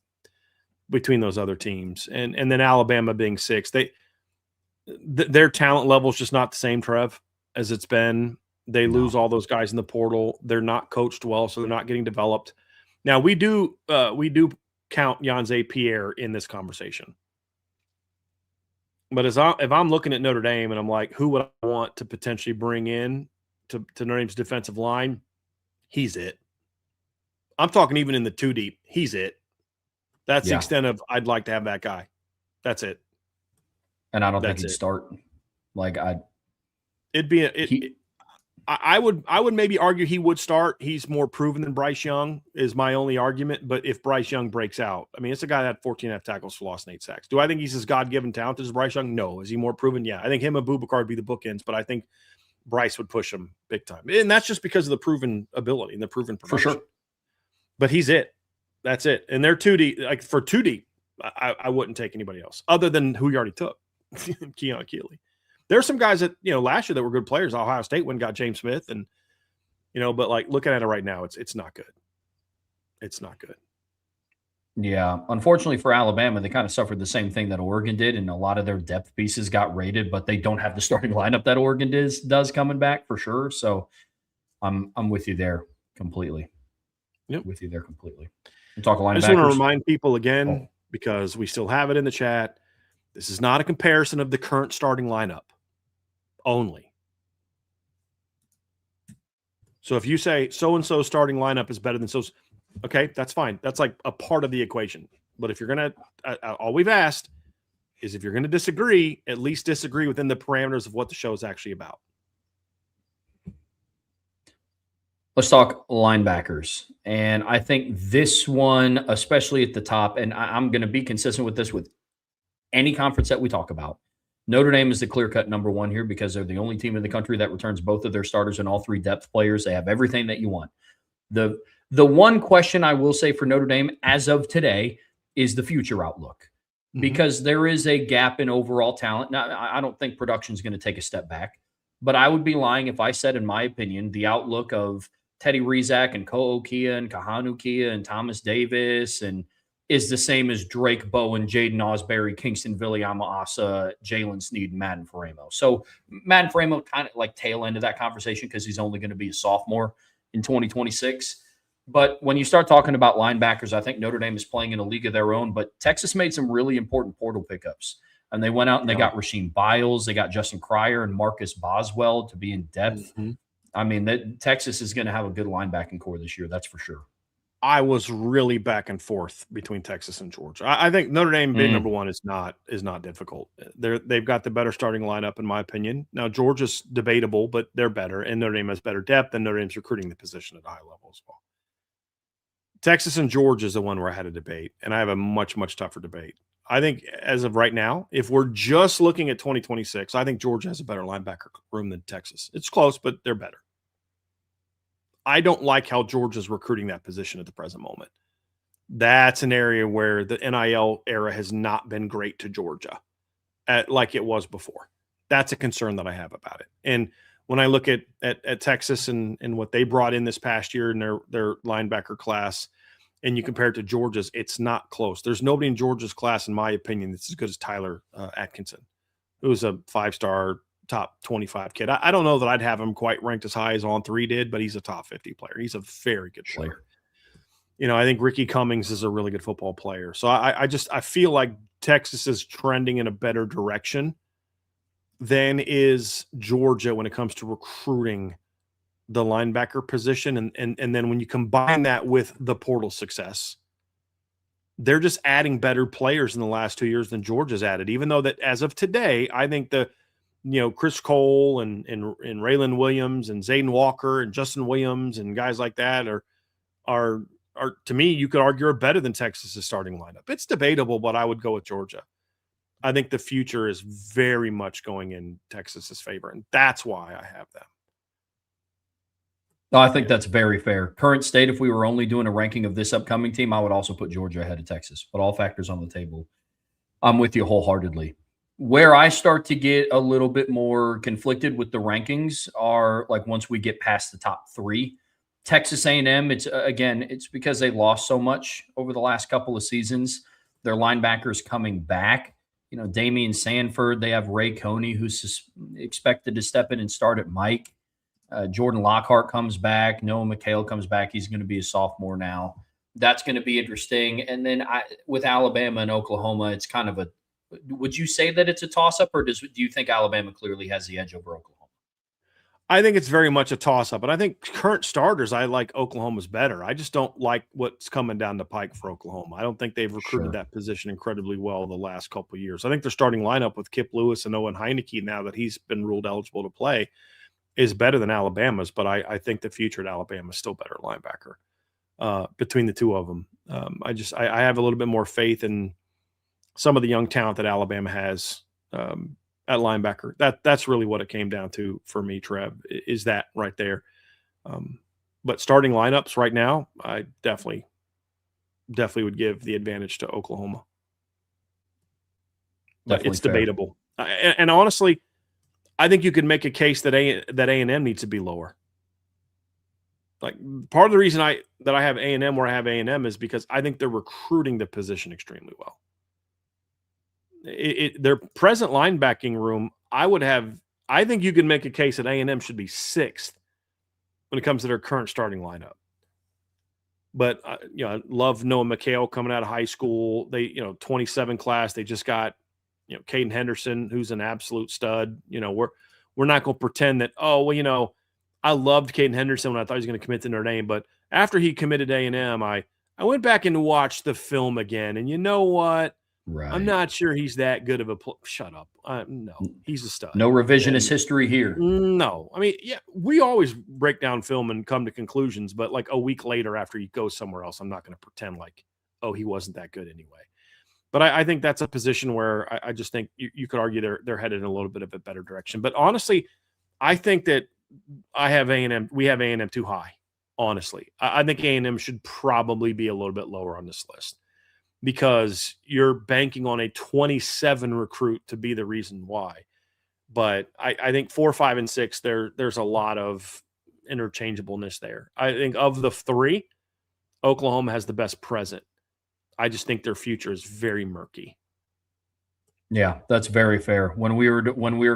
between those other teams. And then Alabama being 6, their talent level is just not the same, Trev, as it's been. They lose all those guys in the portal. They're not coached well, so they're not getting developed. Now, we do count Yanze Pierre in this conversation. But if I'm looking at Notre Dame and I'm like, who would I want to potentially bring in to Notre Dame's defensive line? He's it. I'm talking even in the 2 deep. He's it. That's the extent of I'd like to have that guy. That's it. And I don't think he'd start. I would maybe argue he would start. He's more proven than Bryce Young is my only argument. But if Bryce Young breaks out, I mean, it's a guy that had 14.5 tackles for loss and 8 sacks. Do I think he's as God-given talented as Bryce Young? No. Is he more proven? Yeah. I think him and Boubacar would be the bookends, but I think Bryce would push him big time. And that's just because of the proven ability and the proven production. For sure. But he's it. That's it. And they're 2 deep. Like for 2 deep, I wouldn't take anybody else other than who you already took, Keon Keeley. There's some guys that, last year that were good players. Ohio State went and got James Smith and, but like looking at it right now, it's not good. It's not good. Yeah. Unfortunately for Alabama, they kind of suffered the same thing that Oregon did. And a lot of their depth pieces got rated, but they don't have the starting lineup that Oregon does coming back for sure. So I'm with you there completely. Yep. With you there completely. We'll talk linebackers. I just want to remind people again, because we still have it in the chat. This is not a comparison of the current starting lineup only. So if you say so-and-so starting lineup is better than so, okay, that's fine. That's like a part of the equation. But if you're going to, all we've asked is if you're going to disagree, at least disagree within the parameters of what the show is actually about. Let's talk linebackers. And I think this one, especially at the top, and I'm going to be consistent with this with any conference that we talk about. Notre Dame is the clear-cut number one here because they're the only team in the country that returns both of their starters and all 3 depth players. They have everything that you want. The one question I will say for Notre Dame as of today is the future outlook, because there is a gap in overall talent. Now, I don't think production is going to take a step back, but I would be lying if I said, in my opinion, the outlook of Teddy Rizak and Ko'o Kia and Kahanu Kia and Thomas Davis and is the same as Drake Bowen, Jaden Osbury, Kingston Viliama Asa, Jalen Sneed, and Madden Faramo. So Madden Faramo kind of like tail end of that conversation because he's only going to be a sophomore in 2026. But when you start talking about linebackers, I think Notre Dame is playing in a league of their own. But Texas made some really important portal pickups. And they went out and they got Rasheem Biles. They got Justin Cryer and Marcus Boswell to be in depth. I mean, Texas is going to have a good linebacking core this year. That's for sure. I was really back and forth between Texas and Georgia. I think Notre Dame being number one is not difficult. They've got the better starting lineup, in my opinion. Now, Georgia's debatable, but they're better, and Notre Dame has better depth, and Notre Dame's recruiting the position at a high level as well. Texas and Georgia is the one where I had a debate, and I have a much, much tougher debate. I think as of right now, if we're just looking at 2026, I think Georgia has a better linebacker room than Texas. It's close, but they're better. I don't like how Georgia's recruiting that position at the present moment. That's an area where the NIL era has not been great to Georgia like it was before. That's a concern that I have about it. And when I look at Texas and what they brought in this past year in their linebacker class, and you compare it to Georgia's, it's not close. There's nobody in Georgia's class, in my opinion, that's as good as Tyler Atkinson, who's a 5-star top 25 kid. I don't know that I'd have him quite ranked as high as On3 did, but he's a top 50 player. He's a very good player. I think Ricky Cummings is a really good football player. So I feel like Texas is trending in a better direction than is Georgia when it comes to recruiting the linebacker position. And then when you combine that with the portal success, they're just adding better players in the last 2 years than Georgia's added, even though that as of today, I think Chris Cole and Raylan Williams and Zayden Walker and Justin Williams and guys like that are to me, you could argue are better than Texas's starting lineup. It's debatable, but I would go with Georgia. I think the future is very much going in Texas's favor, and that's why I have them. No, I think that's very fair. Current state, if we were only doing a ranking of this upcoming team, I would also put Georgia ahead of Texas. But all factors on the table, I'm with you wholeheartedly. Where I start to get a little bit more conflicted with the rankings are like once we get past the top 3. Texas A&M, it's because they lost so much over the last couple of seasons. Their linebackers coming back. Damian Sanford, they have Ray Coney, who's expected to step in and start at Mike. Jordan Lockhart comes back. Noah McHale comes back. He's going to be a sophomore now. That's going to be interesting. And then with Alabama and Oklahoma, it's kind of would you say that it's a toss-up, or do you think Alabama clearly has the edge over Oklahoma? I think it's very much a toss-up, and I think current starters, I like Oklahoma's better. I just don't like what's coming down the pike for Oklahoma. I don't think they've recruited that position incredibly well the last couple of years. I think their starting lineup with Kip Lewis and Owen Heineke, now that he's been ruled eligible to play, is better than Alabama's, but I think the future at Alabama is still better at linebacker between the two of them. I have a little bit more faith in some of the young talent that Alabama has at linebacker. That's really what it came down to for me, Trev, is that right there. But starting lineups right now, I definitely would give the advantage to Oklahoma. But Definitely it's fair. debatable. And honestly, I think you could make a case that A&M needs to be lower. Like, part of the reason I have A&M where I have A&M is because I think they're recruiting the position extremely well. Their present linebacking room, I think you can make a case that A&M should be 6th when it comes to their current starting lineup. But I love Noah McHale coming out of high school. They 27 class. They just got Caden Henderson, who's an absolute stud. We're not going to pretend that I loved Caden Henderson when I thought he was going to commit to Notre Dame, but after he committed to A&M, I went back and watched the film again, and you know what? Right. I'm not sure he's that good of a shut up. No, he's a stud. No revisionist history here. No. I mean, yeah, we always break down film and come to conclusions, but like a week later after he goes somewhere else, I'm not going to pretend like, he wasn't that good anyway. But I think that's a position where I just think you could argue they're headed in a little bit of a better direction. But honestly, I think that we have A&M too high, honestly. I think A&M should probably be a little bit lower on this list because you're banking on a 27 recruit to be the reason why. But I think 4, 5, and 6, there's a lot of interchangeableness there. I think of the 3, Oklahoma has the best present. I just think their future is very murky. Yeah, that's very fair. When we were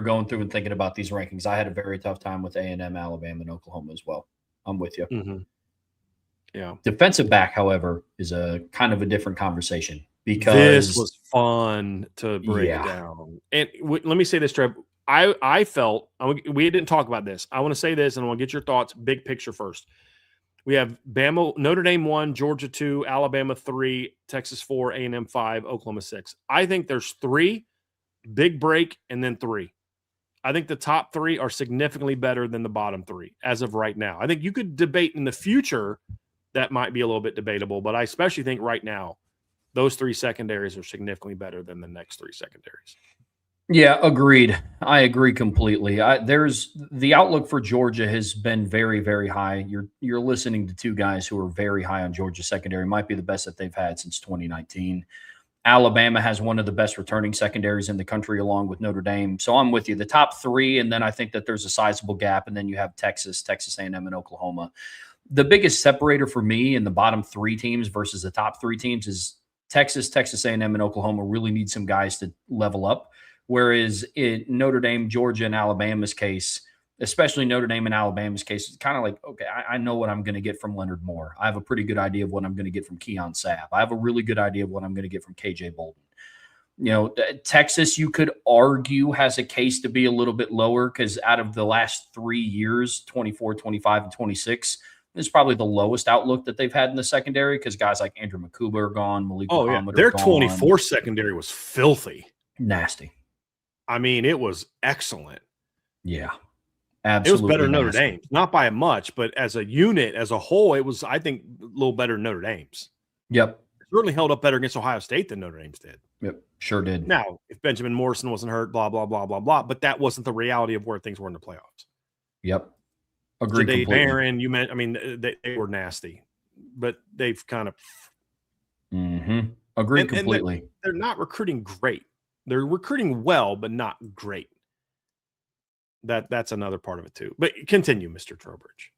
going through and thinking about these rankings, I had a very tough time with A&M, Alabama, and Oklahoma as well. I'm with you. Mm-hmm. Yeah. Defensive back, however, is a kind of a different conversation because this was fun to break down. And let me say this, Trev. I felt we didn't talk about this. I want to say this, and I want to get your thoughts. Big picture first. We have Notre Dame 1, Georgia 2, Alabama 3, Texas 4, A&M 5, Oklahoma 6. I think there's 3, big break, and then 3. I think the top 3 are significantly better than the bottom 3 as of right now. I think you could debate in the future that might be a little bit debatable, but I especially think right now those 3 secondaries are significantly better than the next 3 secondaries. Yeah, agreed. I agree completely. There's the outlook for Georgia has been very, very high. You're listening to 2 guys who are very high on Georgia secondary. Might be the best that they've had since 2019. Alabama has one of the best returning secondaries in the country, along with Notre Dame. So I'm with you. The top 3, and then I think that there's a sizable gap, and then you have Texas A&M, and Oklahoma. The biggest separator for me in the bottom 3 teams versus the top 3 teams is Texas A&M, and Oklahoma really need some guys to level up. Whereas in Notre Dame, Georgia, and Alabama's case, especially Notre Dame and Alabama's case, it's kind of like, okay, I know what I'm going to get from Leonard Moore. I have a pretty good idea of what I'm going to get from Keon Sabb. I have a really good idea of what I'm going to get from KJ Bolden. Texas, you could argue, has a case to be a little bit lower because out of the last 3 years, 24, 25, and 26, this is probably the lowest outlook that they've had in the secondary because guys like Andrew Makuba are gone. Malik Muhammad their are gone. 24 secondary was filthy. Nasty. I mean, it was excellent. Yeah, absolutely. It was better than Notre Dame, not by much, but as a unit, as a whole, it was, I think, a little better than Notre Dame's. Yep. It certainly held up better against Ohio State than Notre Dame's did. Yep, sure did. Now, if Benjamin Morrison wasn't hurt, blah, blah, blah, blah, blah, but that wasn't the reality of where things were in the playoffs. Yep. Agreed completely. Barron, they were nasty, but they've kind of agreed completely. And they're not recruiting great. They're recruiting well, but not great. That's another part of it too. But continue, Mr. Trowbridge.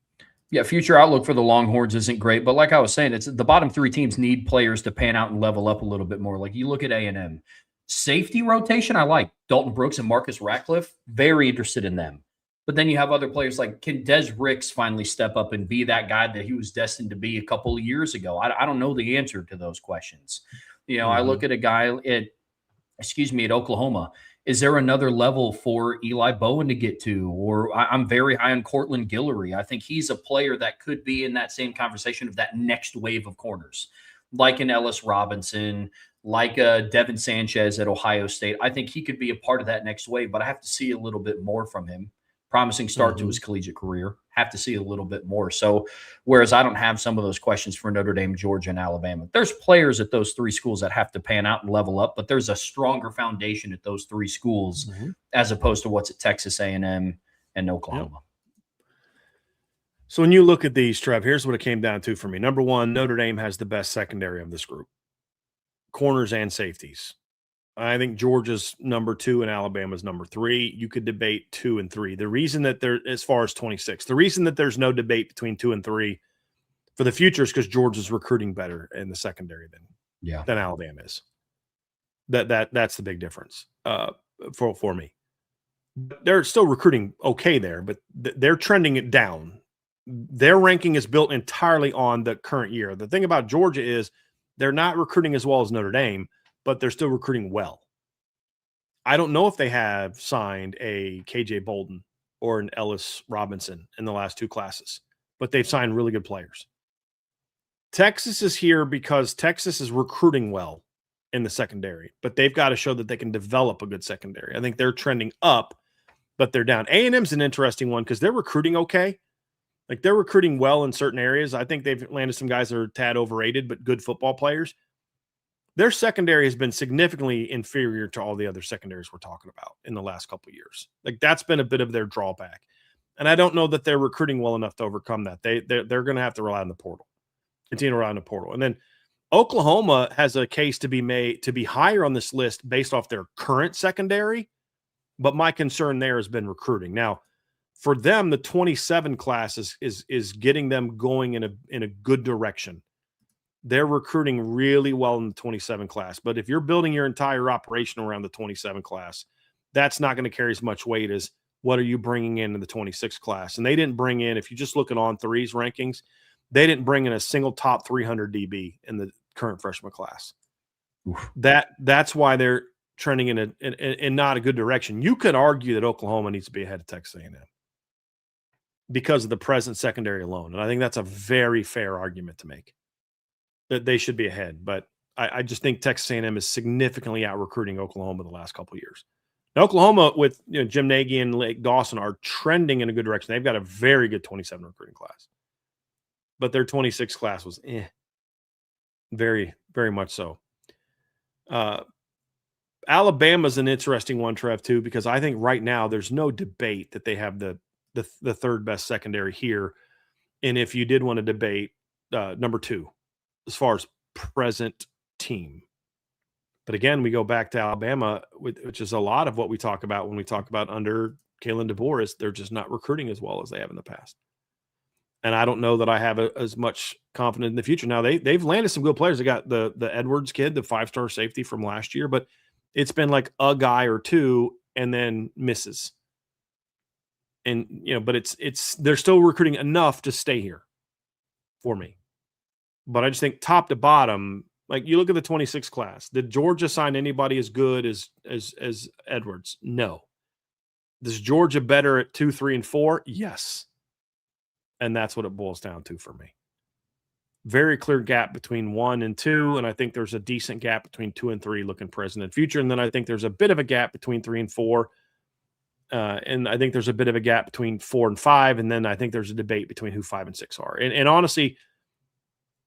Yeah, future outlook for the Longhorns isn't great, but like I was saying, it's the bottom 3 teams need players to pan out and level up a little bit more. Like you look at A&M. Safety rotation, I like Dalton Brooks and Marcus Ratcliffe. Very interested in them. But then you have other players like, can Des Ricks finally step up and be that guy that he was destined to be a couple of years ago? I don't know the answer to those questions. I look at a guy at Oklahoma. Is there another level for Eli Bowen to get to? Or I'm very high on Cortland Guillory. I think he's a player that could be in that same conversation of that next wave of corners, like an Ellis Robinson, like a Devin Sanchez at Ohio State. I think he could be a part of that next wave, but I have to see a little bit more from him. promising start to his collegiate career. Have to see a little bit more. So, whereas I don't have some of those questions for Notre Dame, Georgia, and Alabama, there's players at those three schools that have to pan out and level up, but there's a stronger foundation at those three schools as opposed to what's at Texas A&M and Oklahoma. Yep. So when you look at these, Trev, here's what it came down to for me. Number one, Notre Dame has the best secondary of this group, corners and safeties. I think Georgia's number 2 and Alabama's number 3. You could debate 2 and 3. The reason that as far as 26, the reason that there's no debate between 2 and 3 for the future is because Georgia's recruiting better in the secondary than Alabama is. That's the big difference for me. They're still recruiting okay there, but they're trending it down. Their ranking is built entirely on the current year. The thing about Georgia is they're not recruiting as well as Notre Dame, but they're still recruiting well. I don't know if they have signed a KJ Bolden or an Ellis Robinson in the last 2 classes, but they've signed really good players. Texas is here because Texas is recruiting well in the secondary, but they've got to show that they can develop a good secondary. I think they're trending up, but they're down. A&M's an interesting one because they're recruiting okay. Like, they're recruiting well in certain areas. I think they've landed some guys that are a tad overrated, but good football players. Their secondary has been significantly inferior to all the other secondaries we're talking about in the last couple of years. Like, that's been a bit of their drawback. And I don't know that they're recruiting well enough to overcome that. They're going to have to rely on the portal, continue to rely on the portal. And then Oklahoma has a case to be made to be higher on this list based off their current secondary. But my concern there has been recruiting. Now, for them, the 27 class is getting them going in a good direction. They're recruiting really well in the 27 class. But if you're building your entire operation around the 27 class, that's not going to carry as much weight as what are you bringing in the 26 class. And they didn't bring in, if you just look at On3's rankings, they didn't bring in a single top 300 DB in the current freshman class. Oof. That's why they're trending in not a good direction. You could argue that Oklahoma needs to be ahead of Texas A&M because of the present secondary alone. And I think that's a very fair argument to make, that they should be ahead. But I just think Texas A&M is significantly out recruiting Oklahoma the last couple of years. Now, Oklahoma with Jim Nagy and Lake Dawson are trending in a good direction. They've got a very good 27 recruiting class. But their 26 class was very, very much so. Alabama's an interesting one, Trev, too, because I think right now there's no debate that they have the third best secondary here. And if you did want to debate, number 2 as far as present team. But again, we go back to Alabama, which is a lot of what we talk about when we talk about under Kalen DeBoer, is they're just not recruiting as well as they have in the past. And I don't know that I have as much confidence in the future. Now, they've landed some good players. They got the Edwards kid, the 5-star safety from last year, but it's been like a guy or two and then misses. And, but they're still recruiting enough to stay here for me. But I just think top to bottom, like you look at the 26 class, did Georgia sign anybody as good as Edwards? No. Is Georgia better at 2, 3, and 4? Yes. And that's what it boils down to for me. Very clear gap between 1 and 2, and I think there's a decent gap between 2 and 3 looking present and future. And then I think there's a bit of a gap between 3 and 4. And I think there's a bit of a gap between 4 and 5. And then I think there's a debate between who 5 and 6 are. And honestly,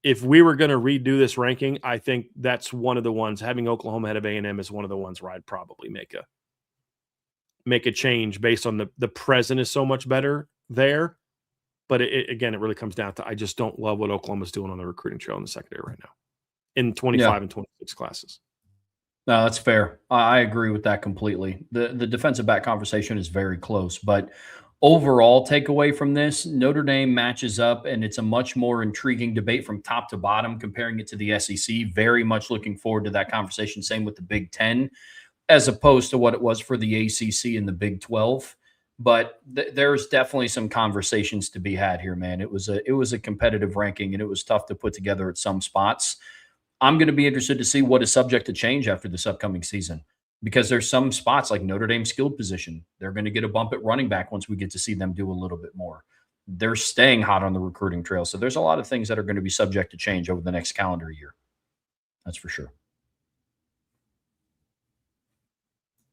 if we were going to redo this ranking, I think that's one of the ones, having Oklahoma ahead of A&M is one of the ones where I'd probably make a change based on the present is so much better there. But again, it really comes down to I just don't love what Oklahoma's doing on the recruiting trail in the secondary right now in 25 and 26 classes. No, that's fair. I agree with that completely. The defensive back conversation is very close, but overall takeaway from this, Notre Dame matches up, and it's a much more intriguing debate from top to bottom, comparing it to the SEC. Very much looking forward to that conversation. Same with the Big Ten, as opposed to what it was for the ACC and the Big 12. But there's definitely some conversations to be had here, man. It was a competitive ranking, and it was tough to put together at some spots. I'm going to be interested to see what is subject to change after this upcoming season, because there's some spots like Notre Dame skilled position. They're going to get a bump at running back once we get to see them do a little bit more. They're staying hot on the recruiting trail. So there's a lot of things that are going to be subject to change over the next calendar year. That's for sure.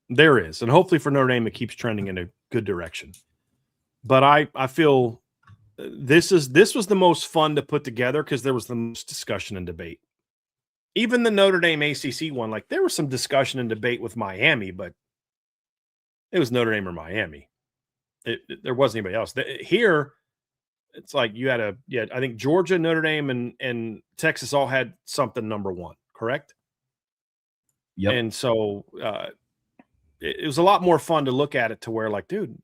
There is. And hopefully for Notre Dame, it keeps trending in a good direction. But I feel this was the most fun to put together because there was the most discussion and debate. Even the Notre Dame ACC one, like there was some discussion and debate with Miami, but it was Notre Dame or Miami. There wasn't anybody else. Here, it's like you had I think Georgia, Notre Dame, and Texas all had something number one, correct? Yep. And so it was a lot more fun to look at it to where like, dude,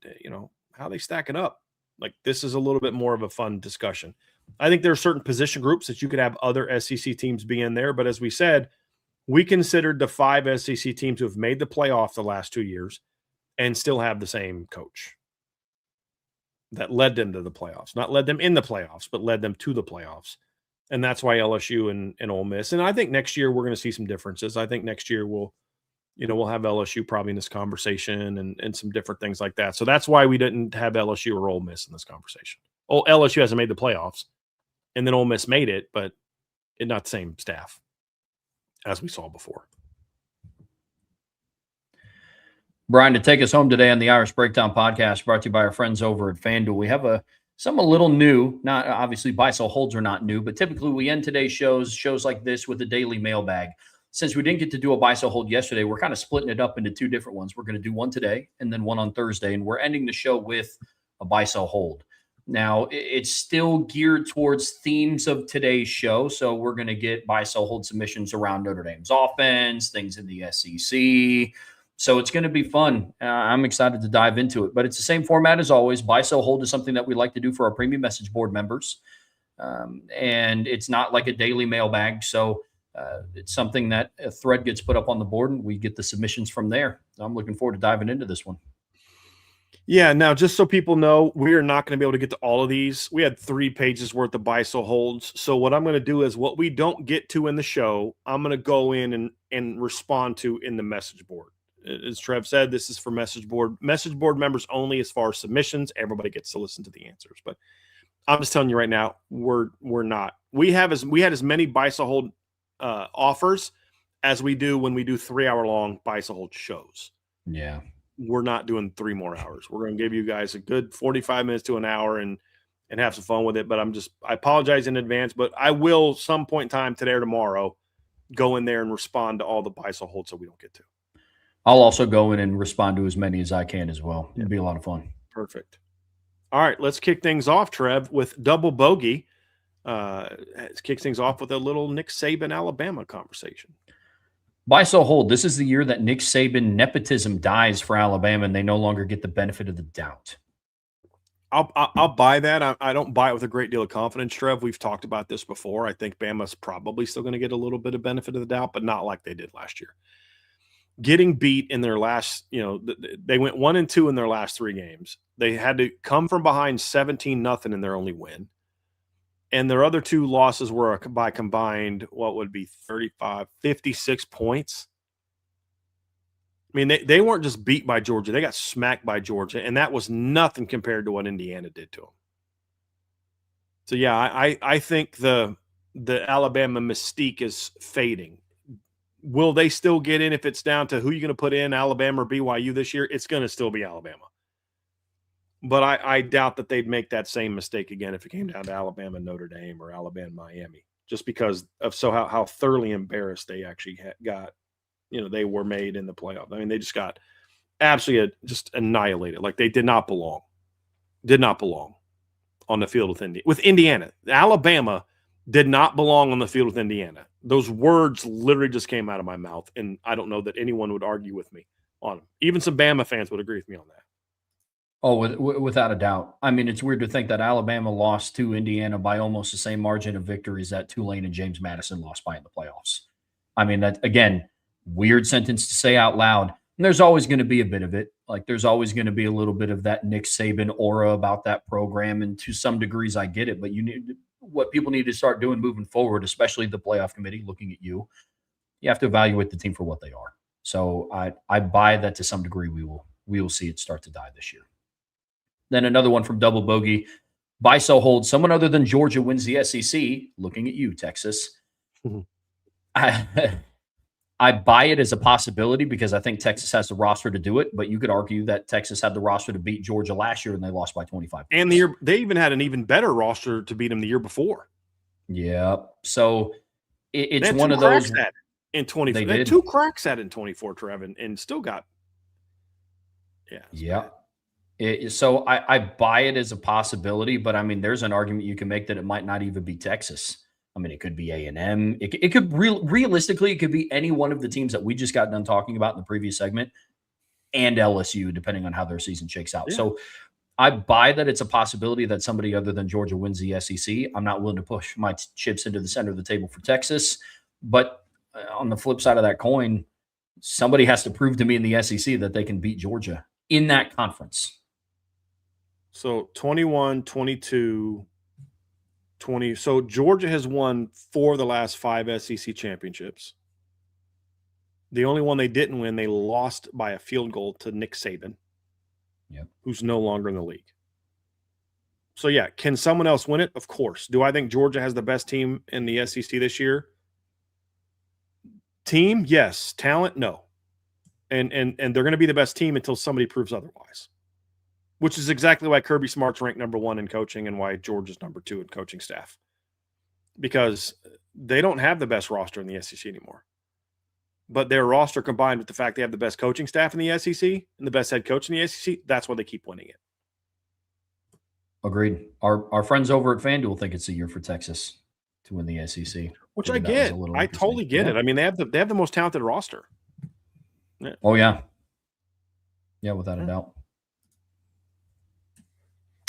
how they stacking up? Like this is a little bit more of a fun discussion. I think there are certain position groups that you could have other SEC teams be in there. But as we said, we considered the 5 SEC teams who have made the playoff the last 2 years and still have the same coach that led them to the playoffs, not led them in the playoffs, but led them to the playoffs. And that's why LSU and Ole Miss. And I think next year we're going to see some differences. I think next year we'll have LSU probably in this conversation and some different things like that. So that's why we didn't have LSU or Ole Miss in this conversation. LSU hasn't made the playoffs, and then Ole Miss made it, but not the same staff as we saw before. Brian, to take us home today on the Irish Breakdown podcast, brought to you by our friends over at FanDuel. We have something a little new. Not obviously buy-sell holds are not new, but typically we end today's shows like this with a daily mailbag. Since we didn't get to do a buy-sell hold yesterday, we're kind of splitting it up into 2 different ones. We're going to do one today and then one on Thursday, and we're ending the show with a buy-sell hold. Now, it's still geared towards themes of today's show, so we're going to get buy-sell hold submissions around Notre Dame's offense, things in the SEC. So it's going to be fun. I'm excited to dive into it. But it's the same format as always. Buy, sell, hold is something that we like to do for our premium message board members. And it's not like a daily mailbag. So it's something that a thread gets put up on the board and we get the submissions from there. I'm looking forward to diving into this one. Yeah, now just so people know, we are not going to be able to get to all of these. We had 3 pages worth of buy, sell, holds. So what I'm going to do is what we don't get to in the show, I'm going to go in and respond to in the message board. As Trev said, this is for message board members only as far as submissions. Everybody gets to listen to the answers. But I'm just telling you right now, we're not. We had as many buy, sell, hold offers as we do when we do 3-hour-long buy, sell, hold shows. Yeah. We're not doing 3 more hours. We're going to give you guys a good 45 minutes to an hour and have some fun with it. But I apologize in advance, but I will some point in time today or tomorrow go in there and respond to all the buy, sell, holds that we don't get to. I'll also go in and respond to as many as I can as well. It'll be a lot of fun. Perfect. All right, let's kick things off, Trev, with double bogey. Let's kick things off with a little Nick Saban Alabama conversation. Buy, sell, hold. This is the year that Nick Saban nepotism dies for Alabama, and they no longer get the benefit of the doubt. I'll buy that. I don't buy it with a great deal of confidence, Trev. We've talked about this before. I think Bama's probably still going to get a little bit of benefit of the doubt, but not like they did last year. Getting beat in their last, they went 1-2 in their last 3 games. They had to come from behind 17-0 in their only win. And their other 2 losses were by combined, what would be 56 points. I mean, they weren't just beat by Georgia. They got smacked by Georgia, and that was nothing compared to what Indiana did to them. So, yeah, I think the Alabama mystique is fading. Will they still get in if it's down to who you're going to put in, Alabama or BYU this year? It's going to still be Alabama. But I doubt that they'd make that same mistake again if it came down to Alabama, Notre Dame, or Alabama, Miami, just because of how thoroughly embarrassed they actually got. They were made in the playoff. I mean, they just got absolutely just annihilated. Like they did not belong on the field with Indiana. Alabama did not belong on the field with Indiana. Those words literally just came out of my mouth, and I don't know that anyone would argue with me on them. Even some Bama fans would agree with me on that. Oh, without a doubt. I mean, it's weird to think that Alabama lost to Indiana by almost the same margin of victories that Tulane and James Madison lost by in the playoffs. I mean, that, again, weird sentence to say out loud. And there's always going to be a bit of it. Like, there's always going to be a little bit of that Nick Saban aura about that program. And to some degrees, I get it. But what people need to start doing moving forward, especially the playoff committee looking at you have to evaluate the team for what they are. So I buy that to some degree we will see it start to die this year. Then another one from Double Bogey. Buy, sell, hold. Someone other than Georgia wins the SEC. Looking at you, Texas. Mm-hmm. I buy it as a possibility because I think Texas has the roster to do it, but you could argue that Texas had the roster to beat Georgia last year and they lost by 25 And they even had an even better roster to beat them the year before. Yeah. So it's one of those in 24. They had 2 cracks at it in 24, Trev, and still got. Yeah. So I buy it as a possibility, but I mean, there's an argument you can make that it might not even be Texas. I mean, it could be A&M. It could realistically, it could be any one of the teams that we just got done talking about in the previous segment, and LSU, depending on how their season shakes out. Yeah. So I buy that it's a possibility that somebody other than Georgia wins the SEC. I'm not willing to push my chips into the center of the table for Texas. But on the flip side of that coin, somebody has to prove to me in the SEC that they can beat Georgia in that conference. So 21, 22, 20. So Georgia has won 4 of the last 5 SEC championships. The only one they didn't win, they lost by a field goal to Nick Saban, who's no longer in the league. So, yeah, can someone else win it? Of course. Do I think Georgia has the best team in the SEC this year? Team, yes. Talent, no. And they're going to be the best team until somebody proves otherwise, which is exactly why Kirby Smart's ranked number 1 in coaching and why Georgia's number 2 in coaching staff, because they don't have the best roster in the SEC anymore. But their roster combined with the fact they have the best coaching staff in the SEC and the best head coach in the SEC, that's why they keep winning it. Agreed. Our friends over at FanDuel think it's a year for Texas to win the SEC. Which I get. I totally get it. I mean, they have the most talented roster. Yeah. Oh, yeah. Yeah, without a doubt.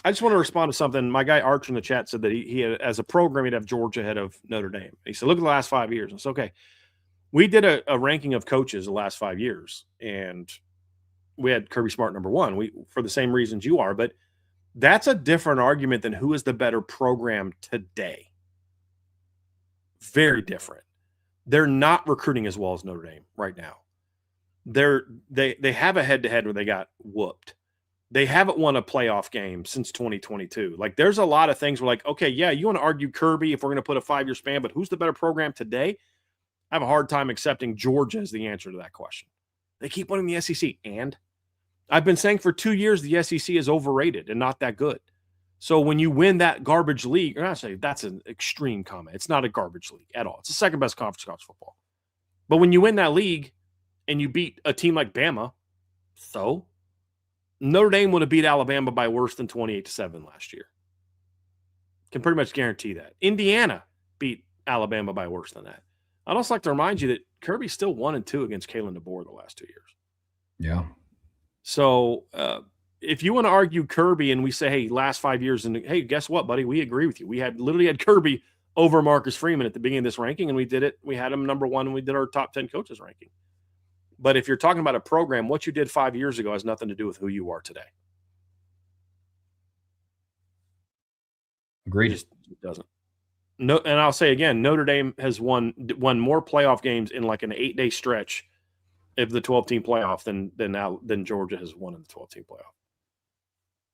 I just want to respond to something. My guy Archer in the chat said that he had, as a program, he'd have Georgia ahead of Notre Dame. He said, look at the last 5 years. It's okay. We did a ranking of coaches the last 5 years, and we had Kirby Smart number 1 for the same reasons you are, but that's a different argument than who is the better program today. Very different. They're not recruiting as well as Notre Dame right now. They have a head-to-head where they got whooped. They haven't won a playoff game since 2022. Like, there's a lot of things where, like, okay, yeah, you want to argue Kirby if we're going to put a 5-year span, but who's the better program today? I have a hard time accepting Georgia as the answer to that question. They keep winning the SEC, and I've been saying for 2 years the SEC is overrated and not that good. So when you win that garbage league, or I say that's an extreme comment. It's not a garbage league at all. It's the second best conference in college football. But when you win that league and you beat a team like Bama, so Notre Dame would have beat Alabama by worse than 28-7 last year. Can pretty much guarantee that. Indiana beat Alabama by worse than that. I'd also like to remind you that Kirby's still 1-2 against Kalen DeBoer the last 2 years. Yeah. So if you want to argue Kirby and we say, hey, last 5 years, and hey, guess what, buddy? We agree with you. We literally had Kirby over Marcus Freeman at the beginning of this ranking, and we did it. We had him number 1 when we did our top 10 coaches ranking. But if you're talking about a program, what you did 5 years ago has nothing to do with who you are today. Agreed. It doesn't. No, and I'll say again, Notre Dame has won more playoff games in like an 8-day stretch of the 12-team playoff than Georgia has won in the 12-team playoff,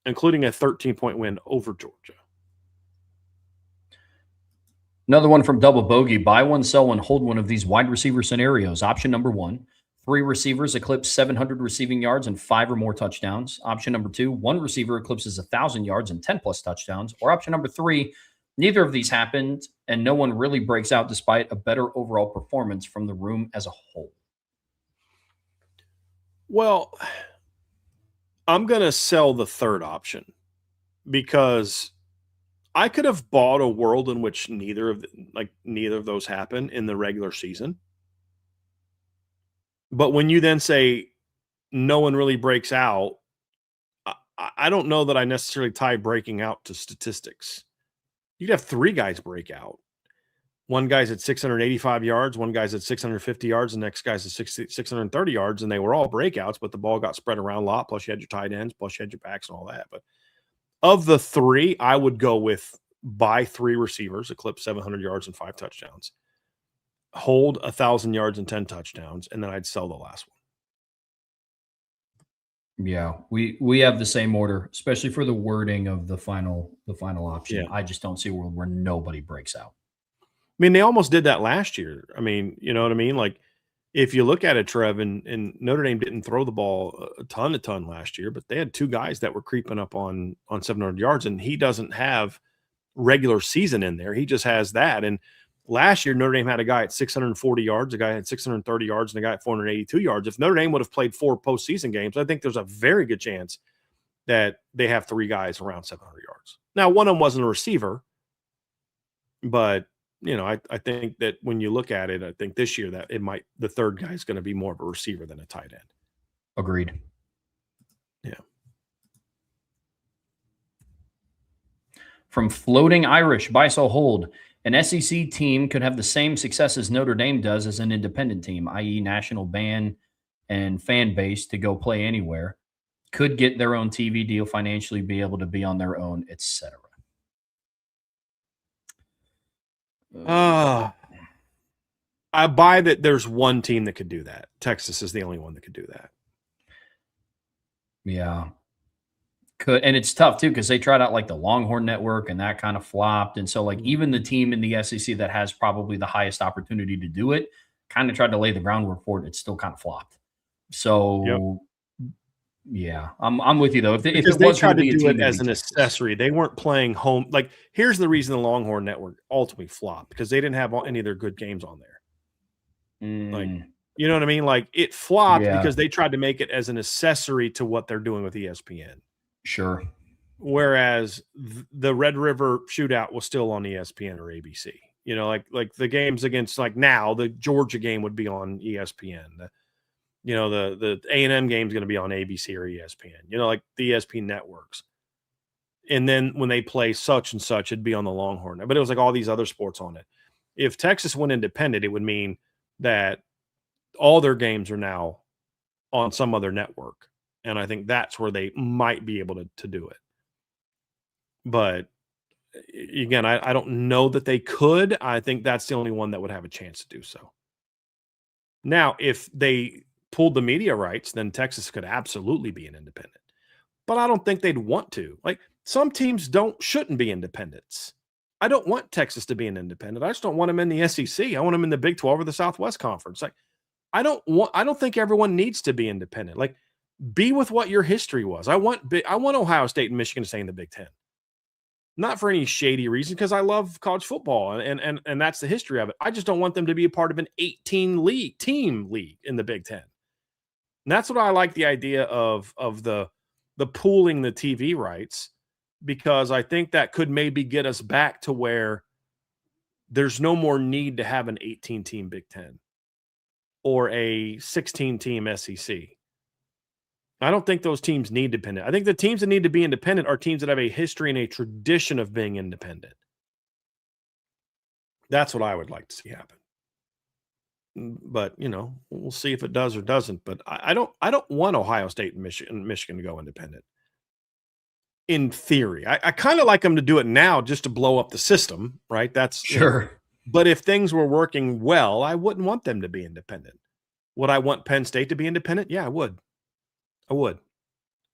including a 13-point win over Georgia. Another one from Double Bogey. Buy one, sell one, hold one of these wide receiver scenarios. Option number 1, 3 receivers eclipse 700 receiving yards and 5 or more touchdowns. Option number 2, 1 receiver eclipses 1,000 yards and 10+ touchdowns. Or option number 3, neither of these happened, and no one really breaks out despite a better overall performance from the room as a whole. Well, I'm going to sell the third option because I could have bought a world in which neither of those happen in the regular season. But when you then say no one really breaks out, I don't know that I necessarily tie breaking out to statistics. You'd have 3 guys break out. One guy's at 685 yards, one guy's at 650 yards, the next guy's at 630 yards, and they were all breakouts, but the ball got spread around a lot, plus you had your tight ends, plus you had your backs and all that. But of the 3, I would go with buy 3 receivers, eclipse 700 yards and 5 touchdowns, hold 1,000 yards and 10 touchdowns, and then I'd sell the last one. Yeah, we have the same order, especially for the wording of the final option. Yeah. I just don't see a world where nobody breaks out. I mean, they almost did that last year. I mean, you know what I mean? Like, if you look at it, Trev, and Notre Dame didn't throw the ball a ton last year, but they had two guys that were creeping up on 700 yards, and he doesn't have regular season in there. He just has that. And last year, Notre Dame had a guy at 640 yards, a guy had 630 yards, and a guy at 482 yards. If Notre Dame would have played 4 postseason games, I think there's a very good chance that they have 3 guys around 700 yards. Now, one of them wasn't a receiver, but I think that when you look at it, I think this year that the third guy is going to be more of a receiver than a tight end. Agreed. Yeah. From Floating Irish, buy, sell, hold. An SEC team could have the same success as Notre Dame does as an independent team, i.e. national ban and fan base to go play anywhere, could get their own TV deal, financially be able to be on their own, etc. I buy that there's one team that could do that. Texas is the only one that could do that. Yeah. Could, and it's tough too because they tried out like the Longhorn Network and that kind of flopped. And so like even the team in the SEC that has probably the highest opportunity to do it kind of tried to lay the groundwork for it. It still kind of flopped. So yeah, I'm with you though. If they tried to do it as an accessory, they weren't playing home. Like here's the reason the Longhorn Network ultimately flopped, because they didn't have any of their good games on there. Like, you know what I mean? Like it flopped because they tried to make it as an accessory to what they're doing with ESPN. Sure. Whereas the Red River Shootout was still on ESPN or ABC. Like the games against, like now the Georgia game would be on ESPN. The A&M game is going to be on ABC or ESPN. Like the ESPN networks. And then when they play such and such, it'd be on the Longhorn. But it was like all these other sports on it. If Texas went independent, it would mean that all their games are now on some other network. And I think that's where they might be able to do it. But again, I don't know that they could. I think that's the only one that would have a chance to do so. Now, if they pulled the media rights, then Texas could absolutely be an independent. But I don't think they'd want to. Like some teams shouldn't be independents. I don't want Texas to be an independent. I just don't want them in the SEC. I want them in the Big 12 or the Southwest Conference. Like I don't think everyone needs to be independent. Like be with what your history was. I want Ohio State and Michigan to stay in the Big 10. Not for any shady reason, because I love college football and that's the history of it. I just don't want them to be a part of an 18 team league in the Big 10. And that's what I like the idea of the pooling the TV rights, because I think that could maybe get us back to where there's no more need to have an 18-team Big 10 or a 16-team SEC. I don't think those teams need independent. I think the teams that need to be independent are teams that have a history and a tradition of being independent. That's what I would like to see happen. But, we'll see if it does or doesn't. But I don't want Ohio State and Michigan to go independent. In theory, I kind of like them to do it now just to blow up the system, right? That's sure. But if things were working well, I wouldn't want them to be independent. Would I want Penn State to be independent? Yeah, I would.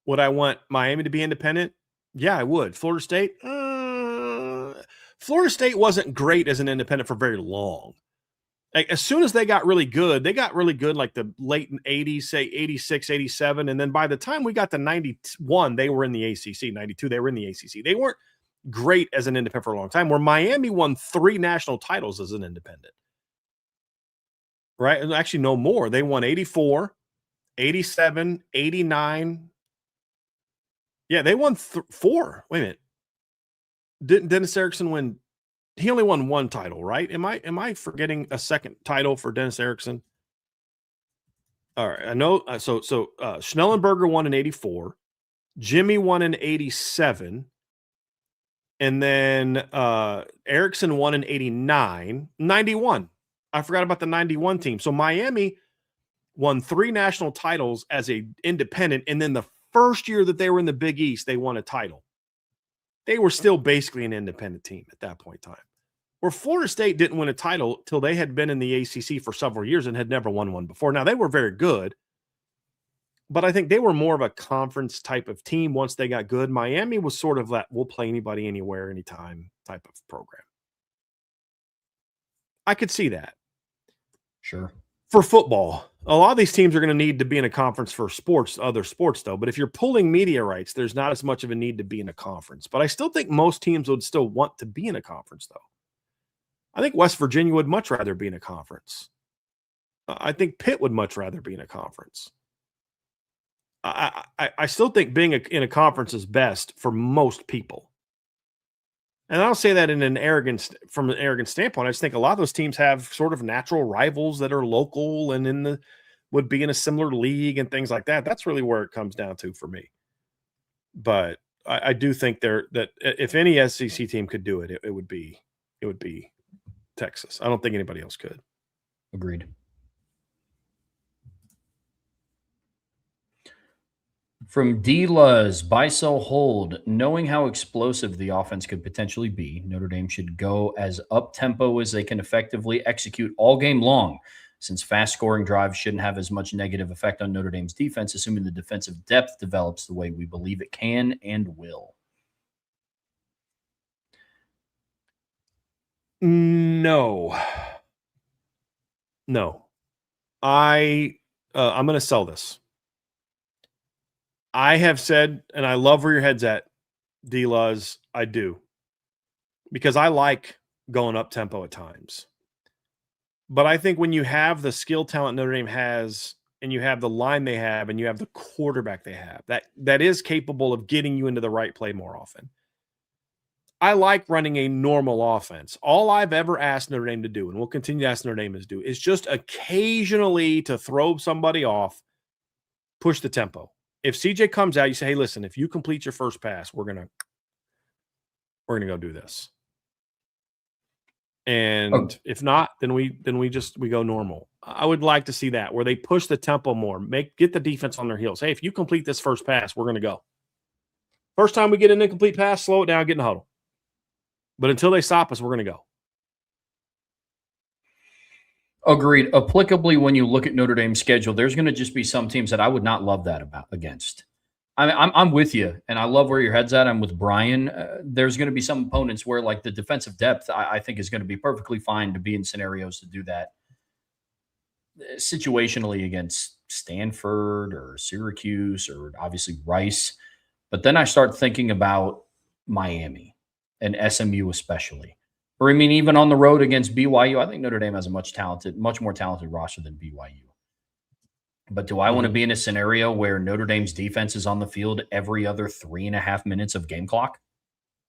Would I want Miami to be independent? Yeah, I would. Florida State? Florida State wasn't great as an independent for very long. Like, as soon as they got really good like the late 80s, say 86, 87. And then by the time we got to 91, they were in the ACC. 92, they were in the ACC. They weren't great as an independent for a long time, where Miami won 3 national titles as an independent. Right? And actually, no more. They won 84. 87, 89. Yeah, they won 4. Wait a minute. Didn't Dennis Erickson win? He only won 1 title, right? Am I forgetting a second title for Dennis Erickson? All right, I know. So Schnellenberger won in 84. Jimmy won in 87. And then Erickson won in 89. 91. I forgot about the 91 team. So Miami won 3 national titles as a independent, and then the first year that they were in the Big East, they won a title. They were still basically an independent team at that point in time. Where Florida State didn't win a title till they had been in the ACC for several years and had never won one before. Now, they were very good, but I think they were more of a conference type of team once they got good. Miami was sort of that we'll play anybody, anywhere, anytime type of program. I could see that. Sure. for football. A lot of these teams are going to need to be in a conference for other sports, though. But if you're pulling media rights, there's not as much of a need to be in a conference. But I still think most teams would still want to be in a conference, though. I think West Virginia would much rather be in a conference. I think Pitt would much rather be in a conference. I still think being in a conference is best for most people. And I don't say that from an arrogant standpoint. I just think a lot of those teams have sort of natural rivals that are local and would be in a similar league and things like that. That's really where it comes down to for me. But I do think that if any SEC team could do it, it would be Texas. I don't think anybody else could. Agreed. From D-Luz, buy, sell, hold. Knowing how explosive the offense could potentially be, Notre Dame should go as up-tempo as they can effectively execute all game long, since fast-scoring drives shouldn't have as much negative effect on Notre Dame's defense, assuming the defensive depth develops the way we believe it can and will. No. I'm going to sell this. I have said, and I love where your head's at, D-Luz. I do. Because I like going up tempo at times. But I think when you have the skill talent Notre Dame has, and you have the line they have, and you have the quarterback they have, that is capable of getting you into the right play more often. I like running a normal offense. All I've ever asked Notre Dame to do, and we'll continue to ask Notre Dame to do, is just occasionally to throw somebody off, push the tempo. If CJ comes out, you say, hey, listen, if you complete your first pass, we're gonna go do this. And if not, then we go normal. I would like to see that where they push the tempo more, get the defense on their heels. Hey, if you complete this first pass, we're gonna go. First time we get an incomplete pass, slow it down, get in the huddle. But until they stop us, we're gonna go. Agreed. Applicably, when you look at Notre Dame's schedule, there's going to just be some teams that I would not love that against. I'm with you, and I love where your head's at. I'm with Brian. There's going to be some opponents where, like, the defensive depth, I think, is going to be perfectly fine to be in scenarios to do that situationally against Stanford or Syracuse or obviously Rice. But then I start thinking about Miami and SMU especially. Or, I mean, even on the road against BYU, I think Notre Dame has a much more talented roster than BYU. But do I want to be in a scenario where Notre Dame's defense is on the field every other 3.5 minutes of game clock?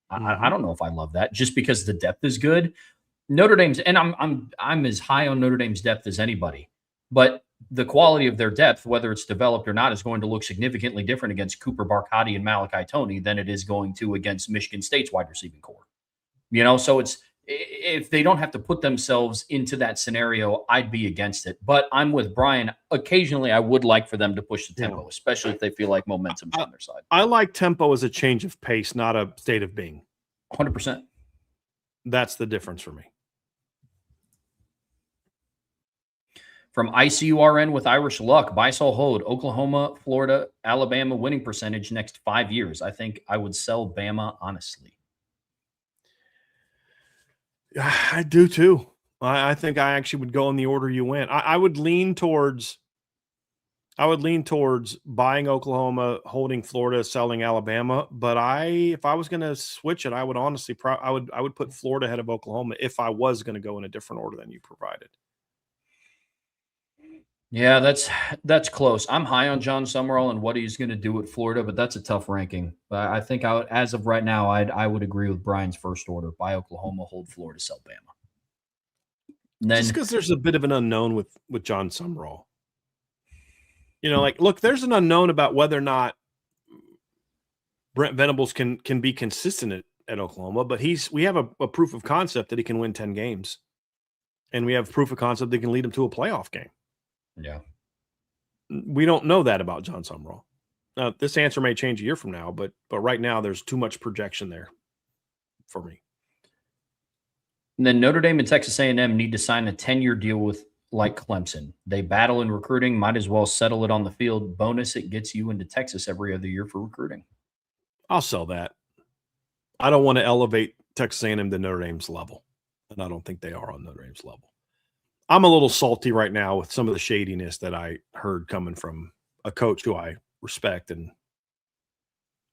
I don't know if I love that just because the depth is good. Notre Dame's, and I'm as high on Notre Dame's depth as anybody, but the quality of their depth, whether it's developed or not, is going to look significantly different against Cooper Barkhadi and Malachi Toney than it is going to against Michigan State's wide receiving core. So if they don't have to put themselves into that scenario, I'd be against it. But I'm with Brian. Occasionally, I would like for them to push the tempo, especially if they feel like momentum's on their side. I like tempo as a change of pace, not a state of being. 100%. That's the difference for me. From ICURN with Irish Luck, buy, sell, hold, Oklahoma, Florida, Alabama winning percentage next 5 years. I think I would sell Bama, honestly. I do too. I think I actually would go in the order you went. I would lean towards buying Oklahoma, holding Florida, selling Alabama. But if I was going to switch it, I would honestly I would put Florida ahead of Oklahoma if I was going to go in a different order than you provided. Yeah, that's close. I'm high on John Summerall and what he's going to do at Florida, but that's a tough ranking. But I think as of right now, I would agree with Brian's first order: buy Oklahoma, hold Florida, sell Bama. And then, just because there's a bit of an unknown with John Summerall. Look, there's an unknown about whether or not Brent Venables can be consistent at Oklahoma, but we have a proof of concept that he can win 10 games, and we have proof of concept that can lead him to a playoff game. Yeah. We don't know that about John Summerall. Now, this answer may change a year from now, but right now there's too much projection there for me. And then Notre Dame and Texas A&M need to sign a 10-year deal with Clemson. They battle in recruiting, might as well settle it on the field. Bonus, it gets you into Texas every other year for recruiting. I'll sell that. I don't want to elevate Texas A&M to Notre Dame's level, and I don't think they are on Notre Dame's level. I'm a little salty right now with some of the shadiness that I heard coming from a coach who I respect and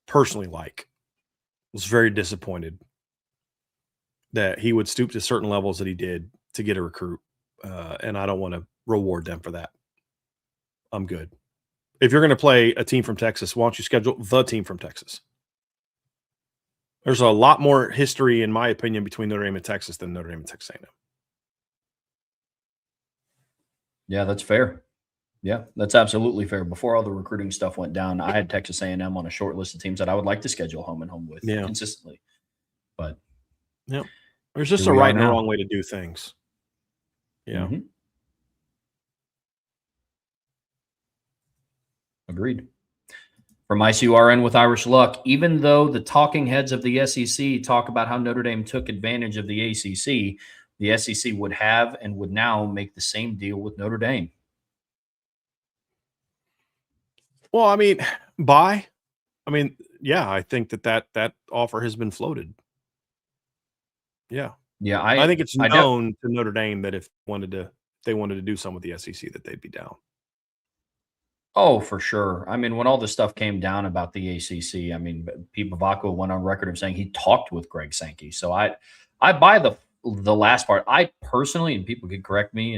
personally like. Was very disappointed that he would stoop to certain levels that he did to get a recruit, and I don't want to reward them for that. I'm good. If you're going to play a team from Texas, why don't you schedule the team from Texas? There's a lot more history, in my opinion, between Notre Dame and Texas than Notre Dame and Texas A&M. Yeah, that's fair. Yeah, that's absolutely fair. Before all the recruiting stuff went down, I had Texas A&M on a short list of teams that I would like to schedule home and home with consistently. But there's just a right and a wrong way to do things. Yeah. Mm-hmm. Agreed. From ICURN with Irish Luck, even though the talking heads of the SEC talk about how Notre Dame took advantage of the ACC, the SEC would have and would now make the same deal with Notre Dame. Well, I mean, yeah, I think that offer has been floated. Yeah. Yeah, I think it's known to Notre Dame that if they wanted to do something with the SEC, that they'd be down. Oh, for sure. I mean, when all this stuff came down about the ACC, I mean, Pete Bavacqua went on record of saying he talked with Greg Sankey. So I buy the last part. I personally, and people could correct me,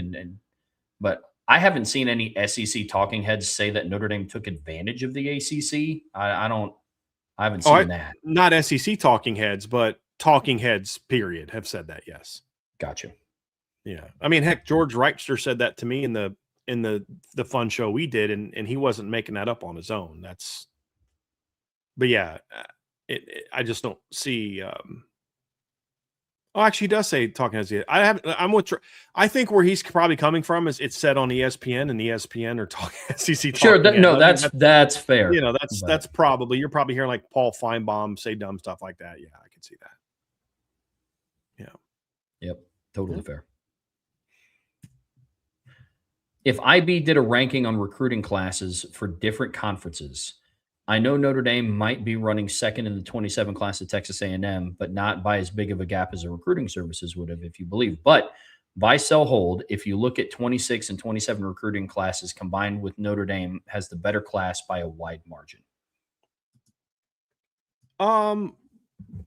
but I haven't seen any SEC talking heads say that Notre Dame took advantage of the ACC. I haven't seen that. Not SEC talking heads, but talking heads, period, have said that. Yes. Gotcha. Yeah. I mean, heck, George Reichster said that to me in the fun show we did, and he wasn't making that up on his own. But yeah, I just don't see. Actually, he does say talking heads. I think where he's probably coming from is it's said on ESPN, and ESPN are talking SEC. Sure, that's fair. You know, that's probably, you're probably hearing like Paul Feinbaum say dumb stuff like that. Yeah, I can see that. Yeah. Yep. Totally fair. If IB did a ranking on recruiting classes for different conferences, I know Notre Dame might be running second in the 27 class of Texas A&M, but not by as big of a gap as the recruiting services would have, if you believe. But buy, sell, hold, if you look at 26 and 27 recruiting classes combined with Notre Dame has the better class by a wide margin.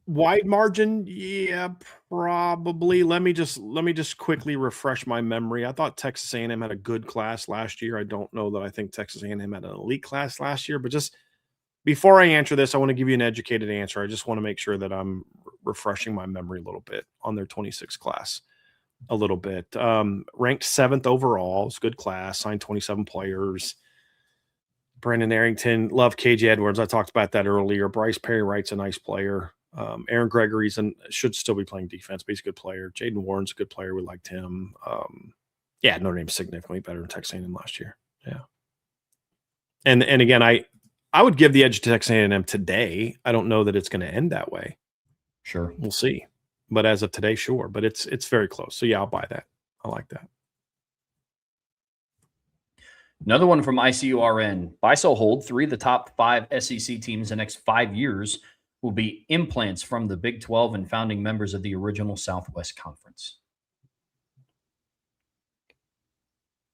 Wide margin, yeah, probably. Let me just quickly refresh my memory. I thought Texas A&M had a good class last year. I don't know that I think Texas A&M had an elite class last year, but just before I answer this, I want to give you an educated answer. I just want to make sure that I'm refreshing my memory a little bit on their 26 class. A little bit. Ranked 7th overall. It's a good class. Signed 27 players. Brandon Arrington, love KJ Edwards. I talked about that earlier. Bryce Perry Wright's a nice player. Aaron Gregory's should still be playing defense, but he's a good player. Jaden Warren's a good player. We liked him. Yeah, Notre Dame's significantly better than Texas A&M last year. Yeah. And again, I would give the edge to Texas A&M today. I don't know that it's going to end that way. Sure. We'll see. But as of today, sure. But it's very close. So yeah, I'll buy that. I like that. Another one from ICURN. Buy, sell, hold. 3 of the top 5 SEC teams in the next 5 years will be implants from the Big 12 and founding members of the original Southwest Conference.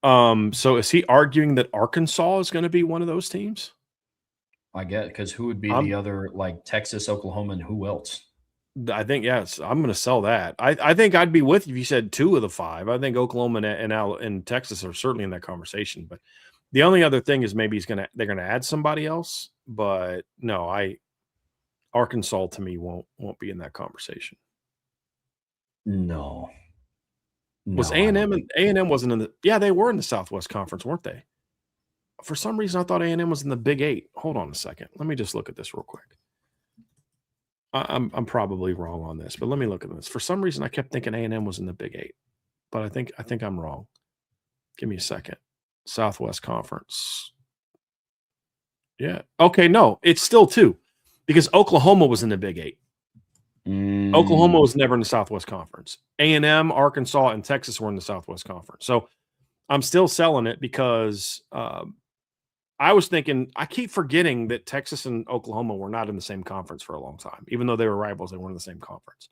So is he arguing that Arkansas is going to be one of those teams? I get, because who would be the other, like Texas, Oklahoma, and who else? I think, yes, I'm going to sell that. I think I'd be with you if you said 2 of the 5. I think Oklahoma and Texas are certainly in that conversation. But the only other thing is maybe they're going to add somebody else. But no, Arkansas to me won't be in that conversation. No. Was A&M and A&M wasn't in the? Yeah, they were in the Southwest Conference, weren't they? For some reason, I thought A&M was in the Big 8. Hold on a second. Let me just look at this real quick. I'm probably wrong on this, but let me look at this. For some reason, I kept thinking A&M was in the Big 8, but I think I'm wrong. Give me a second. Southwest Conference. Yeah. Okay. No, it's still 2 because Oklahoma was in the Big 8. Oklahoma was never in the Southwest Conference. A&M, Arkansas, and Texas were in the Southwest Conference. So I'm still selling it because I was thinking, I keep forgetting that Texas and Oklahoma were not in the same conference for a long time. Even though they were rivals, they weren't in the same conference.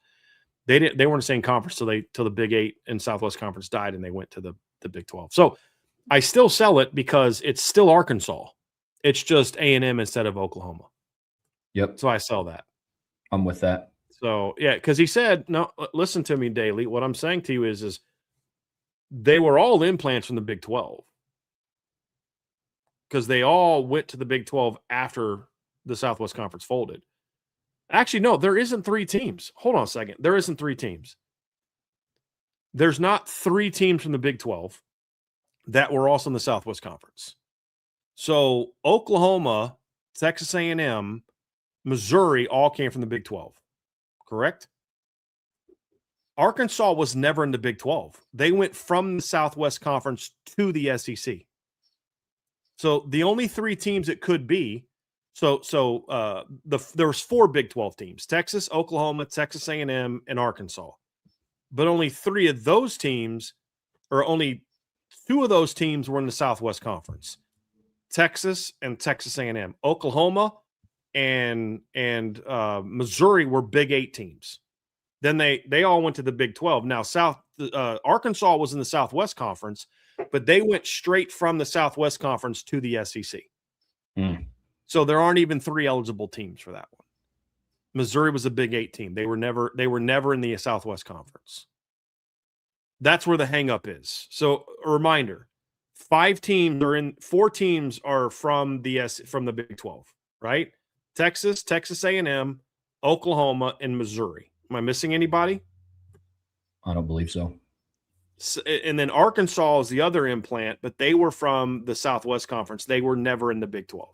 They weren't in the same conference till the Big 8 and Southwest Conference died, and they went to the Big 12. So I still sell it because it's still Arkansas. It's just A&M instead of Oklahoma. Yep. So I sell that. I'm with that. So yeah, because he said, no, listen to me, Daly. What I'm saying to you is they were all implants from the Big 12. Because they all went to the Big 12 after the Southwest Conference folded. Actually, no, there isn't 3 teams. Hold on a second. There isn't 3 teams. There's not 3 teams from the Big 12 that were also in the Southwest Conference. So Oklahoma, Texas A&M, Missouri all came from the Big 12, correct? Arkansas was never in the Big 12. They went from the Southwest Conference to the SEC. So the only 3 teams it could be, there was 4 Big 12 teams: Texas, Oklahoma, Texas A&M, and Arkansas. But only 3 of those teams, or only 2 of those teams, were in the Southwest Conference: Texas and Texas A&M. Oklahoma and Missouri were Big 8 teams. Then they all went to the Big 12. Now Arkansas was in the Southwest Conference, but they went straight from the Southwest Conference to the SEC. So there aren't even 3 eligible teams for that one. Missouri was a Big 8 team. They were never in the Southwest Conference. That's where the hang-up is. So a reminder, 4 teams are from the Big 12, right? Texas, Texas A&M, Oklahoma, and Missouri. Am I missing anybody? I don't believe so. And then Arkansas is the other implant, but they were from the Southwest Conference. They were never in the Big 12.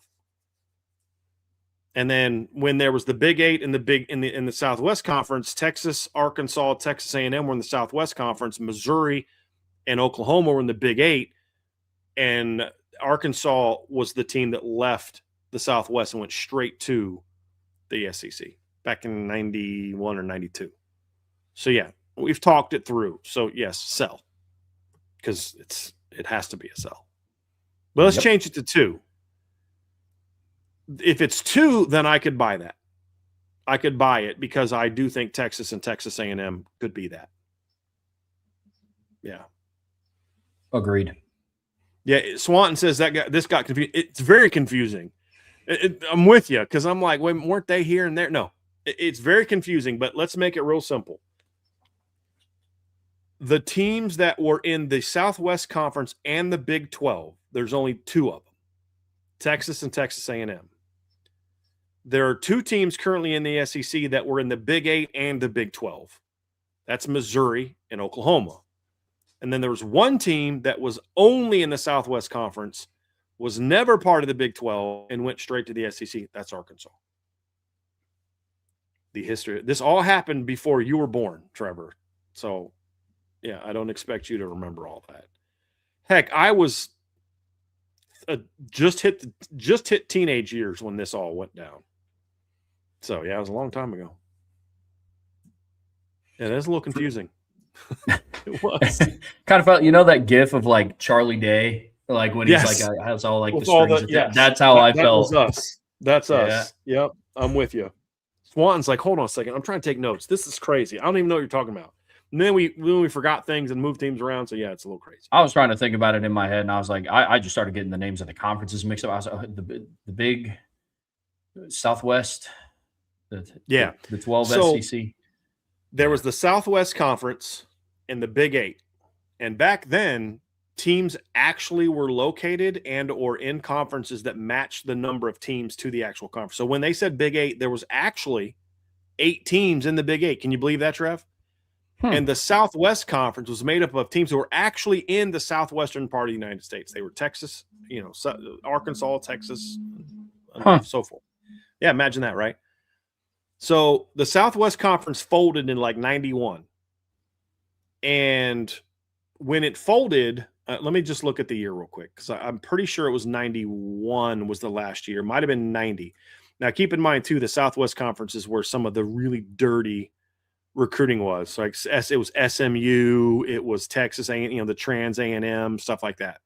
And then when there was the Big 8 and in the Southwest Conference, Texas, Arkansas, Texas A&M were in the Southwest Conference. Missouri and Oklahoma were in the Big 8, and Arkansas was the team that left the Southwest and went straight to the SEC back in 91 or 92. So yeah, we've talked it through. So yes, sell, because it has to be a sell. But let's change it to 2. If it's 2, then I could buy that. I could buy it because I do think Texas and Texas A&M could be that. Yeah. Agreed. Yeah. Swanton says this got confused. It's very confusing. I'm with you, because I'm like, wait, weren't they here and there? No, it's very confusing, but let's make it real simple. The teams that were in the Southwest Conference and the Big 12, there's only 2 of them: Texas and Texas A&M. There are 2 teams currently in the SEC that were in the Big 8 and the Big 12. That's Missouri and Oklahoma. And then there was 1 team that was only in the Southwest Conference, was never part of the Big 12, and went straight to the SEC. That's Arkansas. The history. This all happened before you were born, Trevor. So, yeah, I don't expect you to remember all that. Heck, I was just hit teenage years when this all went down. So, yeah, it was a long time ago. Yeah, that's a little confusing. It was. Kind of felt, that gif of like Charlie Day, like when he's like, has all like the strings. That's how I felt. That was us. That's us. Yep, I'm with you. Swanton's like, hold on a second, I'm trying to take notes. This is crazy. I don't even know what you're talking about. And then we forgot things and moved teams around. So yeah, it's a little crazy. I was trying to think about it in my head, and I was like, I just started getting the names of the conferences mixed up. I was like, the Big Southwest, the 12 SEC. There was the Southwest Conference and the Big 8. And back then, teams actually were located and or in conferences that matched the number of teams to the actual conference. So when they said Big 8, there was actually 8 teams in the Big 8. Can you believe that, Trev? And the Southwest Conference was made up of teams who were actually in the southwestern part of the United States. They were Texas, Arkansas, Texas, and so forth. Yeah, imagine that, right? So the Southwest Conference folded in like 91. And when it folded, let me just look at the year real quick, because I'm pretty sure it was 91 was the last year. Might have been 90. Now, keep in mind, too, the Southwest Conference is where some of the really dirty recruiting was. So it was SMU, it was Texas, the Trans A&M, stuff like that.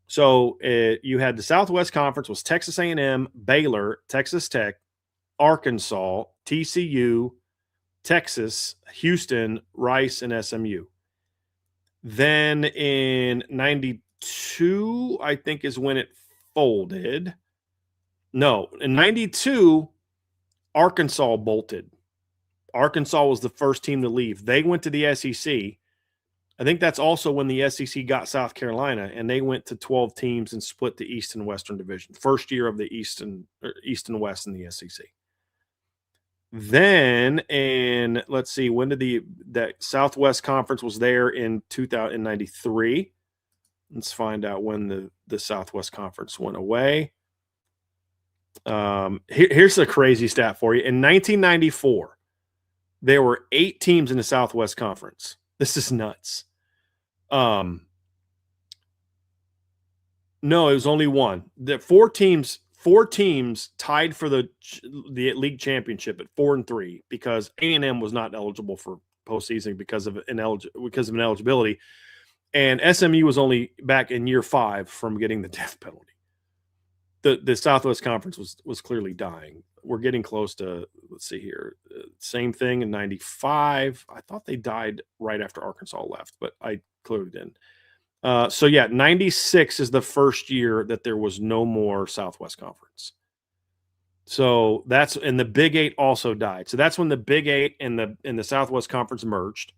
So you had the Southwest Conference was Texas A&M, Baylor, Texas Tech, Arkansas, TCU, Texas, Houston, Rice, and SMU. Then in 92, I think is when it folded. No, in 92, Arkansas bolted. Arkansas was the first team to leave. They went to the SEC. I think that's also when the SEC got South Carolina, and they went to 12 teams and split the East and Western Division. First year of the East and West in the SEC. Then, and let's see, when did that Southwest Conference was there in 2093? Let's find out when the Southwest Conference went away. Here's a crazy stat for you. In 1994, there were 8 teams in the Southwest Conference. This is nuts. No, it was only one. The four teams tied for the league championship at 4-3 because A&M was not eligible for postseason because of ineligibility, and SMU was only back in year 5 from getting the death penalty. The Southwest Conference was clearly dying. We're getting close to, let's see here, same thing in 95. I thought they died right after Arkansas left, but I clearly didn't. So yeah, 96 is the first year that there was no more Southwest Conference. So and the Big 8 also died. So that's when the Big 8 and the Southwest Conference merged.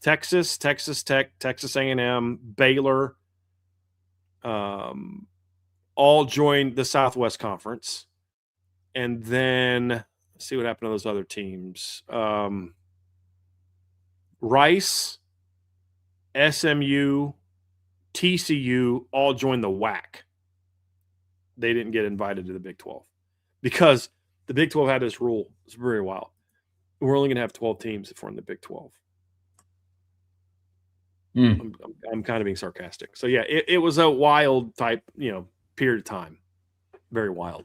Texas, Texas Tech, Texas A&M, Baylor, all joined the Southwest Conference. And then let's see what happened to those other teams. Rice, SMU, TCU all joined the WAC. They didn't get invited to the Big 12 because the Big 12 had this rule. It's very wild. We're only going to have 12 teams if we're in the Big 12. I'm kind of being sarcastic. So yeah, it was a wild type, period of time. Very wild.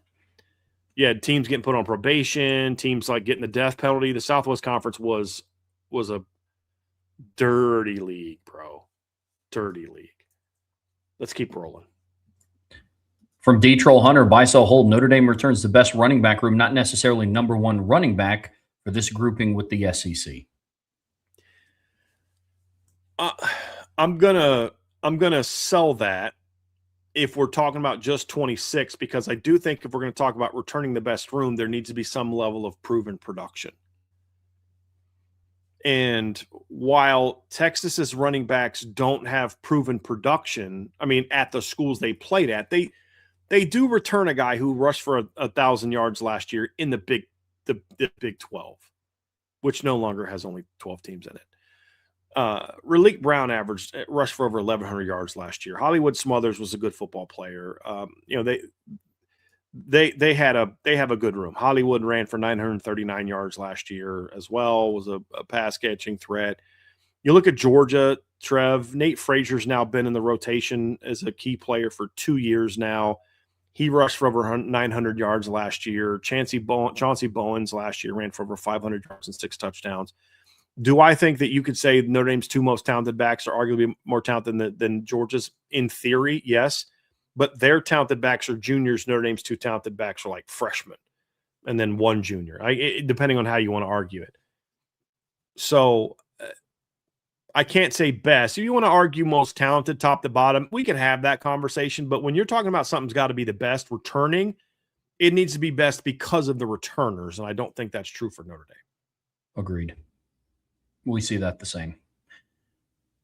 You had teams getting put on probation, teams like getting the death penalty. The Southwest Conference was a dirty league, bro. Dirty league. Let's keep rolling. From D. Troll Hunter, buy, sell, hold. Notre Dame returns the best running back room, not necessarily number one running back for this grouping with the SEC. I'm gonna sell that if we're talking about just 26, because I do think if we're going to talk about returning the best room, there needs to be some level of proven production. And while Texas's running backs don't have proven production, I mean, at the schools they played at, they do return a guy who rushed for 1,000 yards last year in the Big 12, which no longer has only 12 teams in it. Relique Brown rushed for over 1,100 yards last year. Hollywood Smothers was a good football player. They have a good room. Hollywood ran for 939 yards last year as well, was a pass catching threat. You look at Georgia, Trev, Nate Frazier's now been in the rotation as a key player for 2 years now. He rushed for over 900 yards last year. Chauncey Bowens last year ran for over 500 yards and 6 touchdowns. Do I think that you could say Notre Dame's 2 most talented backs are arguably more talented than Georgia's? In theory, yes. But their talented backs are juniors. Notre Dame's 2 talented backs are like freshmen and then 1 junior, depending on how you want to argue it. So I can't say best. If you want to argue most talented top to bottom, we can have that conversation. But when you're talking about something's got to be the best returning, it needs to be best because of the returners. And I don't think that's true for Notre Dame. Agreed. We see that the same.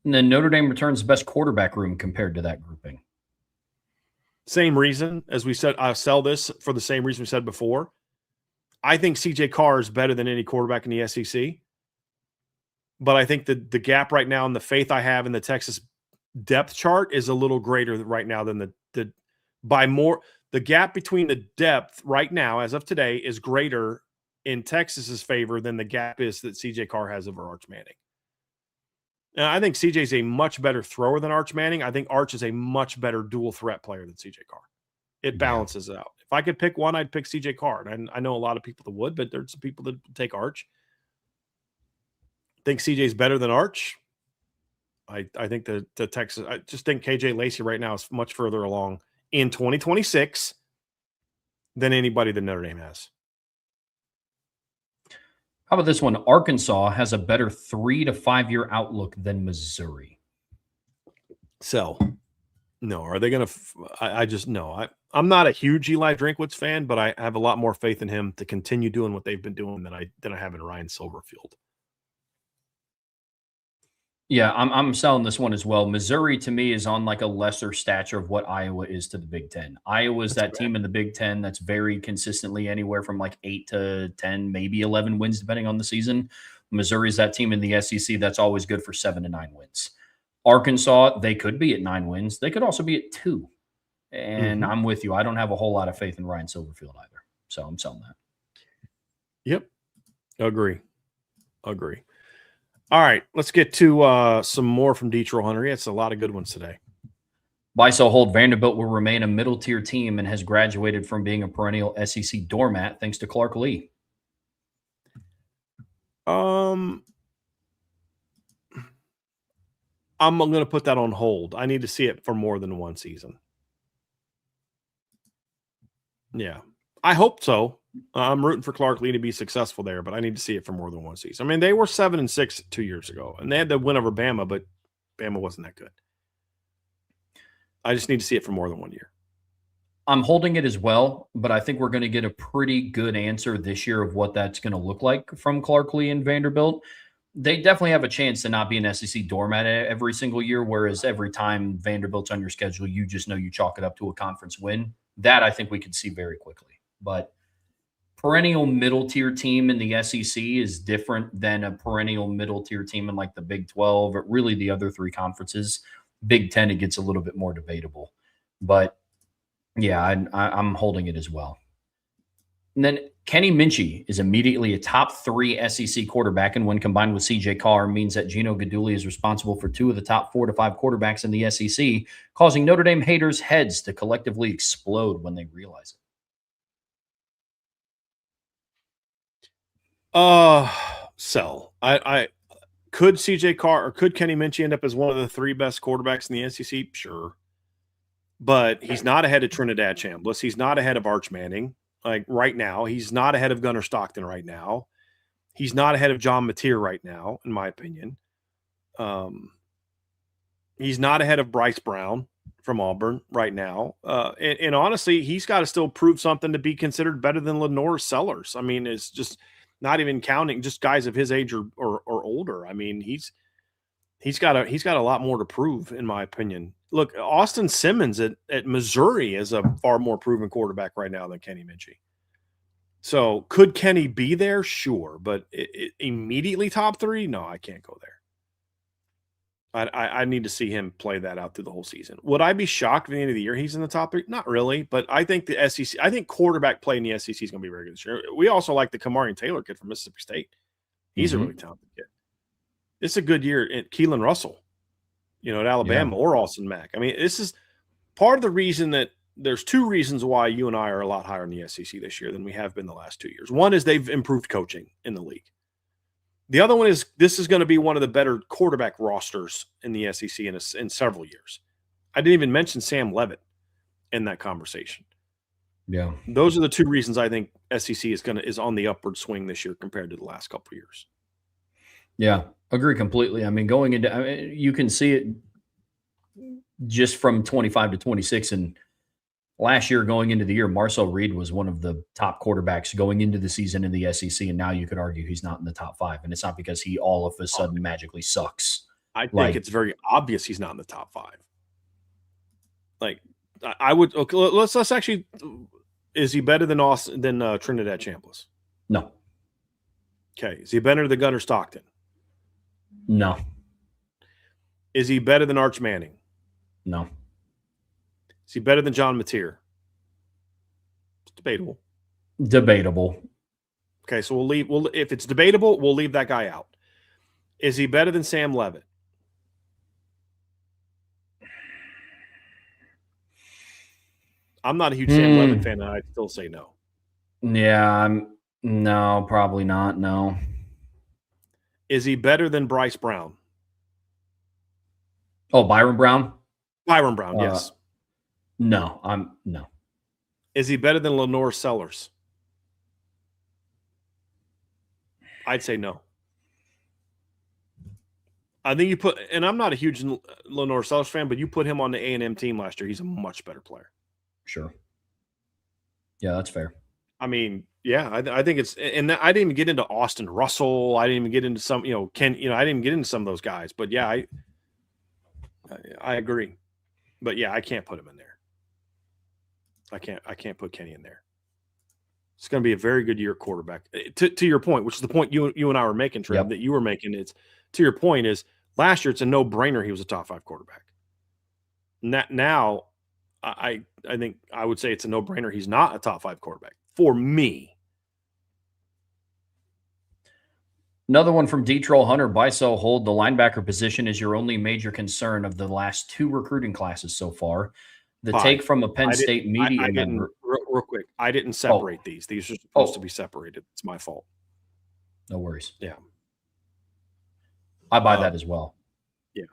And then Notre Dame returns the best quarterback room compared to that grouping. Same reason, as we said, I sell this for the same reason we said before. I think CJ Carr is better than any quarterback in the SEC. But I think the gap right now and the faith I have in the Texas depth chart is a little greater right now than the gap between the depth right now, as of today, is greater in Texas's favor than the gap is that CJ Carr has over Arch Manning. And I think CJ is a much better thrower than Arch Manning. I think Arch is a much better dual threat player than CJ Carr. It balances it out. If I could pick one, I'd pick CJ Carr. And I know a lot of people that would, but there's some people that take Arch. Think CJ's better than Arch. I think the Texas, I just think KJ Lacey right now is much further along in 2026 than anybody that Notre Dame has. How about this one? Arkansas has a better 3 to 5 year outlook than Missouri. So, no, are they going to? I just no. I'm not a huge Eli Drinkwitz fan, but I have a lot more faith in him to continue doing what they've been doing than I have in Ryan Silverfield. Yeah, I'm selling this one as well. Missouri to me is on like a lesser stature of what Iowa is to the Big Ten. Iowa's That's that team in the Big Ten that's very consistently anywhere from like 8 to 10, maybe 11 wins, depending on the season. Missouri's that team in the SEC that's always good for 7 to 9 wins. Arkansas, they could be at 9 wins. They could also be at 2. And I'm with you. I don't have a whole lot of faith in Ryan Silverfield either. So I'm selling that. Yep. Agree. All right, let's get to some more from Detroit Hunter. It's a lot of good ones today. By so hold, Vanderbilt will remain a middle tier team and has graduated from being a perennial SEC doormat thanks to Clark Lee. I'm going to put that on hold. I need to see it for more than one season. Yeah, I hope so. I'm rooting for Clark Lee to be successful there, but I need to see it for more than one season. I mean, they were 7-6 2 years ago, and they had to win over Bama, but Bama wasn't that good. I just need to see it for more than 1 year. I'm holding it as well, but I think we're going to get a pretty good answer this year of what that's going to look like from Clark Lee and Vanderbilt. They definitely have a chance to not be an SEC doormat every single year, whereas every time Vanderbilt's on your schedule, you just know you chalk it up to a conference win. That I think we could see very quickly. But perennial middle tier team in the SEC is different than a perennial middle tier team in like the Big 12 or really the other 3 conferences. Big 10, it gets a little bit more debatable. But yeah, I'm holding it as well. And then Kenny Minchie is immediately a top 3 SEC quarterback, and when combined with CJ Carr, means that Gino Guidugli is responsible for 2 of the top 4 to 5 quarterbacks in the SEC, causing Notre Dame haters' heads to collectively explode when they realize it. Sell. I could CJ Carr or could Kenny Minchie end up as one of the 3 best quarterbacks in the SEC? Sure. But he's not ahead of Trinidad Chambliss. He's not ahead of Arch Manning. Like right now, he's not ahead of Gunnar Stockton right now. He's not ahead of John Mateer right now, in my opinion. He's not ahead of Bryce Brown from Auburn right now. And honestly, he's got to still prove something to be considered better than Lenore Sellers. I mean, it's just not even counting just guys of his age or older. I mean, he's got a lot more to prove, in my opinion. Look, Austin Simmons at Missouri is a far more proven quarterback right now than Kenny Minchie. So could Kenny be there? Sure. But immediately top 3? No, I can't go there. I need to see him play that out through the whole season. Would I be shocked at the end of the year he's in the top 3? Not really. But I think the SEC, I think quarterback play in the SEC is going to be very good this year. We also like the Kamarian Taylor kid from Mississippi State. He's a really talented kid. It's a good year at Keelan Russell, at Alabama or Austin Mack. I mean, this is part of the reason that there's 2 reasons why you and I are a lot higher in the SEC this year than we have been the last 2 years. One is they've improved coaching in the league. The other one is this is going to be one of the better quarterback rosters in the SEC in several years. I didn't even mention Sam Leavitt in that conversation. Yeah. Those are the 2 reasons I think SEC is on the upward swing this year compared to the last couple of years. Yeah, agree completely. I mean, going into you can see it just from 25 to 26. And last year, going into the year, Marcel Reed was one of the top quarterbacks going into the season in the SEC. And now you could argue he's not in the top 5. And it's not because he all of a sudden magically sucks. I think it's very obvious he's not in the top 5. Like, I would okay, let's actually. Is he better than Trinidad Chambliss? No. Okay. Is he better than Gunnar Stockton? No. Is he better than Arch Manning? No. Is he better than John Mateer? It's debatable. Debatable. Okay, so if it's debatable, we'll leave that guy out. Is he better than Sam Leavitt? I'm not a huge Sam Leavitt fan, and I'd still say no. Yeah, no, probably not. No. Is he better than Bryce Brown? Oh, Byron Brown? Byron Brown, yes. No, no. Is he better than Lenore Sellers? I'd say no. I think you put, and I'm not a huge Lenore Sellers fan, but you put him on the A&M team last year, he's a much better player. Sure. Yeah, that's fair. I mean, yeah, I think it's, and I didn't even get into Austin Russell. I didn't even get into some, Ken, I didn't get into some of those guys, but yeah, I agree. But yeah, I can't put him in there. I can't put Kenny in there. It's going to be a very good year quarterback. To your point, which is the point you and I were making, Trev, that you were making. It's to your point is last year it's a no-brainer he was a top 5 quarterback. Now, I think I would say it's a no-brainer he's not a top 5 quarterback for me. Another one from D-Troll Hunter. Biso hold the linebacker position is your only major concern of the last 2 recruiting classes so far. The take from a Penn State media member. Real quick, I didn't separate these. These are supposed to be separated. It's my fault. No worries. Yeah. I buy that as well. Yeah.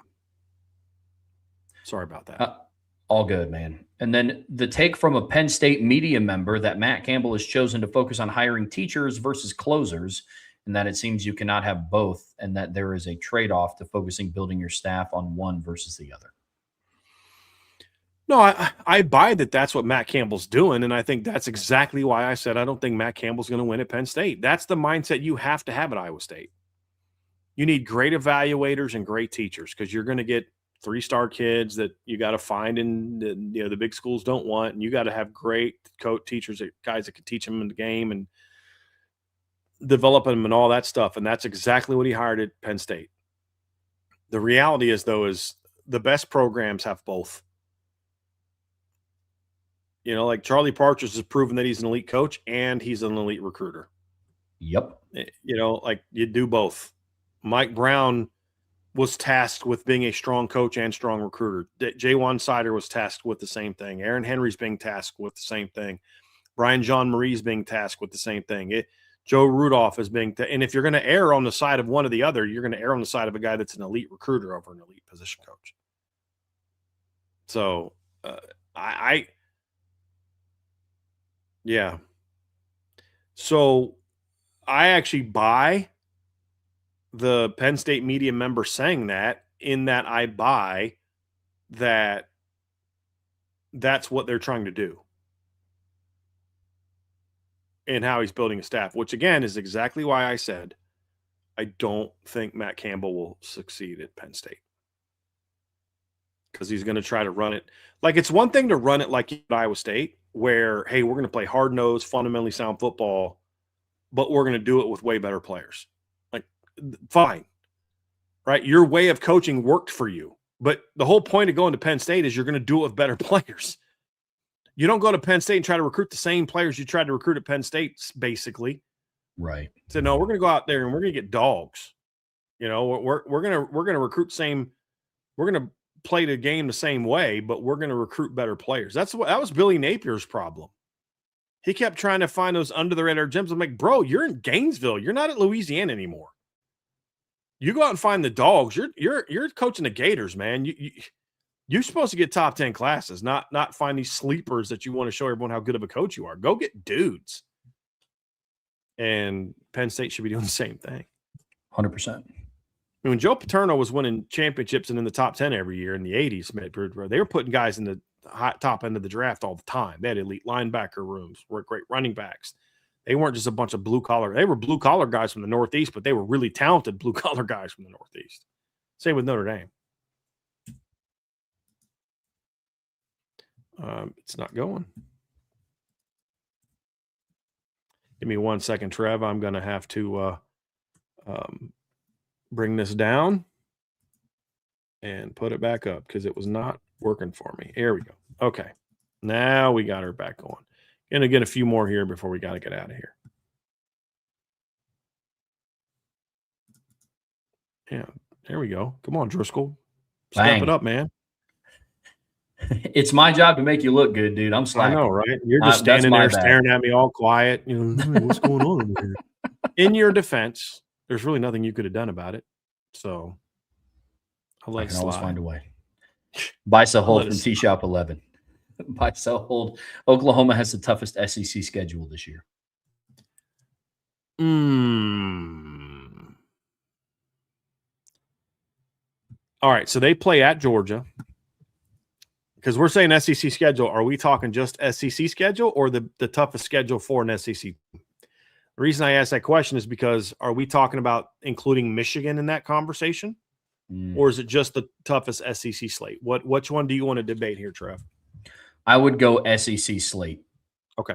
Sorry about that. All good, man. And then the take from a Penn State media member that Matt Campbell has chosen to focus on hiring teachers versus closers, and that it seems you cannot have both, and that there is a trade-off to focusing building your staff on one versus the other. No, I buy that that's what Matt Campbell's doing, and I think that's exactly why I said I don't think Matt Campbell's going to win at Penn State. That's the mindset you have to have at Iowa State. You need great evaluators and great teachers because you're going to get 3-star kids that you got to find in the big schools don't want, and you got to have great coach teachers, guys that can teach them in the game and develop them and all that stuff. And that's exactly what he hired at Penn State. The reality is, though, is the best programs have both. Like Charlie Partridge has proven that he's an elite coach and he's an elite recruiter. Yep. Like you do both. Mike Brown was tasked with being a strong coach and strong recruiter. Jaywan Sider was tasked with the same thing. Aaron Henry's being tasked with the same thing. Brian John Marie's being tasked with the same thing. Joe Rudolph is being and if you're going to err on the side of one or the other, you're going to err on the side of a guy that's an elite recruiter over an elite position coach. So yeah. So I actually buy the Penn State media member saying that, in that I buy that that's what they're trying to do and how he's building a staff, which again is exactly why I said I don't think Matt Campbell will succeed at Penn State. Because he's going to try to run it. Like, it's one thing to run it like at Iowa State, where, hey, we're going to play hard-nosed, fundamentally sound football, but we're going to do it with way better players. Like, fine. Right? Your way of coaching worked for you. But the whole point of going to Penn State is you're going to do it with better players. You don't go to Penn State and try to recruit the same players you tried to recruit at Penn State, basically. Right. So, no, we're going to go out there and we're going to get dogs. We're going to recruit same – we're going to play the game the same way, but we're going to recruit better players. That was Billy Napier's problem. He kept trying to find those under the radar gems. I'm like, bro, you're in Gainesville. You're not at Louisiana anymore. You go out and find the dogs. You're coaching the Gators, man. You're supposed to get top 10 classes, not find these sleepers that you want to show everyone how good of a coach you are. Go get dudes. And Penn State should be doing the same thing. 100%. When Joe Paterno was winning championships and in the top 10 every year in the 80s, they were putting guys in the top end of the draft all the time. They had elite linebacker rooms, were great running backs. They weren't just a bunch of blue-collar. They were blue-collar guys from the Northeast, but they were really talented blue-collar guys from the Northeast. Same with Notre Dame. It's not going. Give me 1 second, Trev. I'm going to have to bring this down and put it back up because it was not working for me. Here we go. Okay. Now we got her back going. Going to get a few more here before we got to get out of here. Yeah. There we go. Come on, Driscoll. Step it up, man. It's my job to make you look good, dude. I'm slacking. I know, right? You're just standing there staring at me all quiet. What's going on over here? In your defense, there's really nothing you could have done about it. So I'll let it slide. Always find a way. Biso hold from T-Shop 11. Biso hold. Oklahoma has the toughest SEC schedule this year. All right, so they play at Georgia. Because we're saying SEC schedule, are we talking just SEC schedule or the toughest schedule for an SEC? The reason I ask that question is because are we talking about including Michigan in that conversation? Or is it just the toughest SEC slate? Which one do you want to debate here, Trev? I would go SEC slate. Okay.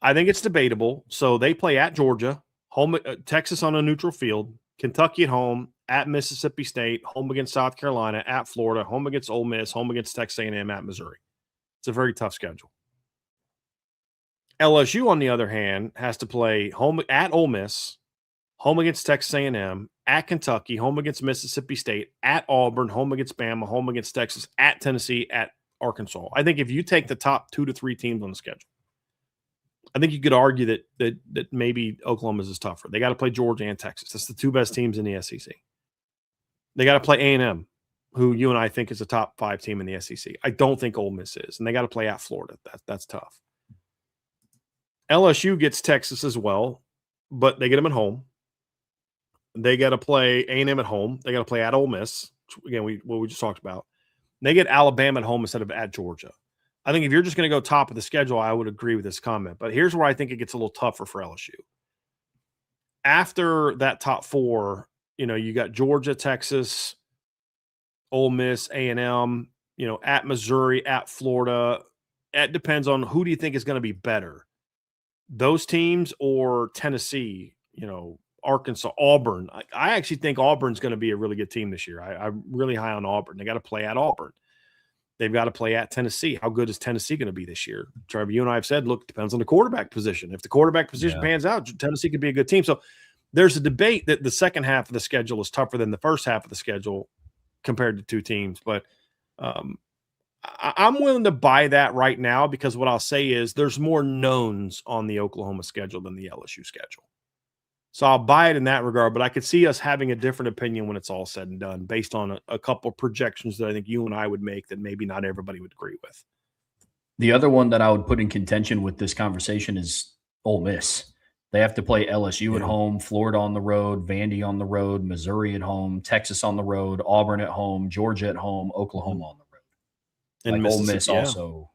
I think it's debatable. So they play at Georgia, home Texas on a neutral field, Kentucky at home, at Mississippi State, home against South Carolina, at Florida, home against Ole Miss, home against Texas A&M, at Missouri. It's a very tough schedule. LSU, on the other hand, has to play home at Ole Miss, home against Texas A&M, at Kentucky, home against Mississippi State, at Auburn, home against Bama, home against Texas, at Tennessee, at Arkansas. I think if you take the top 2 to 3 teams on the schedule, I think you could argue that maybe Oklahoma's is tougher. They got to play Georgia and Texas. That's the 2 best teams in the SEC. They got to play A&M, who you and I think is a top 5 team in the SEC. I don't think Ole Miss is, and they got to play at Florida. That's tough. LSU gets Texas as well, but they get them at home. They got to play A&M at home. They got to play at Ole Miss. Again, what we just talked about. They get Alabama at home instead of at Georgia. I think if you're just going to go top of the schedule, I would agree with this comment. But here's where I think it gets a little tougher for LSU. After that top 4, you got Georgia, Texas, Ole Miss, A&M, at Missouri, at Florida. It depends on who do you think is going to be better. Those teams or Tennessee, Arkansas, Auburn. I actually think Auburn's going to be a really good team this year. I'm really high on Auburn. They got to play at Auburn. They've got to play at Tennessee. How good is Tennessee going to be this year? Trevor, you and I have said, look, it depends on the quarterback position. If the quarterback position pans out, Tennessee could be a good team. So there's a debate that the second half of the schedule is tougher than the first half of the schedule compared to 2 teams. But I'm willing to buy that right now because what I'll say is there's more knowns on the Oklahoma schedule than the LSU schedule. So I'll buy it in that regard, but I could see us having a different opinion when it's all said and done based on a couple of projections that I think you and I would make that maybe not everybody would agree with. The other one that I would put in contention with this conversation is Ole Miss. They have to play LSU at home, Florida on the road, Vandy on the road, Missouri at home, Texas on the road, Auburn at home, Georgia at home, Oklahoma on the road. And Ole Miss also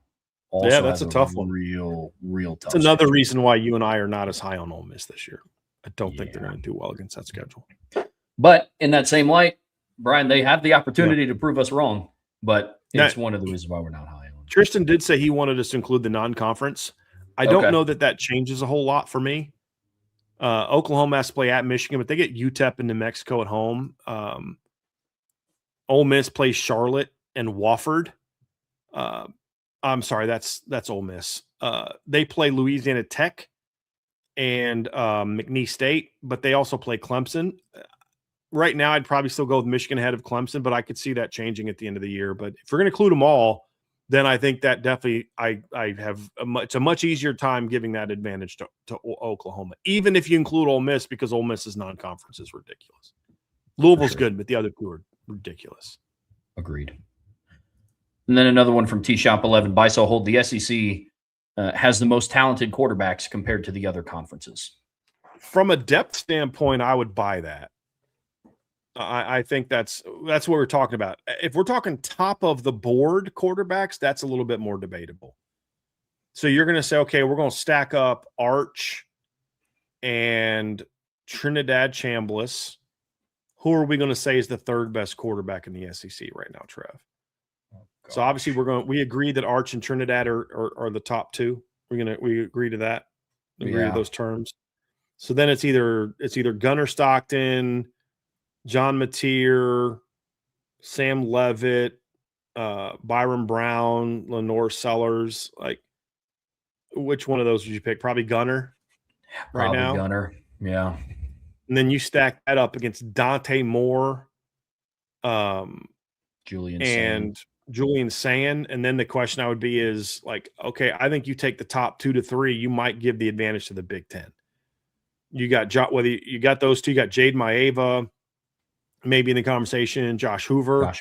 that's a tough one. Real tough. It's another reason why you and I are not as high on Ole Miss this year. I don't think they're going to do well against that schedule. But in that same light, Brian, they have the opportunity to prove us wrong, but it's one of the reasons why we're not high on. Tristan did say he wanted us to include the non-conference. I don't know that changes a whole lot for me. Oklahoma has to play at Michigan, but they get UTEP and New Mexico at home. Ole Miss plays Charlotte and Wofford. I'm sorry, that's Ole Miss. They play Louisiana Tech and McNeese State, but they also play Clemson. Right now, I'd probably still go with Michigan ahead of Clemson, but I could see that changing at the end of the year. But if we're going to include them all, then I think that definitely I have it's a much easier time giving that advantage to Oklahoma, even if you include Ole Miss, because Ole Miss's non-conference is ridiculous. Louisville's good, but the other 2 are ridiculous. Agreed. And then another one from T-Shop 11. Biso hold the SEC has the most talented quarterbacks compared to the other conferences. From a depth standpoint, I would buy that. I think that's what we're talking about. If we're talking top of the board quarterbacks, that's a little bit more debatable. So you're going to say, okay, we're going to stack up Arch and Trinidad Chambliss. Who are we going to say is the 3rd best quarterback in the SEC right now, Trev? So obviously we agree that Arch and Trinidad are the top 2. We agree to that. We agree to those terms. So then it's either Gunnar Stockton, John Mateer, Sam Levitt, Byron Brown, Lenore Sellers. Like, which one of those would you pick? Probably Gunnar right now. Gunnar, yeah. And then you stack that up against Dante Moore, Julian Sand. And then the question I would be is like, okay, I think you take the top 2 to 3, you might give the advantage to the Big Ten. You got whether you got those 2, you got Jade Maeva, maybe in the conversation, Josh Hoover.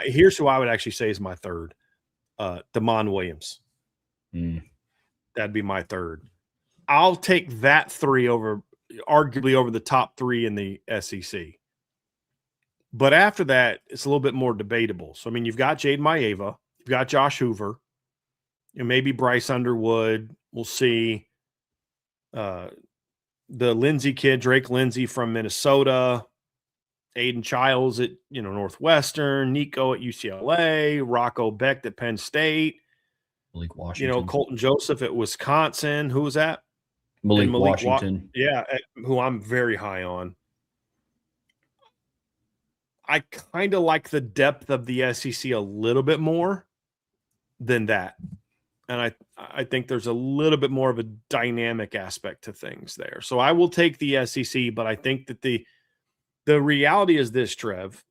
Here's who I would actually say is my 3rd, Damon Williams. That'd be my 3rd. I'll take that 3 arguably over the top 3 in the SEC. But after that, it's a little bit more debatable. So, I mean, you've got Jade Maeva, you've got Josh Hoover, and maybe Bryce Underwood. We'll see. The Lindsey kid, Drake Lindsey from Minnesota, Aiden Childs at Northwestern, Nico at UCLA, Rocco Becht at Penn State, Malik Washington. Colton Joseph at Wisconsin. Who was that? Malik Washington. Who I'm very high on. I kind of like the depth of the SEC a little bit more than that. And I think there's a little bit more of a dynamic aspect to things there. So I will take the SEC, but I think that the reality is this, Trev.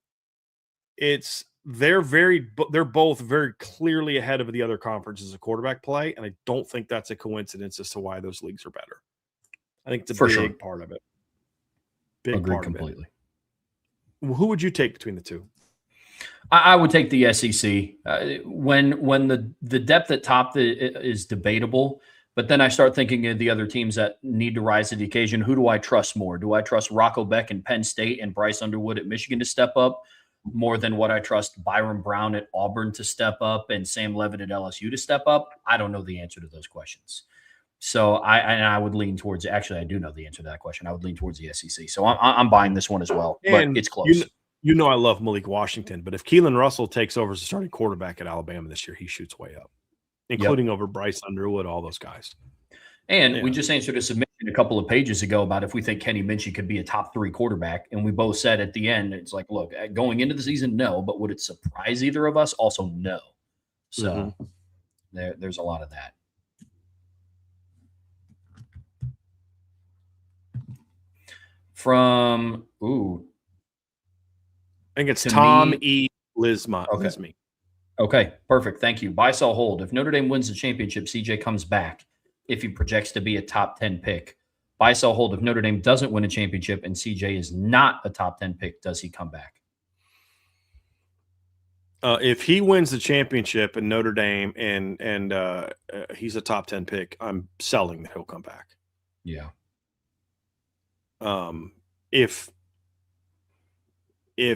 They're both very clearly ahead of the other conferences of quarterback play, and I don't think that's a coincidence as to why those leagues are better. I think it's a big part of it. Agreed completely. Who would you take between the two? I would take the SEC. When the depth at top is debatable, but then I start thinking of the other teams that need to rise to the occasion. Who do I trust more? Do I trust Rocco Becht and Penn State and Bryce Underwood at Michigan to step up more than what I trust Byron Brown at Auburn to step up and Sam Levitt at LSU to step up? I don't know the answer to those questions. So I would lean towards. Actually, I do know the answer to that question. I would lean towards the SEC. So I'm buying this one as well. And but it's close. I love Malik Washington, but if Keelan Russell takes over as a starting quarterback at Alabama this year, he shoots way up, including over Bryce Underwood, all those guys. And we just answered a submission a couple of pages ago about if we think Kenny Minchey could be a top 3 quarterback. And we both said at the end, it's like, look, going into the season, no. But would it surprise either of us? Also, no. So there's a lot of that. From, I think it's Tom E. Lisma. Okay. Okay, perfect. Thank you. Buy, sell, hold. If Notre Dame wins the championship, CJ comes back if he projects to be a top 10 pick. Buy, sell, hold. If Notre Dame doesn't win a championship and CJ is not a top 10 pick, does he come back? If he wins the championship in Notre Dame and he's a top 10 pick, I'm selling that he'll come back. Yeah. If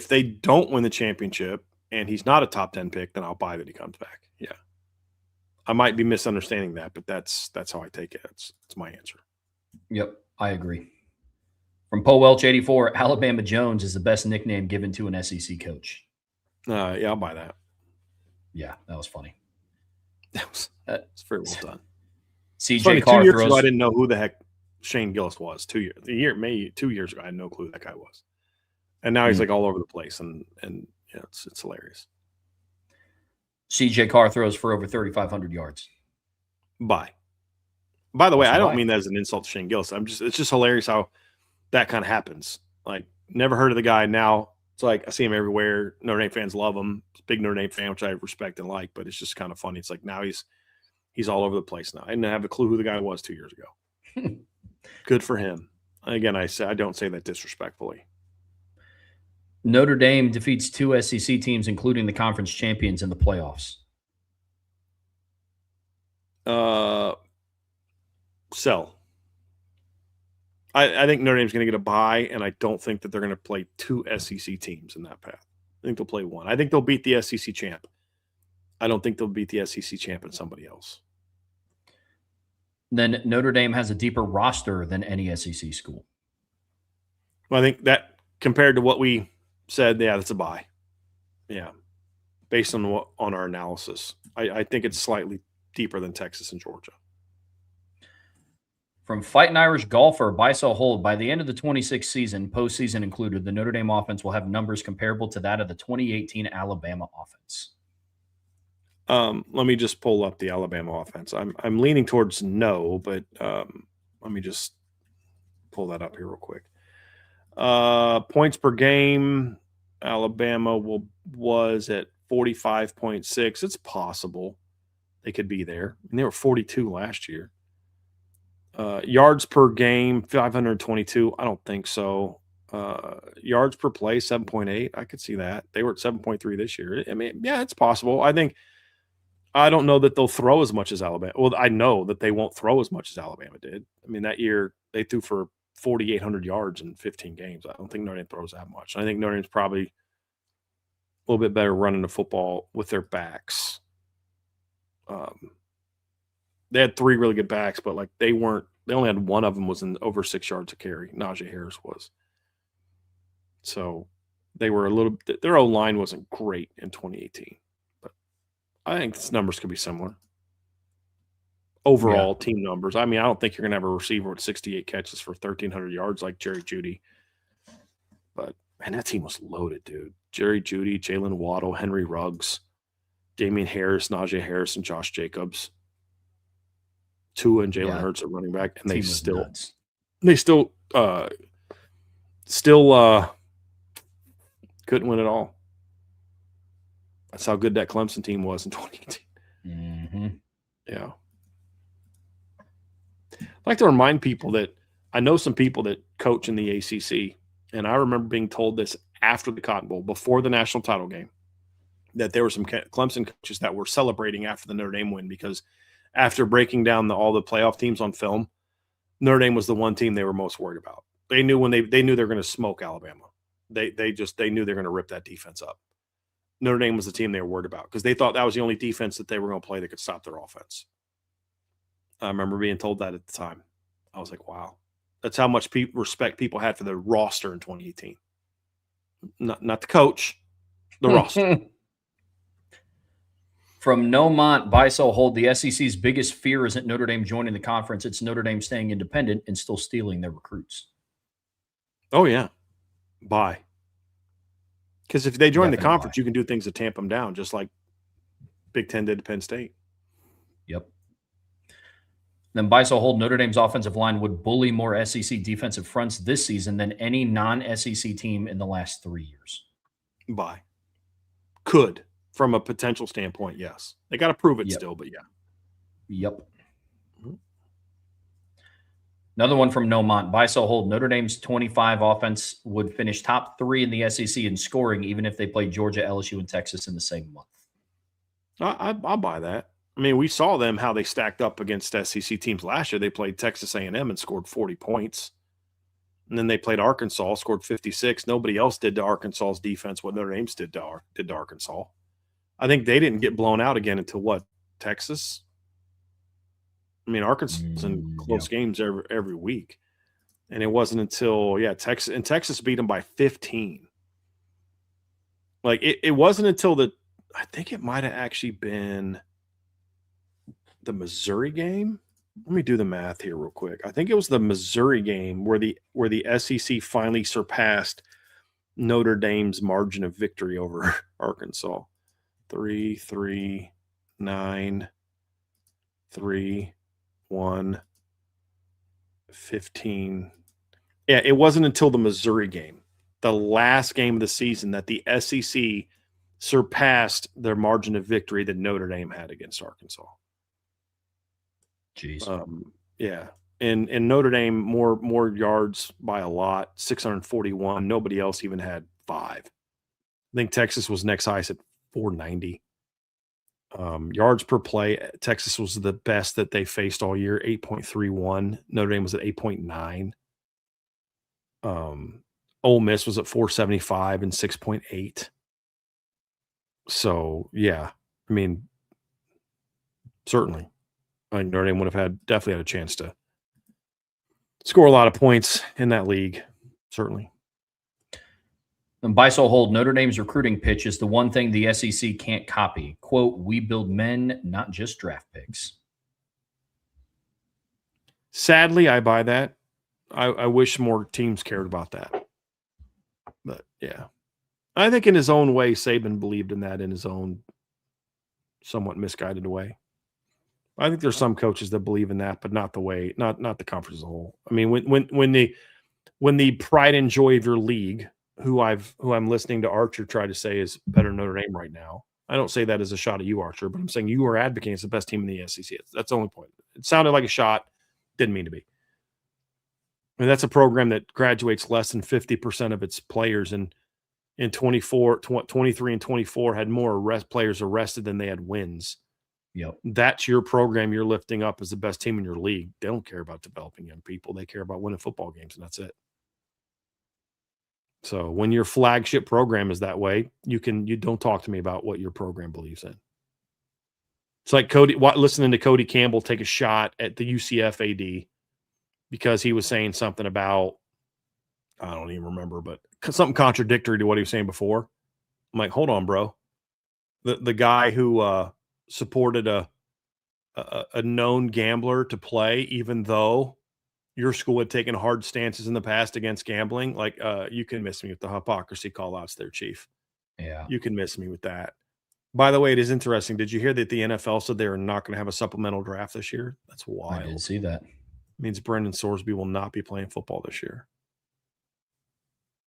they don't win the championship and he's not a top 10 pick, then I'll buy that he comes back. Yeah. I might be misunderstanding that, but that's how I take it. It's my answer. Yep, I agree. From Poe Welch 84, Alabama Jones is the best nickname given to an SEC coach. Yeah, I'll buy that. Yeah, that was funny. That's very well done. CJ Carr 2 years ago, I didn't know who the heck Shane Gillis was. 2 years ago, I had no clue who that guy was. And now he's like all over the place, and it's hilarious. CJ Carr throws for over 3,500 yards. By the way, I don't mean that as an insult to Shane Gillis. It's just hilarious how that kind of happens. Like, never heard of the guy. Now it's like I see him everywhere. Notre Dame fans love him. Big Notre Dame fan, which I respect and like, but it's just kind of funny. It's like now he's all over the place now. I didn't have a clue who the guy was 2 years ago. Good for him. Again, I don't say that disrespectfully. Notre Dame defeats 2 SEC teams, including the conference champions in the playoffs. Sell. I think Notre Dame's going to get a bye, and I don't think that they're going to play 2 SEC teams in that path. I think they'll play 1. I think they'll beat the SEC champ. I don't think they'll beat the SEC champ and somebody else. Then Notre Dame has a deeper roster than any SEC school. Well, I think that compared to what we said, yeah, that's a buy. Yeah, based on our analysis, I think it's slightly deeper than Texas and Georgia. From Fighting Irish Golfer, buy, sell, hold. By the end of the 26th season, postseason included, the Notre Dame offense will have numbers comparable to that of the 2018 Alabama offense. Let me just pull up the Alabama offense. I'm leaning towards no, but let me just pull that up here real quick. Points per game, Alabama was at 45.6. It's possible they could be there. And they were 42 last year. Yards per game, 522. I don't think so. Yards per play, 7.8. I could see that. They were at 7.3 this year. I mean, yeah, it's possible. I don't know that they'll throw as much as Alabama. Well, I know that they won't throw as much as Alabama did. I mean, that year they threw for 4,800 yards in 15 games. I don't think Notre Dame throws that much. I think Notre Dame's probably little bit better running the football with their backs. They had 3 really good backs, but like they only had one of them was in over 6 yards a carry. Najee Harris was. So they were their O-line wasn't great in 2018, but I think these numbers could be similar. Overall team numbers. I mean, I don't think you're going to have a receiver with 68 catches for 1,300 yards like Jerry Jeudy. But, man, that team was loaded, dude. Jerry Jeudy, Jalen Waddle, Henry Ruggs, Damian Harris, Najee Harris, and Josh Jacobs. Tua and Jalen Hurts at running back. And they still couldn't win it all. That's how good that Clemson team was in 2018. Mm-hmm. Yeah. I'd like to remind people that I know some people that coach in the ACC, and I remember being told this after the Cotton Bowl, before the national title game, that there were some Clemson coaches that were celebrating after the Notre Dame win because after breaking down all the playoff teams on film, Notre Dame was the one team they were most worried about. They knew they knew they were going to smoke Alabama. They knew they were going to rip that defense up. Notre Dame was the team they were worried about because they thought that was the only defense that they were going to play that could stop their offense. I remember being told that at the time. I was like, wow. That's how much respect people had for the roster in 2018. Not the coach, the roster. From Nomont, Biso hold the SEC's biggest fear isn't Notre Dame joining the conference. It's Notre Dame staying independent and still stealing their recruits. Oh, yeah. Bye. Because if they join the conference, you can do things to tamp them down, just like Big Ten did to Penn State. Yep. Then Biso hold Notre Dame's offensive line would bully more SEC defensive fronts this season than any non-SEC team in the last 3 years. Bye. Could. From a potential standpoint, yes. They got to prove it still, but yeah. Yep. Another one from Nomont. Biso hold Notre Dame's 25 offense would finish top 3 in the SEC in scoring, even if they played Georgia, LSU, and Texas in the same month. I'll buy that. I mean, we saw them how they stacked up against SEC teams last year. They played Texas A&M and scored 40 points. And then they played Arkansas, scored 56. Nobody else did to Arkansas's defense what Notre Dame did to Arkansas. I think they didn't get blown out again until what? Texas? I mean, Arkansas was in close games every week. And it wasn't until, Texas beat them by 15. Like, it wasn't until I think it might have actually been the Missouri game. Let me do the math here real quick. I think it was the Missouri game where the SEC finally surpassed Notre Dame's margin of victory over Arkansas. 3-3, 9, 3, 1, 15. Yeah, it wasn't until the Missouri game, the last game of the season, that the SEC surpassed their margin of victory that Notre Dame had against Arkansas. Jeez. Yeah. And Notre Dame more yards by a lot, 641. Nobody else even had 5. I think Texas was next highest at 490. Yards per play, Texas was the best that they faced all year, 8.31. Notre Dame was at 8.9. Ole Miss was at 475 and 6.8. So, yeah, I mean, certainly. I think Notre Dame would have definitely had a chance to score a lot of points in that league, certainly. And Biso hold Notre Dame's recruiting pitch is the one thing the SEC can't copy. Quote, we build men, not just draft picks. Sadly, I buy that. I wish more teams cared about that. But, yeah. I think in his own way, Saban believed in that in his own somewhat misguided way. I think there's some coaches that believe in that, but not the way, not the conference as a whole. I mean, when the pride and joy of your league, who I'm listening to Archer try to say is better than Notre Dame right now. I don't say that as a shot at you, Archer, but I'm saying you are advocating it's the best team in the SEC. That's the only point. It sounded like a shot, didn't mean to be. I mean, that's a program that graduates less than 50% of its players, and in 23 and 24 had more players arrested than they had wins. Yep. That's your program you're lifting up as the best team in your league. They don't care about developing young people. They care about winning football games, and that's it. So when your flagship program is that way, you don't talk to me about what your program believes in. It's like listening to Cody Campbell take a shot at the UCF AD because he was saying something about, I don't even remember, but something contradictory to what he was saying before. I'm like, hold on, bro. The guy who supported a known gambler to play, even though your school had taken hard stances in the past against gambling, like you can miss me with the hypocrisy call-outs there, Chief. Yeah. You can miss me with that. By the way, it is interesting. Did you hear that the NFL said they're not going to have a supplemental draft this year? That's wild. I did see that. It means Brendan Sorsby will not be playing football this year.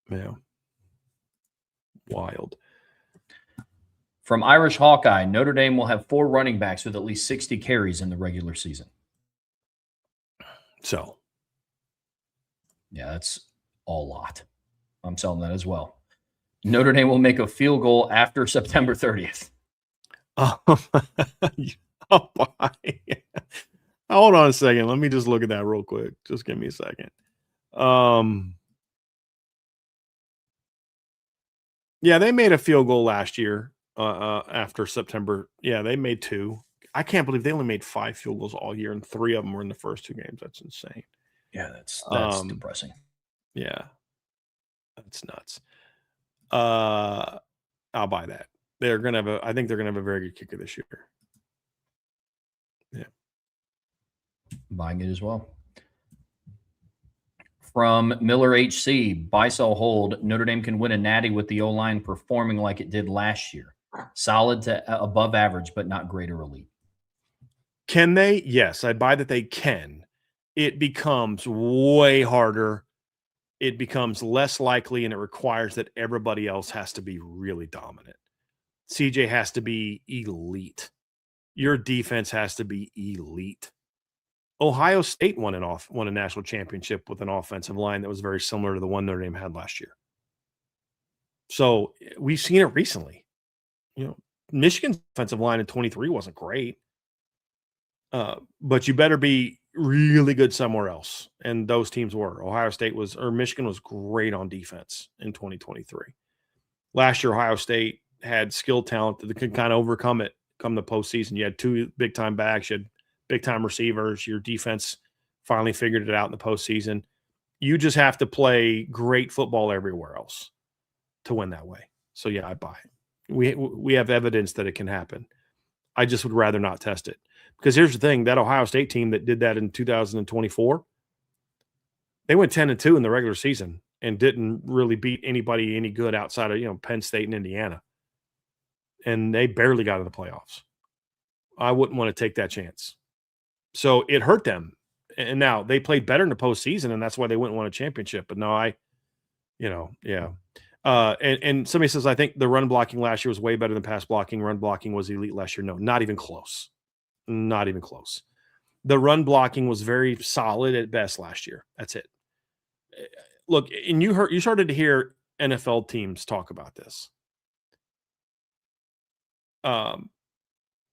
Yeah. Wild. From Irish Hawkeye, Notre Dame will have 4 running backs with at least 60 carries in the regular season. So. Yeah, that's a lot. I'm selling that as well. Notre Dame will make a field goal after September 30th. Oh, hold on a second. Let me just look at that real quick. Just give me a second. Yeah, they made a field goal last year after September. Yeah, they made 2. I can't believe they only made 5 field goals all year, and 3 of them were in the first 2 games. That's insane. Yeah, that's depressing. Yeah, that's nuts. I'll buy that. They're gonna have I think they're gonna have a very good kicker this year. Yeah, buying it as well. From Miller HC, buy, sell, hold. Notre Dame can win a natty with the O-line performing like it did last year. Solid to above average, but not great or elite. Can they? Yes, I buy that they can. It becomes way harder. It becomes less likely, and it requires that everybody else has to be really dominant. CJ has to be elite. Your defense has to be elite. Ohio State won a national championship with an offensive line that was very similar to the one Notre Dame had last year. So we've seen it recently. Michigan's offensive line in 23 wasn't great, but you better be really good somewhere else. And those teams were. Michigan was great on defense in 2023. Last year, Ohio State had skill talent that could kind of overcome it come the postseason. You had 2 big-time backs. You had big-time receivers. Your defense finally figured it out in the postseason. You just have to play great football everywhere else to win that way. So, yeah, I buy it. We have evidence that it can happen. I just would rather not test it. Because here's the thing, that Ohio State team that did that in 2024, they went 10-2 in the regular season and didn't really beat anybody any good outside of, Penn State and Indiana. And they barely got to the playoffs. I wouldn't want to take that chance. So it hurt them. And now they played better in the postseason, and that's why they went and won a championship. But no, yeah. And somebody says, I think the run blocking last year was way better than pass blocking. Run blocking was elite last year. No, not even close. Not even close. The run blocking was very solid at best last year. That's it. Look, and you started to hear NFL teams talk about this.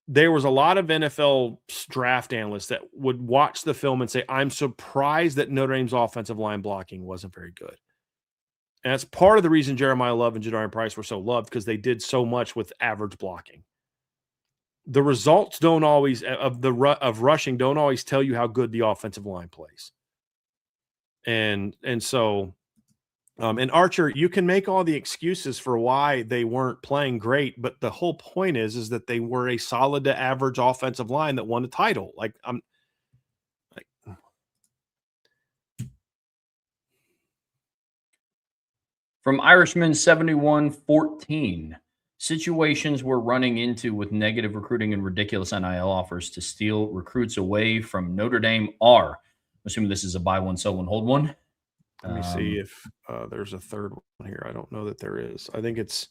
There was a lot of NFL draft analysts that would watch the film and say, I'm surprised that Notre Dame's offensive line blocking wasn't very good. And that's part of the reason Jeremiah Love and Jadarian Price were so loved, because they did so much with average blocking. The results don't always of rushing don't always tell you how good the offensive line plays. And so and Archer, you can make all the excuses for why they weren't playing great, but the whole point is that they were a solid to average offensive line that won a title. From Irishman 7114, situations we're running into with negative recruiting and ridiculous NIL offers to steal recruits away from Notre Dame are, I'm assuming this is a buy one, sell one, hold one. Let me see if there's a third one here. I don't know that there is. I think it's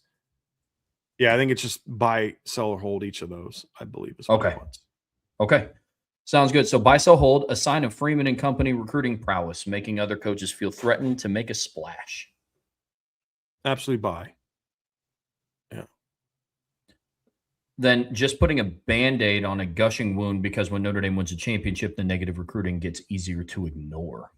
just buy, sell, or hold each of those, I believe. Is okay. Okay. Sounds good. So buy, sell, hold, a sign of Freeman and Company recruiting prowess, making other coaches feel threatened to make a splash. Absolutely buy. Yeah. Then just putting a Band-Aid on a gushing wound, because when Notre Dame wins a championship, the negative recruiting gets easier to ignore.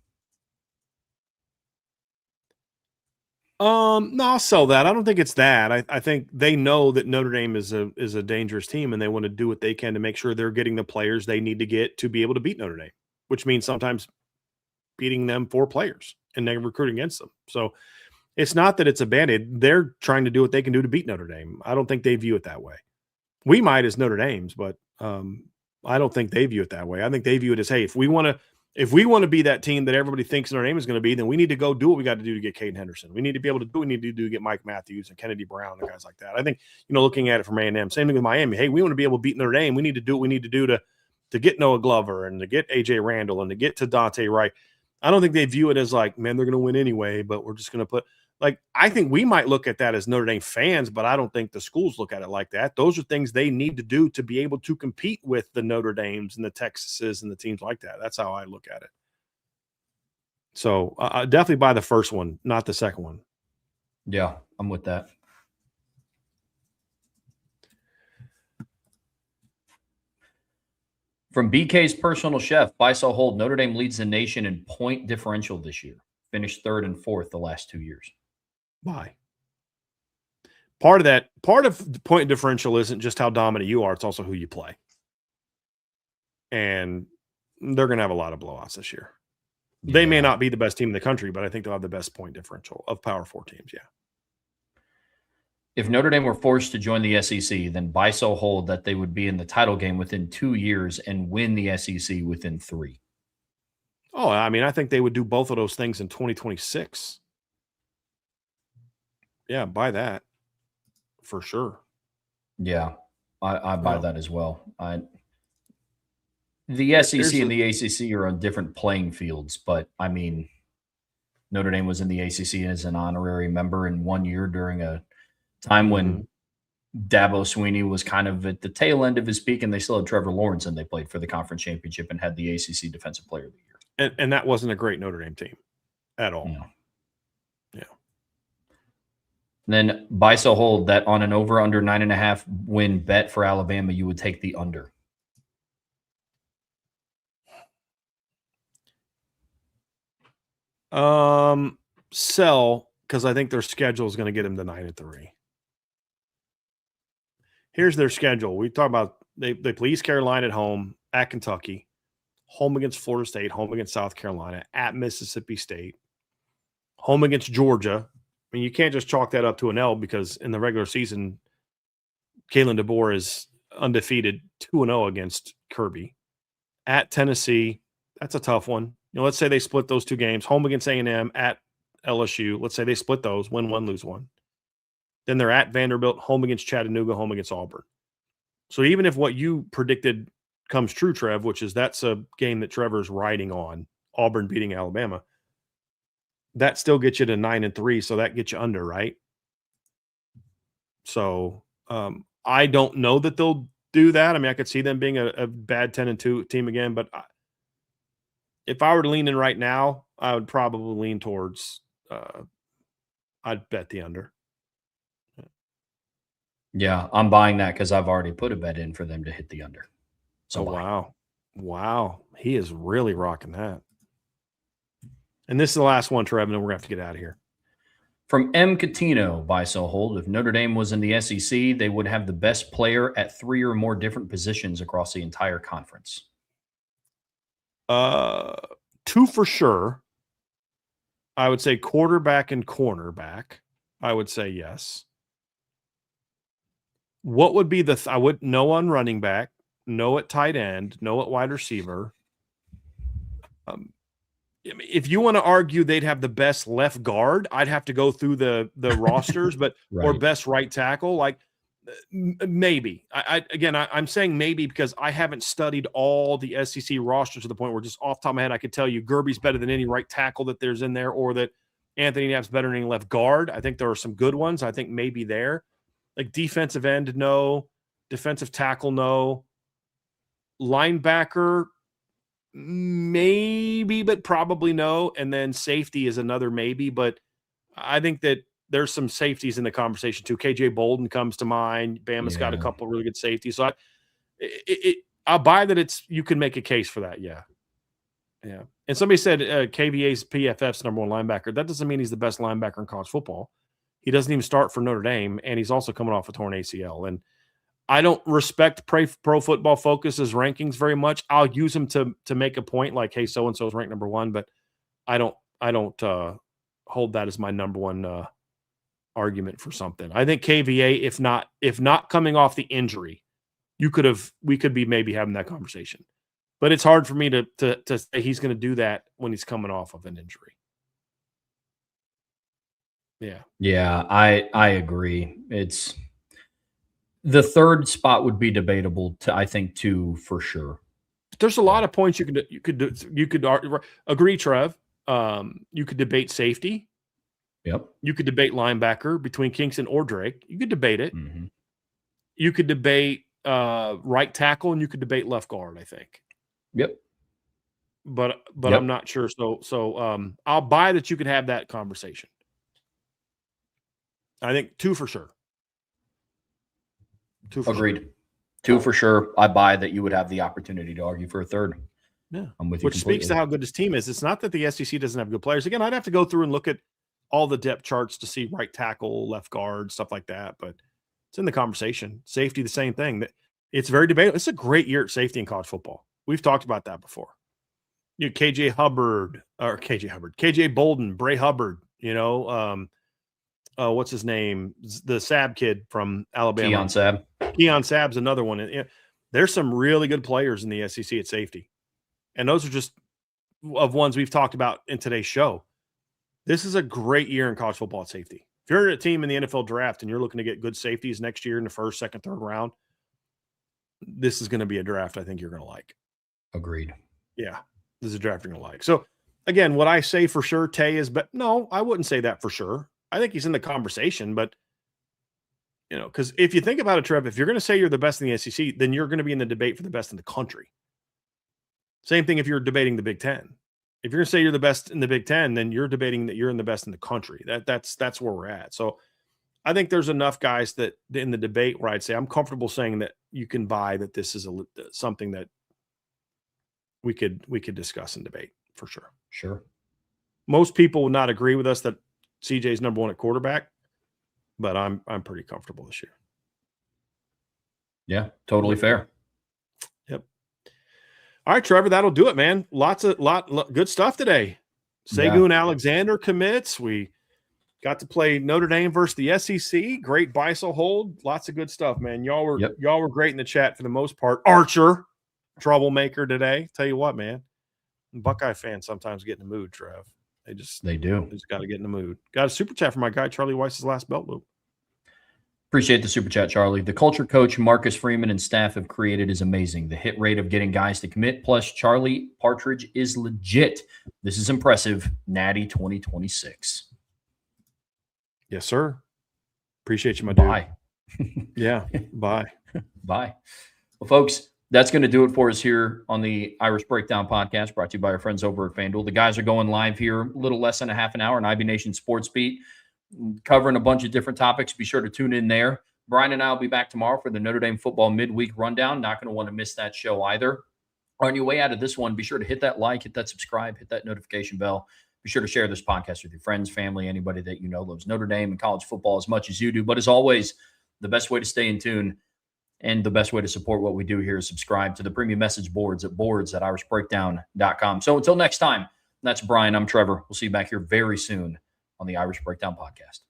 No, I'll sell that. I don't think it's that. I think they know that Notre Dame is a dangerous team, and they want to do what they can to make sure they're getting the players they need to get to be able to beat Notre Dame, which means sometimes beating them for players and then recruiting against them. So it's not that it's a band-aid. They're trying to do what they can do to beat Notre Dame. I don't think they view it that way. We might as Notre Dame's, but I don't think they view it that way. I think they view it as, hey, if we want to be that team that everybody thinks Notre Dame is going to be, then we need to go do what we got to do to get Caden Henderson. We need to be able to do what we need to do to get Mike Matthews and Kennedy Brown and guys like that. I think, looking at it from A&M, same thing with Miami. Hey, we want to be able to beat Notre Dame. We need to do what we need to do to get Noah Glover and to get A.J. Randall and to get to Dante Wright. I don't think they view it as like, man, they're going to win anyway, but we're just going to put – like, I think we might look at that as Notre Dame fans, but I don't think the schools look at it like that. Those are things they need to do to be able to compete with the Notre Dames and the Texases and the teams like that. That's how I look at it. So definitely buy the first one, not the second one. Yeah, I'm with that. From BK's personal chef, Bisel Hold, Notre Dame leads the nation in point differential this year. Finished 3rd and 4th the last 2 years. Why? Part of the point differential isn't just how dominant you are, it's also who you play. And they're going to have a lot of blowouts this year. Yeah. They may not be the best team in the country, but I think they'll have the best point differential of Power 4 teams, yeah. If Notre Dame were forced to join the SEC, then Bisel Hold that they would be in the title game within 2 years and win the SEC within 3. Oh, I mean, I think they would do both of those things in 2026. Yeah, buy that for sure. Yeah, I buy that as well. The SEC and the ACC are on different playing fields, but I mean, Notre Dame was in the ACC as an honorary member in 1 year during a time when Dabo Swinney was kind of at the tail end of his peak, and they still had Trevor Lawrence, and they played for the conference championship and had the ACC Defensive Player of the Year. And that wasn't a great Notre Dame team at all. No. Yeah. Then Bisel Hold that on an over-under 9.5 win bet for Alabama, you would take the under. Sell, because I think their schedule is going to get them to 9-3. Here's their schedule. We talk about they play East Carolina at home, at Kentucky, home against Florida State, home against South Carolina, at Mississippi State, home against Georgia. I mean, you can't just chalk that up to an L because in the regular season, Kalen DeBoer is undefeated 2-0 against Kirby. At Tennessee, that's a tough one. Let's say they split those 2 games, home against A&M, at LSU. Let's say they split those, win 1, lose 1. Then they're at Vanderbilt, home against Chattanooga, home against Auburn. So even if what you predicted comes true, Trev, which is that's a game that Trevor's riding on, Auburn beating Alabama, that still gets you to 9-3, so that gets you under, right? So I don't know that they'll do that. I mean, I could see them being a bad 10-2 team again, but if I were to lean in right now, I would probably lean towards I'd bet the under. Yeah, I'm buying that because I've already put a bet in for them to hit the under. So wow. He is really rocking that. And this is the last one, Trev, and then we're going to have to get out of here. From M. Catino, Bisel Hold, if Notre Dame was in the SEC, they would have the best player at 3 or more different positions across the entire conference. 2 for sure. I would say quarterback and cornerback. I would say yes. What would be I would know on running back, know at tight end, know at wide receiver. If you want to argue they'd have the best left guard, I'd have to go through the rosters, but right. Or best right tackle, like maybe. I'm saying maybe because I haven't studied all the SEC rosters to the point where just off the top of my head I could tell you Gerby's better than any right tackle that there's in there, or that Anthony Knapp's better than any left guard. I think there are some good ones. I think maybe there. Like defensive end, no. Defensive tackle, no. Linebacker, maybe, but probably no. And then safety is another maybe. But I think that there's some safeties in the conversation too. KJ Bolden comes to mind. Bama's got a couple really good safeties. So I'll buy that you can make a case for that. Yeah. And somebody said KVA's PFF's #1 linebacker. That doesn't mean he's the best linebacker in college football. He doesn't even start for Notre Dame, and he's also coming off a torn ACL. And I don't respect Pro Football Focus's rankings very much. I'll use them to make a point, like, hey, so and so is ranked #1, but I don't hold that as my #1 argument for something. I think KVA, if not coming off the injury, we could be maybe having that conversation. But it's hard for me to say he's going to do that when he's coming off of an injury. Yeah. Yeah, I agree. It's the third spot would be debatable I think, too, for sure. There's a lot of points you could agree, Trev. You could debate safety. Yep. You could debate linebacker between Kingston or Drake. You could debate it. Mm-hmm. You could debate right tackle, and you could debate left guard, I think. Yep. But I'm not sure. So I'll buy that you could have that conversation. I think 2 for sure. 2 for Agreed. Sure. 2 for sure. I buy that you would have the opportunity to argue for a third. Yeah. I'm with you. Which speaks to how good his team is. It's not that the SEC doesn't have good players. Again, I'd have to go through and look at all the depth charts to see right tackle, left guard, stuff like that. But it's in the conversation. Safety, the same thing. It's very debatable. It's a great year at safety in college football. We've talked about that before. You know, KJ Bolden, Bray Hubbard, what's his name? The Sabb kid from Alabama. Keon Sabb's another one. There's some really good players in the SEC at safety. And those are just of ones we've talked about in today's show. This is a great year in college football at safety. If you're a team in the NFL draft and you're looking to get good safeties next year in the first, second, third round, this is going to be a draft I think you're going to like. Agreed. Yeah, this is a draft you're going to like. So, again, would I say for sure Tay is – no, I wouldn't say that for sure. I think he's in the conversation, but, because if you think about it, Trev, if you're going to say you're the best in the SEC, then you're going to be in the debate for the best in the country. Same thing if you're debating the Big Ten. If you're going to say you're the best in the Big Ten, then you're debating that you're in the best in the country. That's where we're at. So I think there's enough guys that in the debate where I'd say I'm comfortable saying that you can buy that this is something that we could discuss and debate for sure. Sure. Most people would not agree with us that CJ's #1 at quarterback, but I'm pretty comfortable this year. Yeah, totally fair. Yep. All right, Trevor, that'll do it, man. Lot good stuff today. Seon Alexander commits. We got to play Notre Dame versus the SEC. Great Beisel hold. Lots of good stuff, man. Y'all were great in the chat for the most part. Archer, troublemaker today. Tell you what, man. Buckeye fans sometimes get in the mood, Trev. They do. They just got to get in the mood. Got a super chat from my guy, Charlie Weiss's last belt loop. Appreciate the super chat, Charlie. The culture coach Marcus Freeman and staff have created is amazing. The hit rate of getting guys to commit, plus Charlie Partridge is legit. This is impressive. Natty 2026. Yes, sir. Appreciate you, my dude. Bye. Yeah, bye. Bye. Well, folks, that's going to do it for us here on the Irish Breakdown podcast, brought to you by our friends over at FanDuel. The guys are going live here a little less than a half an hour on IB Nation Sports Beat, covering a bunch of different topics. Be sure to tune in there. Brian and I will be back tomorrow for the Notre Dame football midweek rundown. Not going to want to miss that show either. On your way out of this one, be sure to hit that like, hit that subscribe, hit that notification bell. Be sure to share this podcast with your friends, family, anybody that you know loves Notre Dame and college football as much as you do. But as always, the best way to stay in tune and the best way to support what we do here is subscribe to the premium message boards at boards.irishbreakdown.com. So until next time, that's Brian. I'm Trevor. We'll see you back here very soon on the Irish Breakdown podcast.